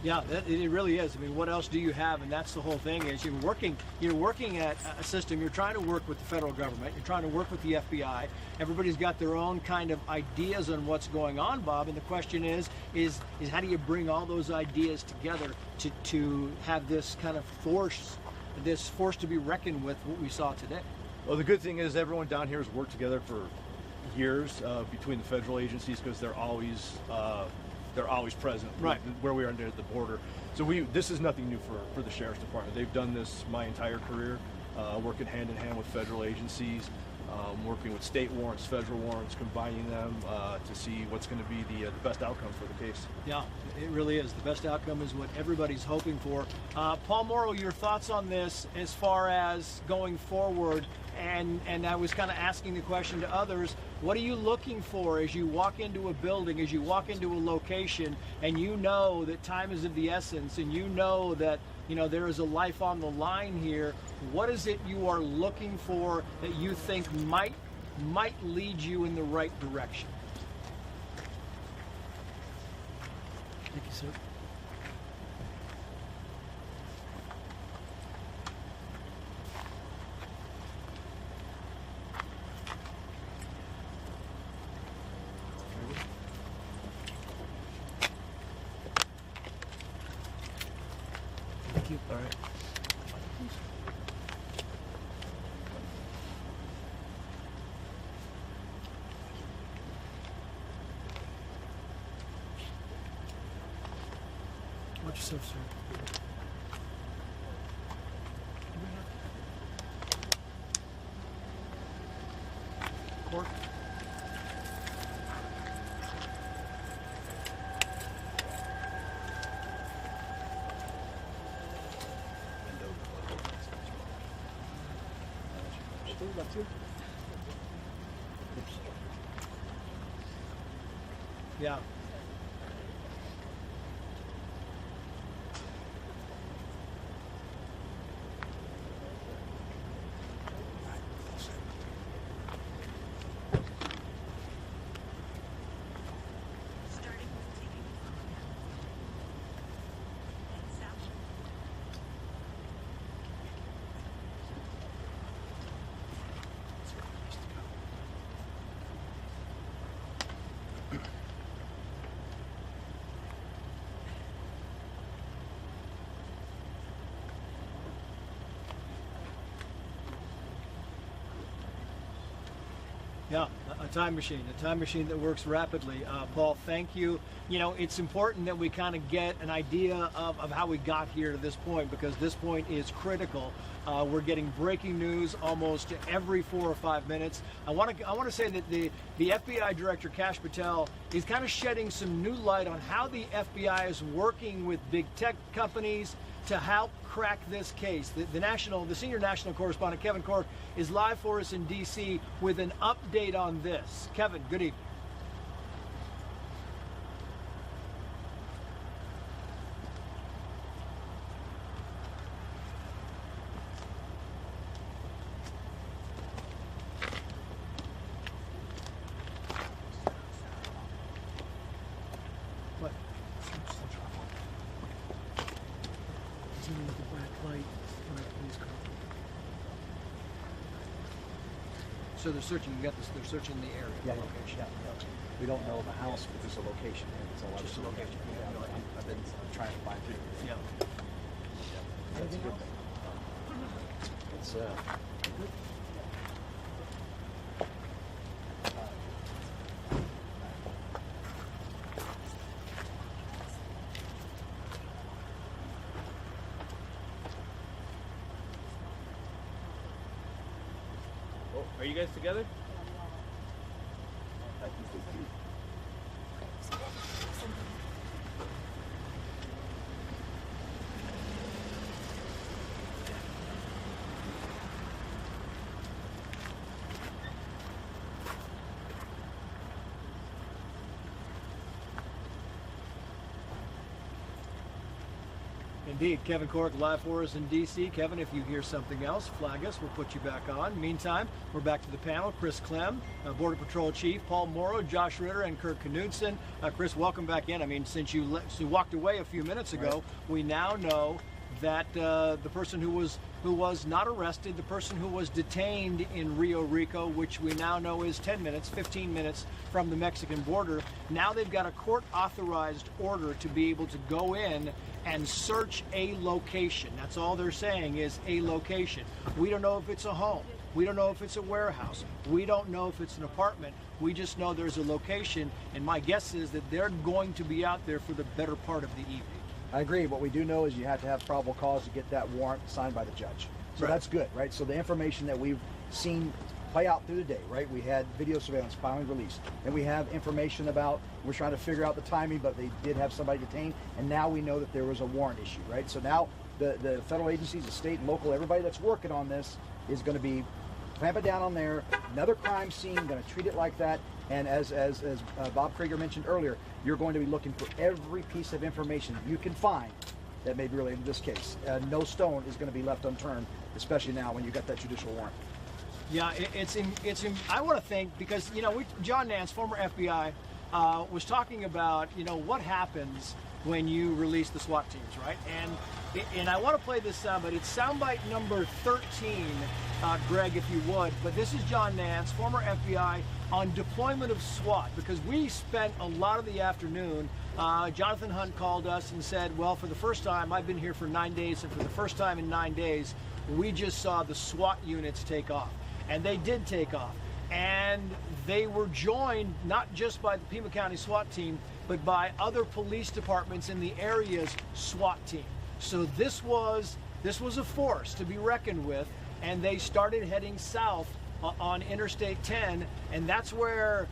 S2: Yeah, it really is. I mean, what else do you have? And that's the whole thing. Is you're working at a system. You're trying to work with the federal government. You're trying to work with the FBI. Everybody's got their own kind of ideas on what's going on, Bob. And the question is how do you bring all those ideas together to have this kind of force to be reckoned with, what we saw today?
S8: Well, the good thing is everyone down here has worked together for years between the federal agencies, because they're always present,
S2: right,
S8: where we are at the border. So this is nothing new for the Sheriff's Department. They've done this my entire career, working hand in hand with federal agencies, working with state warrants, federal warrants, combining them to see what's going to be the best outcome for the case.
S2: Yeah, it really is. The best outcome is what everybody's hoping for. Paul Morrow, your thoughts on this as far as going forward? And I was kind of asking the question to others, what are you looking for as you walk into a building, as you walk into a location, and you know that time is of the essence, and you know that there is a life on the line here? What is it you are looking for that you think might lead you in the right direction?
S7: Thank you, sir. Thank you.
S8: All right.
S7: Watch yourself, sir.
S2: Court? Yeah. Yeah, a time machine that works rapidly. Paul, thank you. You know, it's important that we kind of get an idea of how we got here to this point, because this point is critical. We're getting breaking news almost every 4 or 5 minutes. I want to say that the FBI Director Kash Patel is kind of shedding some new light on how the FBI is working with big tech companies to help crack this case. The senior national correspondent Kevin Cork is live for us in D.C. with an update on this. Kevin, good evening. What?
S7: With the black light on a police car.
S2: So they're searching. You got this. They're searching the area.
S11: Yeah,
S2: the location.
S11: yeah. We don't know the house, but there's a location. It's
S2: Just a location.
S11: Yeah, I've been trying to find it.
S2: Yeah.
S11: That's a good thing. It's good.
S8: Are you guys together?
S2: Indeed, Kevin Cork live for us in D.C. Kevin, if you hear something else, flag us. We'll put you back on. Meantime, we're back to the panel. Chris Clem, Border Patrol Chief, Paul Morrow, Josh Ritter, and Kirk Knudsen. Chris, welcome back in. I mean, since you walked away a few minutes ago, we now know that the person who was not arrested, the person who was detained in Rio Rico, which we now know is 15 minutes from the Mexican border, now they've got a court-authorized order to be able to go in and search a location. That's all they're saying is a location. We don't know if it's a home. We don't know if it's a warehouse. We don't know if it's an apartment. We just know there's a location, and my guess is that they're going to be out there for the better part of the evening.
S11: I agree. What we do know is you have to have probable cause to get that warrant signed by the judge. So that's good, right? So the information that we've seen play out through the day, right? We had video surveillance finally released. And we have information about, we're trying to figure out the timing, but they did have somebody detained. And now we know that there was a warrant issue, right? So now the federal agencies, the state and local, everybody that's working on this is going to be clamping down on there. Another crime scene, going to treat it like that. And as Bob Krieger mentioned earlier, you're going to be looking for every piece of information you can find that may be related to this case. No stone is going to be left unturned, especially now when you got that judicial warrant.
S2: Yeah, I want to think, because, you know, John Nance, former FBI, was talking about, you know, what happens when you release the SWAT teams, right? And I want to play this sound, but it's soundbite number 13, Greg, if you would. But this is John Nance, former FBI, on deployment of SWAT, because we spent a lot of the afternoon. Jonathan Hunt called us and said, well, for the first time, I've been here for 9 days, and for the first time in 9 days, we just saw the SWAT units take off. And they did take off. And they were joined not just by the Pima County SWAT team, but by other police departments in the area's SWAT team. So this was a force to be reckoned with, and they started heading south on Interstate 10, and that's where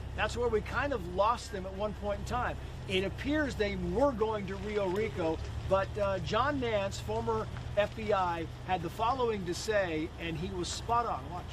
S2: we kind of lost them at one point in time. It appears they were going to Rio Rico, but John Nance, former FBI, had the following to say, and he was spot on. Watch.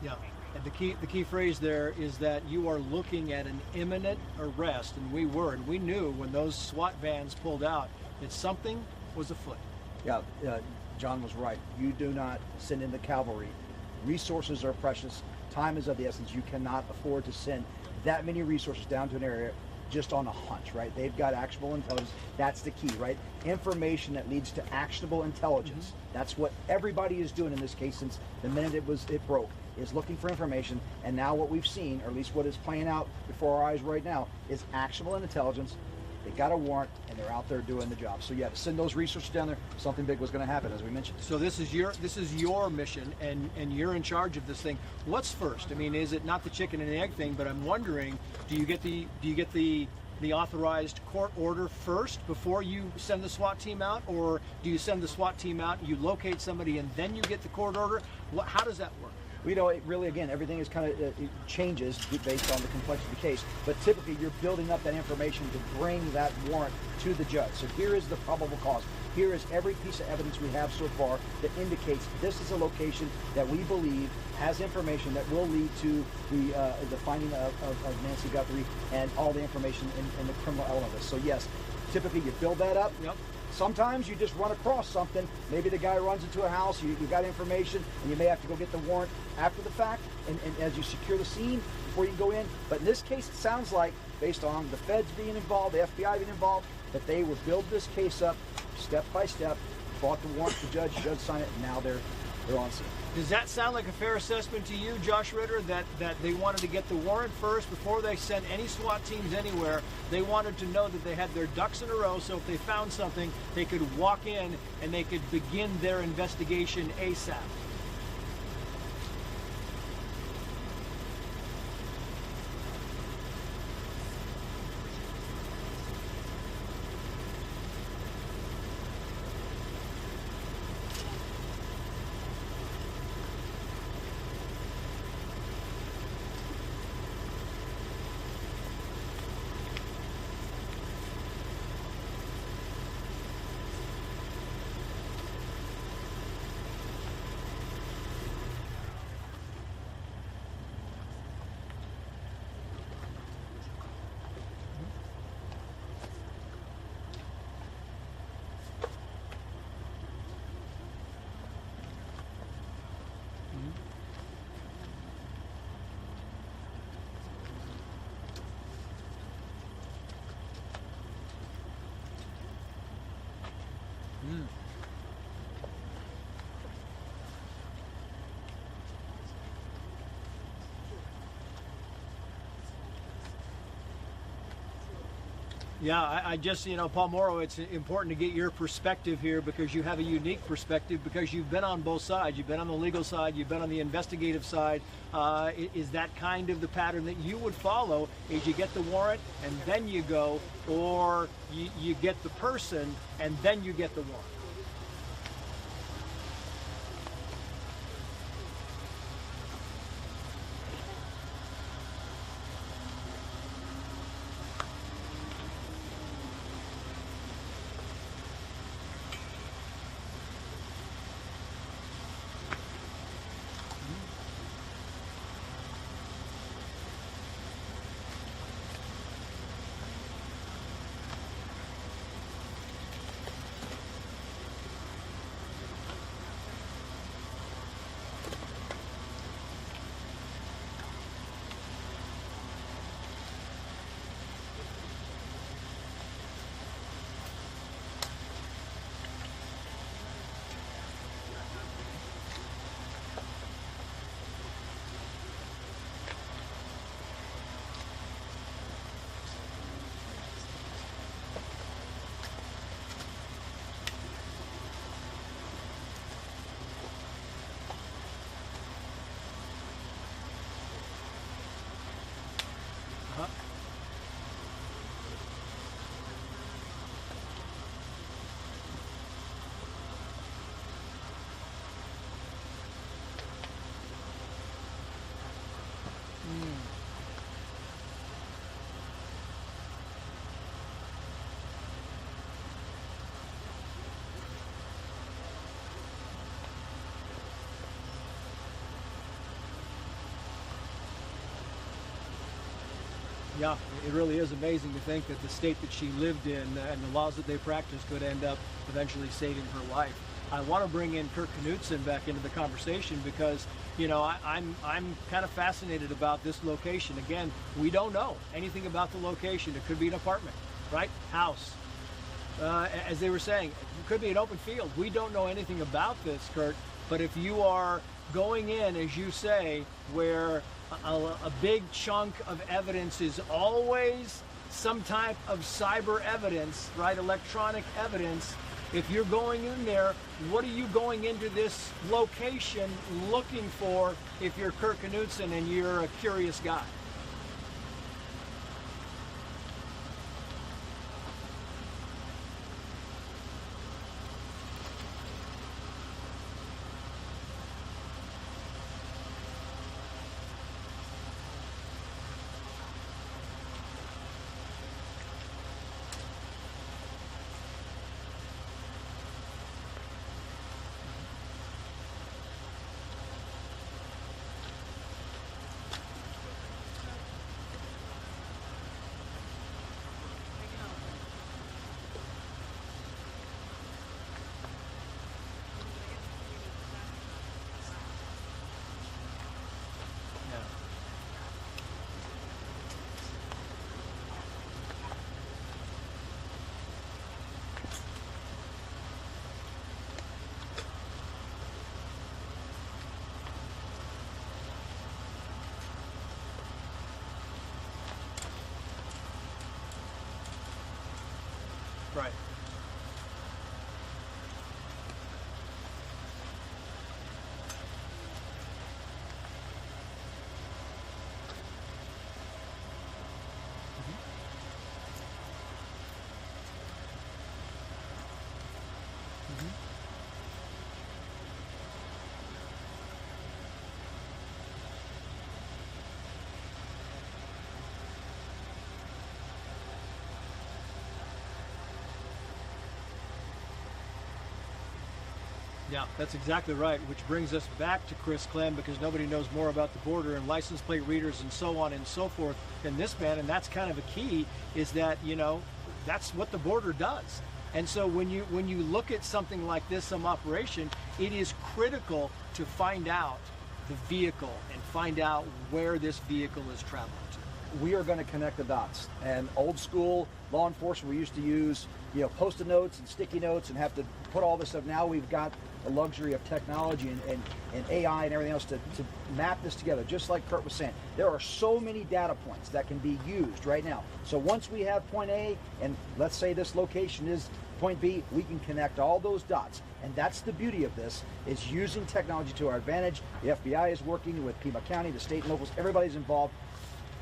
S2: Yeah, and the key phrase there is that you are looking at an imminent arrest, and we knew when those SWAT vans pulled out that something was afoot.
S11: Yeah, John was right. You do not send in the cavalry. Resources are precious. Time is of the essence. You cannot afford to send that many resources down to an area just on a hunch, right? They've got actionable intelligence. That's the key, right? Information that leads to actionable intelligence. That's what everybody is doing in this case since the minute it broke, is looking for information. And now what we've seen, or at least what is playing out before our eyes right now, is actionable intelligence. They got a warrant, and they're out there doing the job. So yeah, to send those researchers down there, something big was going to happen, as we mentioned.
S2: So this is your mission, and you're in charge of this thing. What's first? I mean, is it not the chicken and egg thing? But I'm wondering, do you get the authorized court order first before you send the SWAT team out, or do you send the SWAT team out, you locate somebody, and then you get the court order? How does that work?
S11: You know, it really, again, everything is kind of it changes based on the complexity of the case. But typically, you're building up that information to bring that warrant to the judge. So here is the probable cause. Here is every piece of evidence we have so far that indicates this is a location that we believe has information that will lead to the finding of Nancy Guthrie and all the information in the criminal element of this. So yes, typically you build that up.
S2: Yep.
S11: Sometimes you just run across something. Maybe the guy runs into a house, you got information, and you may have to go get the warrant after the fact, and as you secure the scene before you go in. But in this case, it sounds like, based on the feds being involved, the FBI being involved, that they would build this case up step by step, brought the warrant to the judge signed it, and now they're on scene.
S2: Does that sound like a fair assessment to you, Josh Ritter, that they wanted to get the warrant first before they sent any SWAT teams anywhere? They wanted to know that they had their ducks in a row, so if they found something, they could walk in and they could begin their investigation ASAP. Yeah, I just, Paul Morrow, it's important to get your perspective here because you have a unique perspective because you've been on both sides. You've been on the legal side, you've been on the investigative side. Is that kind of the pattern that you would follow? Is you get the warrant and then you go, or you get the person and then you get the warrant? Yeah, it really is amazing to think that the state that she lived in and the laws that they practiced could end up eventually saving her life. I want to bring in Kirk Knudsen back into the conversation because you know, I'm kind of fascinated about this location. Again, we don't know anything about the location. It could be an apartment, right? House. As they were saying, it could be an open field. We don't know anything about this, Kurt. But if you are going in, as you say, where a big chunk of evidence is always some type of cyber evidence, right? Electronic evidence. If you're going in there, what are you going into this location looking for if you're Kurt Knudsen and you're a curious guy? Right. Yeah, that's exactly right, which brings us back to Chris Clem, because nobody knows more about the border and license plate readers and so on and so forth than this man, and that's kind of a key, is that, you know, that's what the border does. And so when you look at something like this, some operation, it is critical to find out the vehicle and find out where this vehicle is traveling to.
S11: We are going to connect the dots. And old school law enforcement, we used to use, you know, post-it notes and sticky notes and have to put all this stuff. Now we've got the luxury of technology and AI and everything else to map this together. Just like Kurt was saying, there are so many data points that can be used right now. So once we have point A, and let's say this location is point B, we can connect all those dots. And that's the beauty of this, is using technology to our advantage. The FBI is working with Pima County, the state and locals, everybody's involved.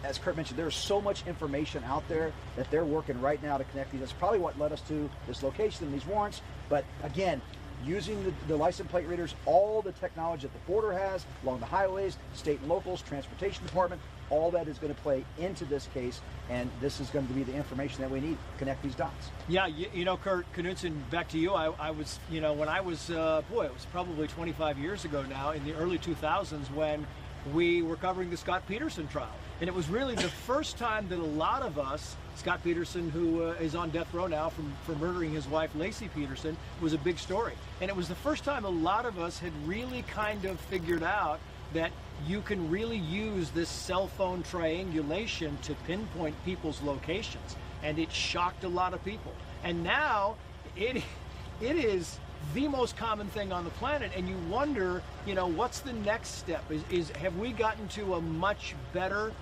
S11: As Kurt mentioned, there's so much information out there that they're working right now to connect these. That's probably what led us to this location and these warrants. But again, using the license plate readers, all the technology that the border has along the highways, state and locals, transportation department, all that is going to play into this case, and this is going to be the information that we need to connect these dots.
S2: Yeah, you know, Kurt Knudsen, back to you. I was, you know, when I was, it was probably 25 years ago now, in the early 2000s, when we were covering the Scott Peterson trial. And it was really the first time that a lot of us, Scott Peterson, who is on death row now for murdering his wife, Lacey Peterson, was a big story. And it was the first time a lot of us had really kind of figured out that you can really use this cell phone triangulation to pinpoint people's locations. And it shocked a lot of people. And now it is the most common thing on the planet, and you wonder, you know, what's the next step? Have we gotten to a much better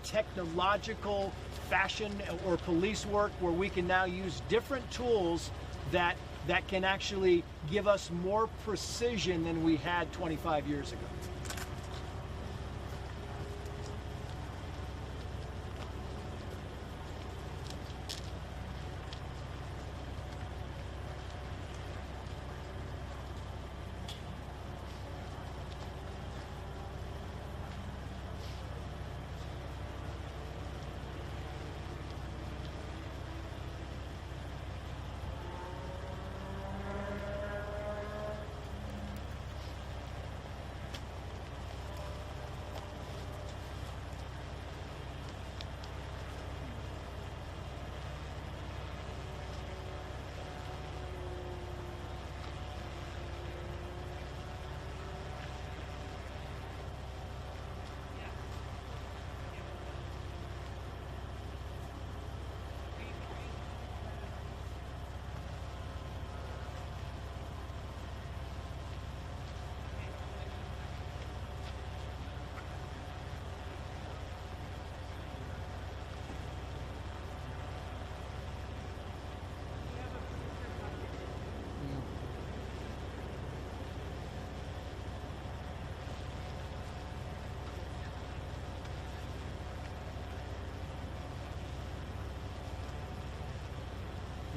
S2: technological fashion or police work where we can now use different tools that can actually give us more precision than we had 25 years ago?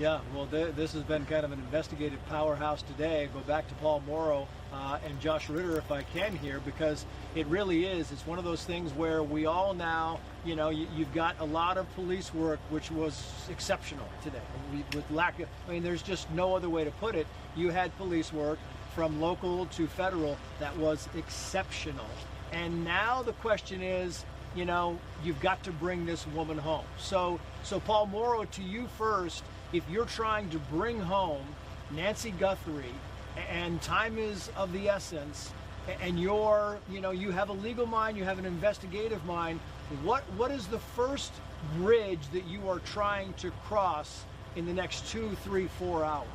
S2: Yeah, well, this has been kind of an investigative powerhouse today. Go back to Paul Morrow and Josh Ritter, if I can here, because it really is. It's one of those things where we all now, you know, you've got a lot of police work, which was exceptional today. With lack of, I mean, there's just no other way to put it. You had police work from local to federal that was exceptional. And now the question is, you know, you've got to bring this woman home. So Paul Morrow, to you first, if you're trying to bring home Nancy Guthrie, and time is of the essence, and you're, you know, you have a legal mind, you have an investigative mind, what is the first bridge that you are trying to cross in the next 2, 3, 4 hours?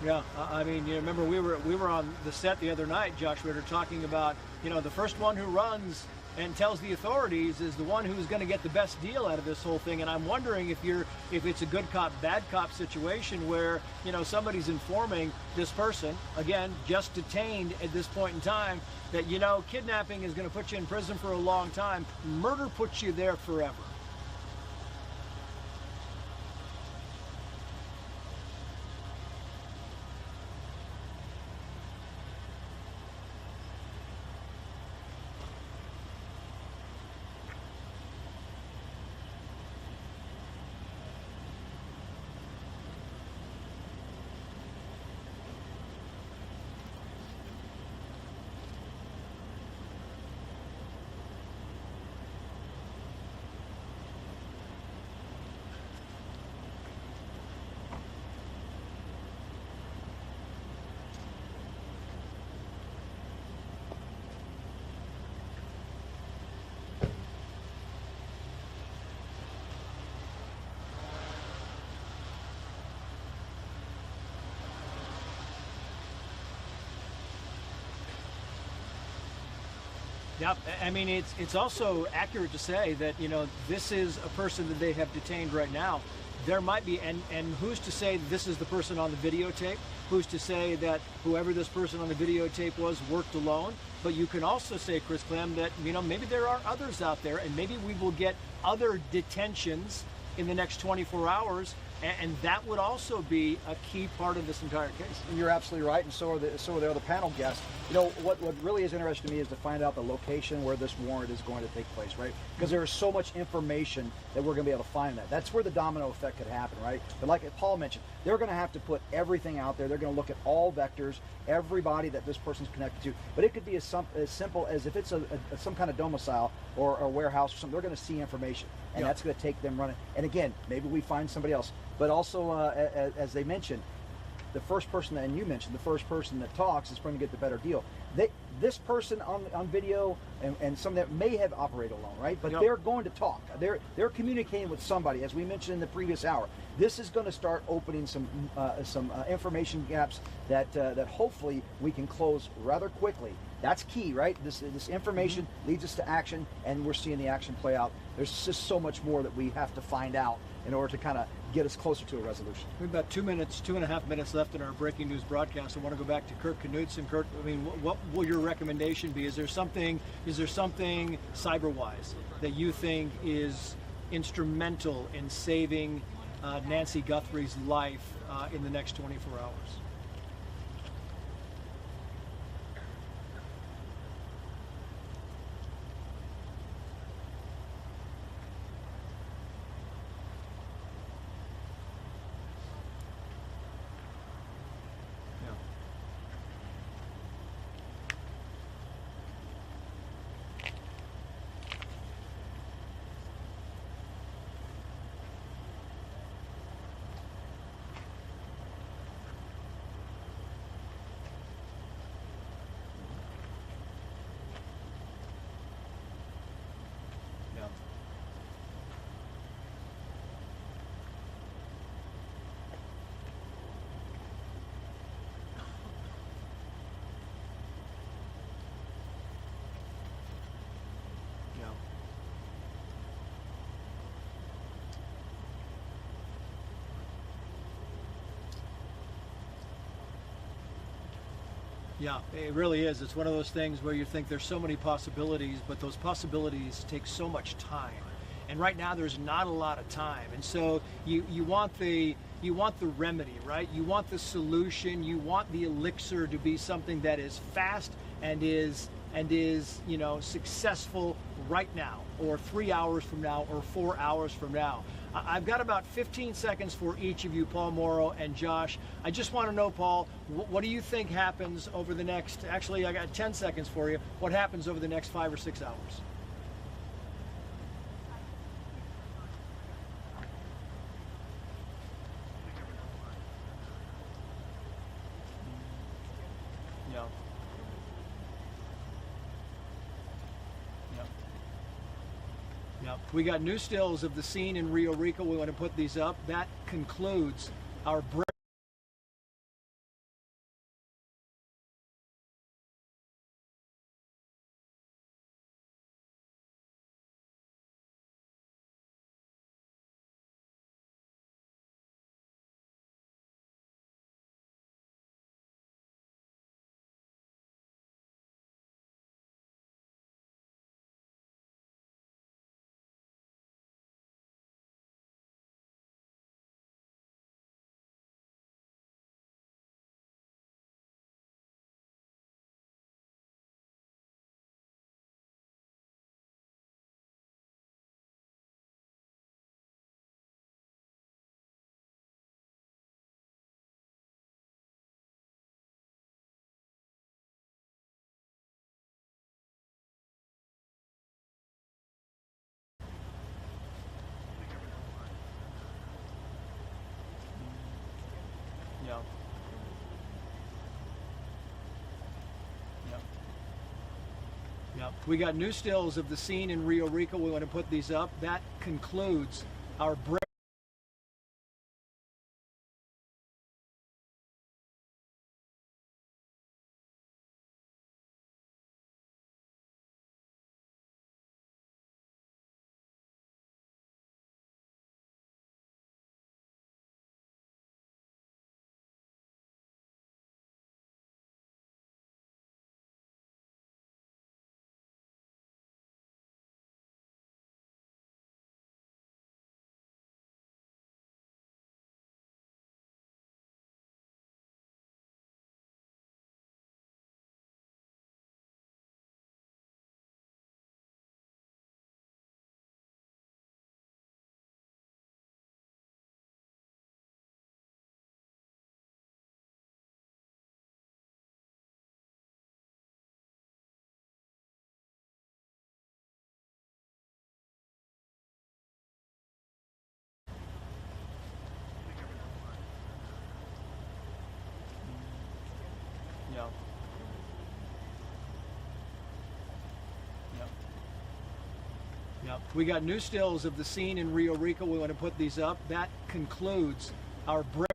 S2: Yeah, I mean, you remember we were on the set the other night, Josh Ritter, talking about, you know, the first one who runs and tells the authorities is the one who's going to get the best deal out of this whole thing. And I'm wondering if it's a good cop, bad cop situation where, you know, somebody's informing this person, again, just detained at this point in time, that, you know, kidnapping is going to put you in prison for a long time. Murder puts you there forever. Yep, I mean, it's also accurate to say that, you know, this is a person that they have detained right now. There might be, and who's to say that this is the person on the videotape? Who's to say that whoever this person on the videotape was worked alone? But you can also say, Chris Clem, that, you know, maybe there are others out there, and maybe we will get other detentions in the next 24 hours, and that would also be a key part of this entire case.
S11: And you're absolutely right, and so are the other panel guests. You know, what really is interesting to me is to find out the location where this warrant is going to take place, right? Because there is so much information that we're going to be able to find that. That's where the domino effect could happen, right? But like Paul mentioned, they're going to have to put everything out there. They're going to look at all vectors, everybody that this person's connected to. But it could be as simple as if it's some kind of domicile or a warehouse or something, they're going to see information. And that's going to take them running. And again, maybe we find somebody else. But also, as they mentioned, the first person, and you mentioned the first person that talks is going to get the better deal. This person on video and some that may have operated alone, right? But they're going to talk. They're communicating with somebody, as we mentioned in the previous hour. This is going to start opening some information gaps that hopefully we can close rather quickly. That's key, right? This information leads us to action, and we're seeing the action play out. There's just so much more that we have to find out in order to kind of get us closer to a resolution.
S2: We have about 2.5 minutes left in our breaking news broadcast. I want to go back to Kurt Knudsen. Kurt, I mean, what will your recommendation be? Is there something cyber-wise that you think is instrumental in saving Nancy Guthrie's life in the next 24 hours? Yeah, it really is. It's one of those things where you think there's so many possibilities, but those possibilities take so much time. And right now there's not a lot of time. And so you want the remedy, right? You want the solution, you want the elixir to be something that is fast and is successful right now, or 3 hours from now, or 4 hours from now. I've got about 15 seconds for each of you, Paul Morrow and Josh. I just want to know, Paul, what do you think happens over the next, actually I got 10 seconds for you, what happens over the next 5 or 6 hours? Yeah. Yep. We got new stills of the scene in Rio Rico. We want to put these up. That concludes our break. Yeah. Yep. We got new stills of the scene in Rio Rico. We want to put these up. That concludes our break. Yeah. Yep. Yep. We got new stills of the scene in Rio Rico. We want to put these up. That concludes our break.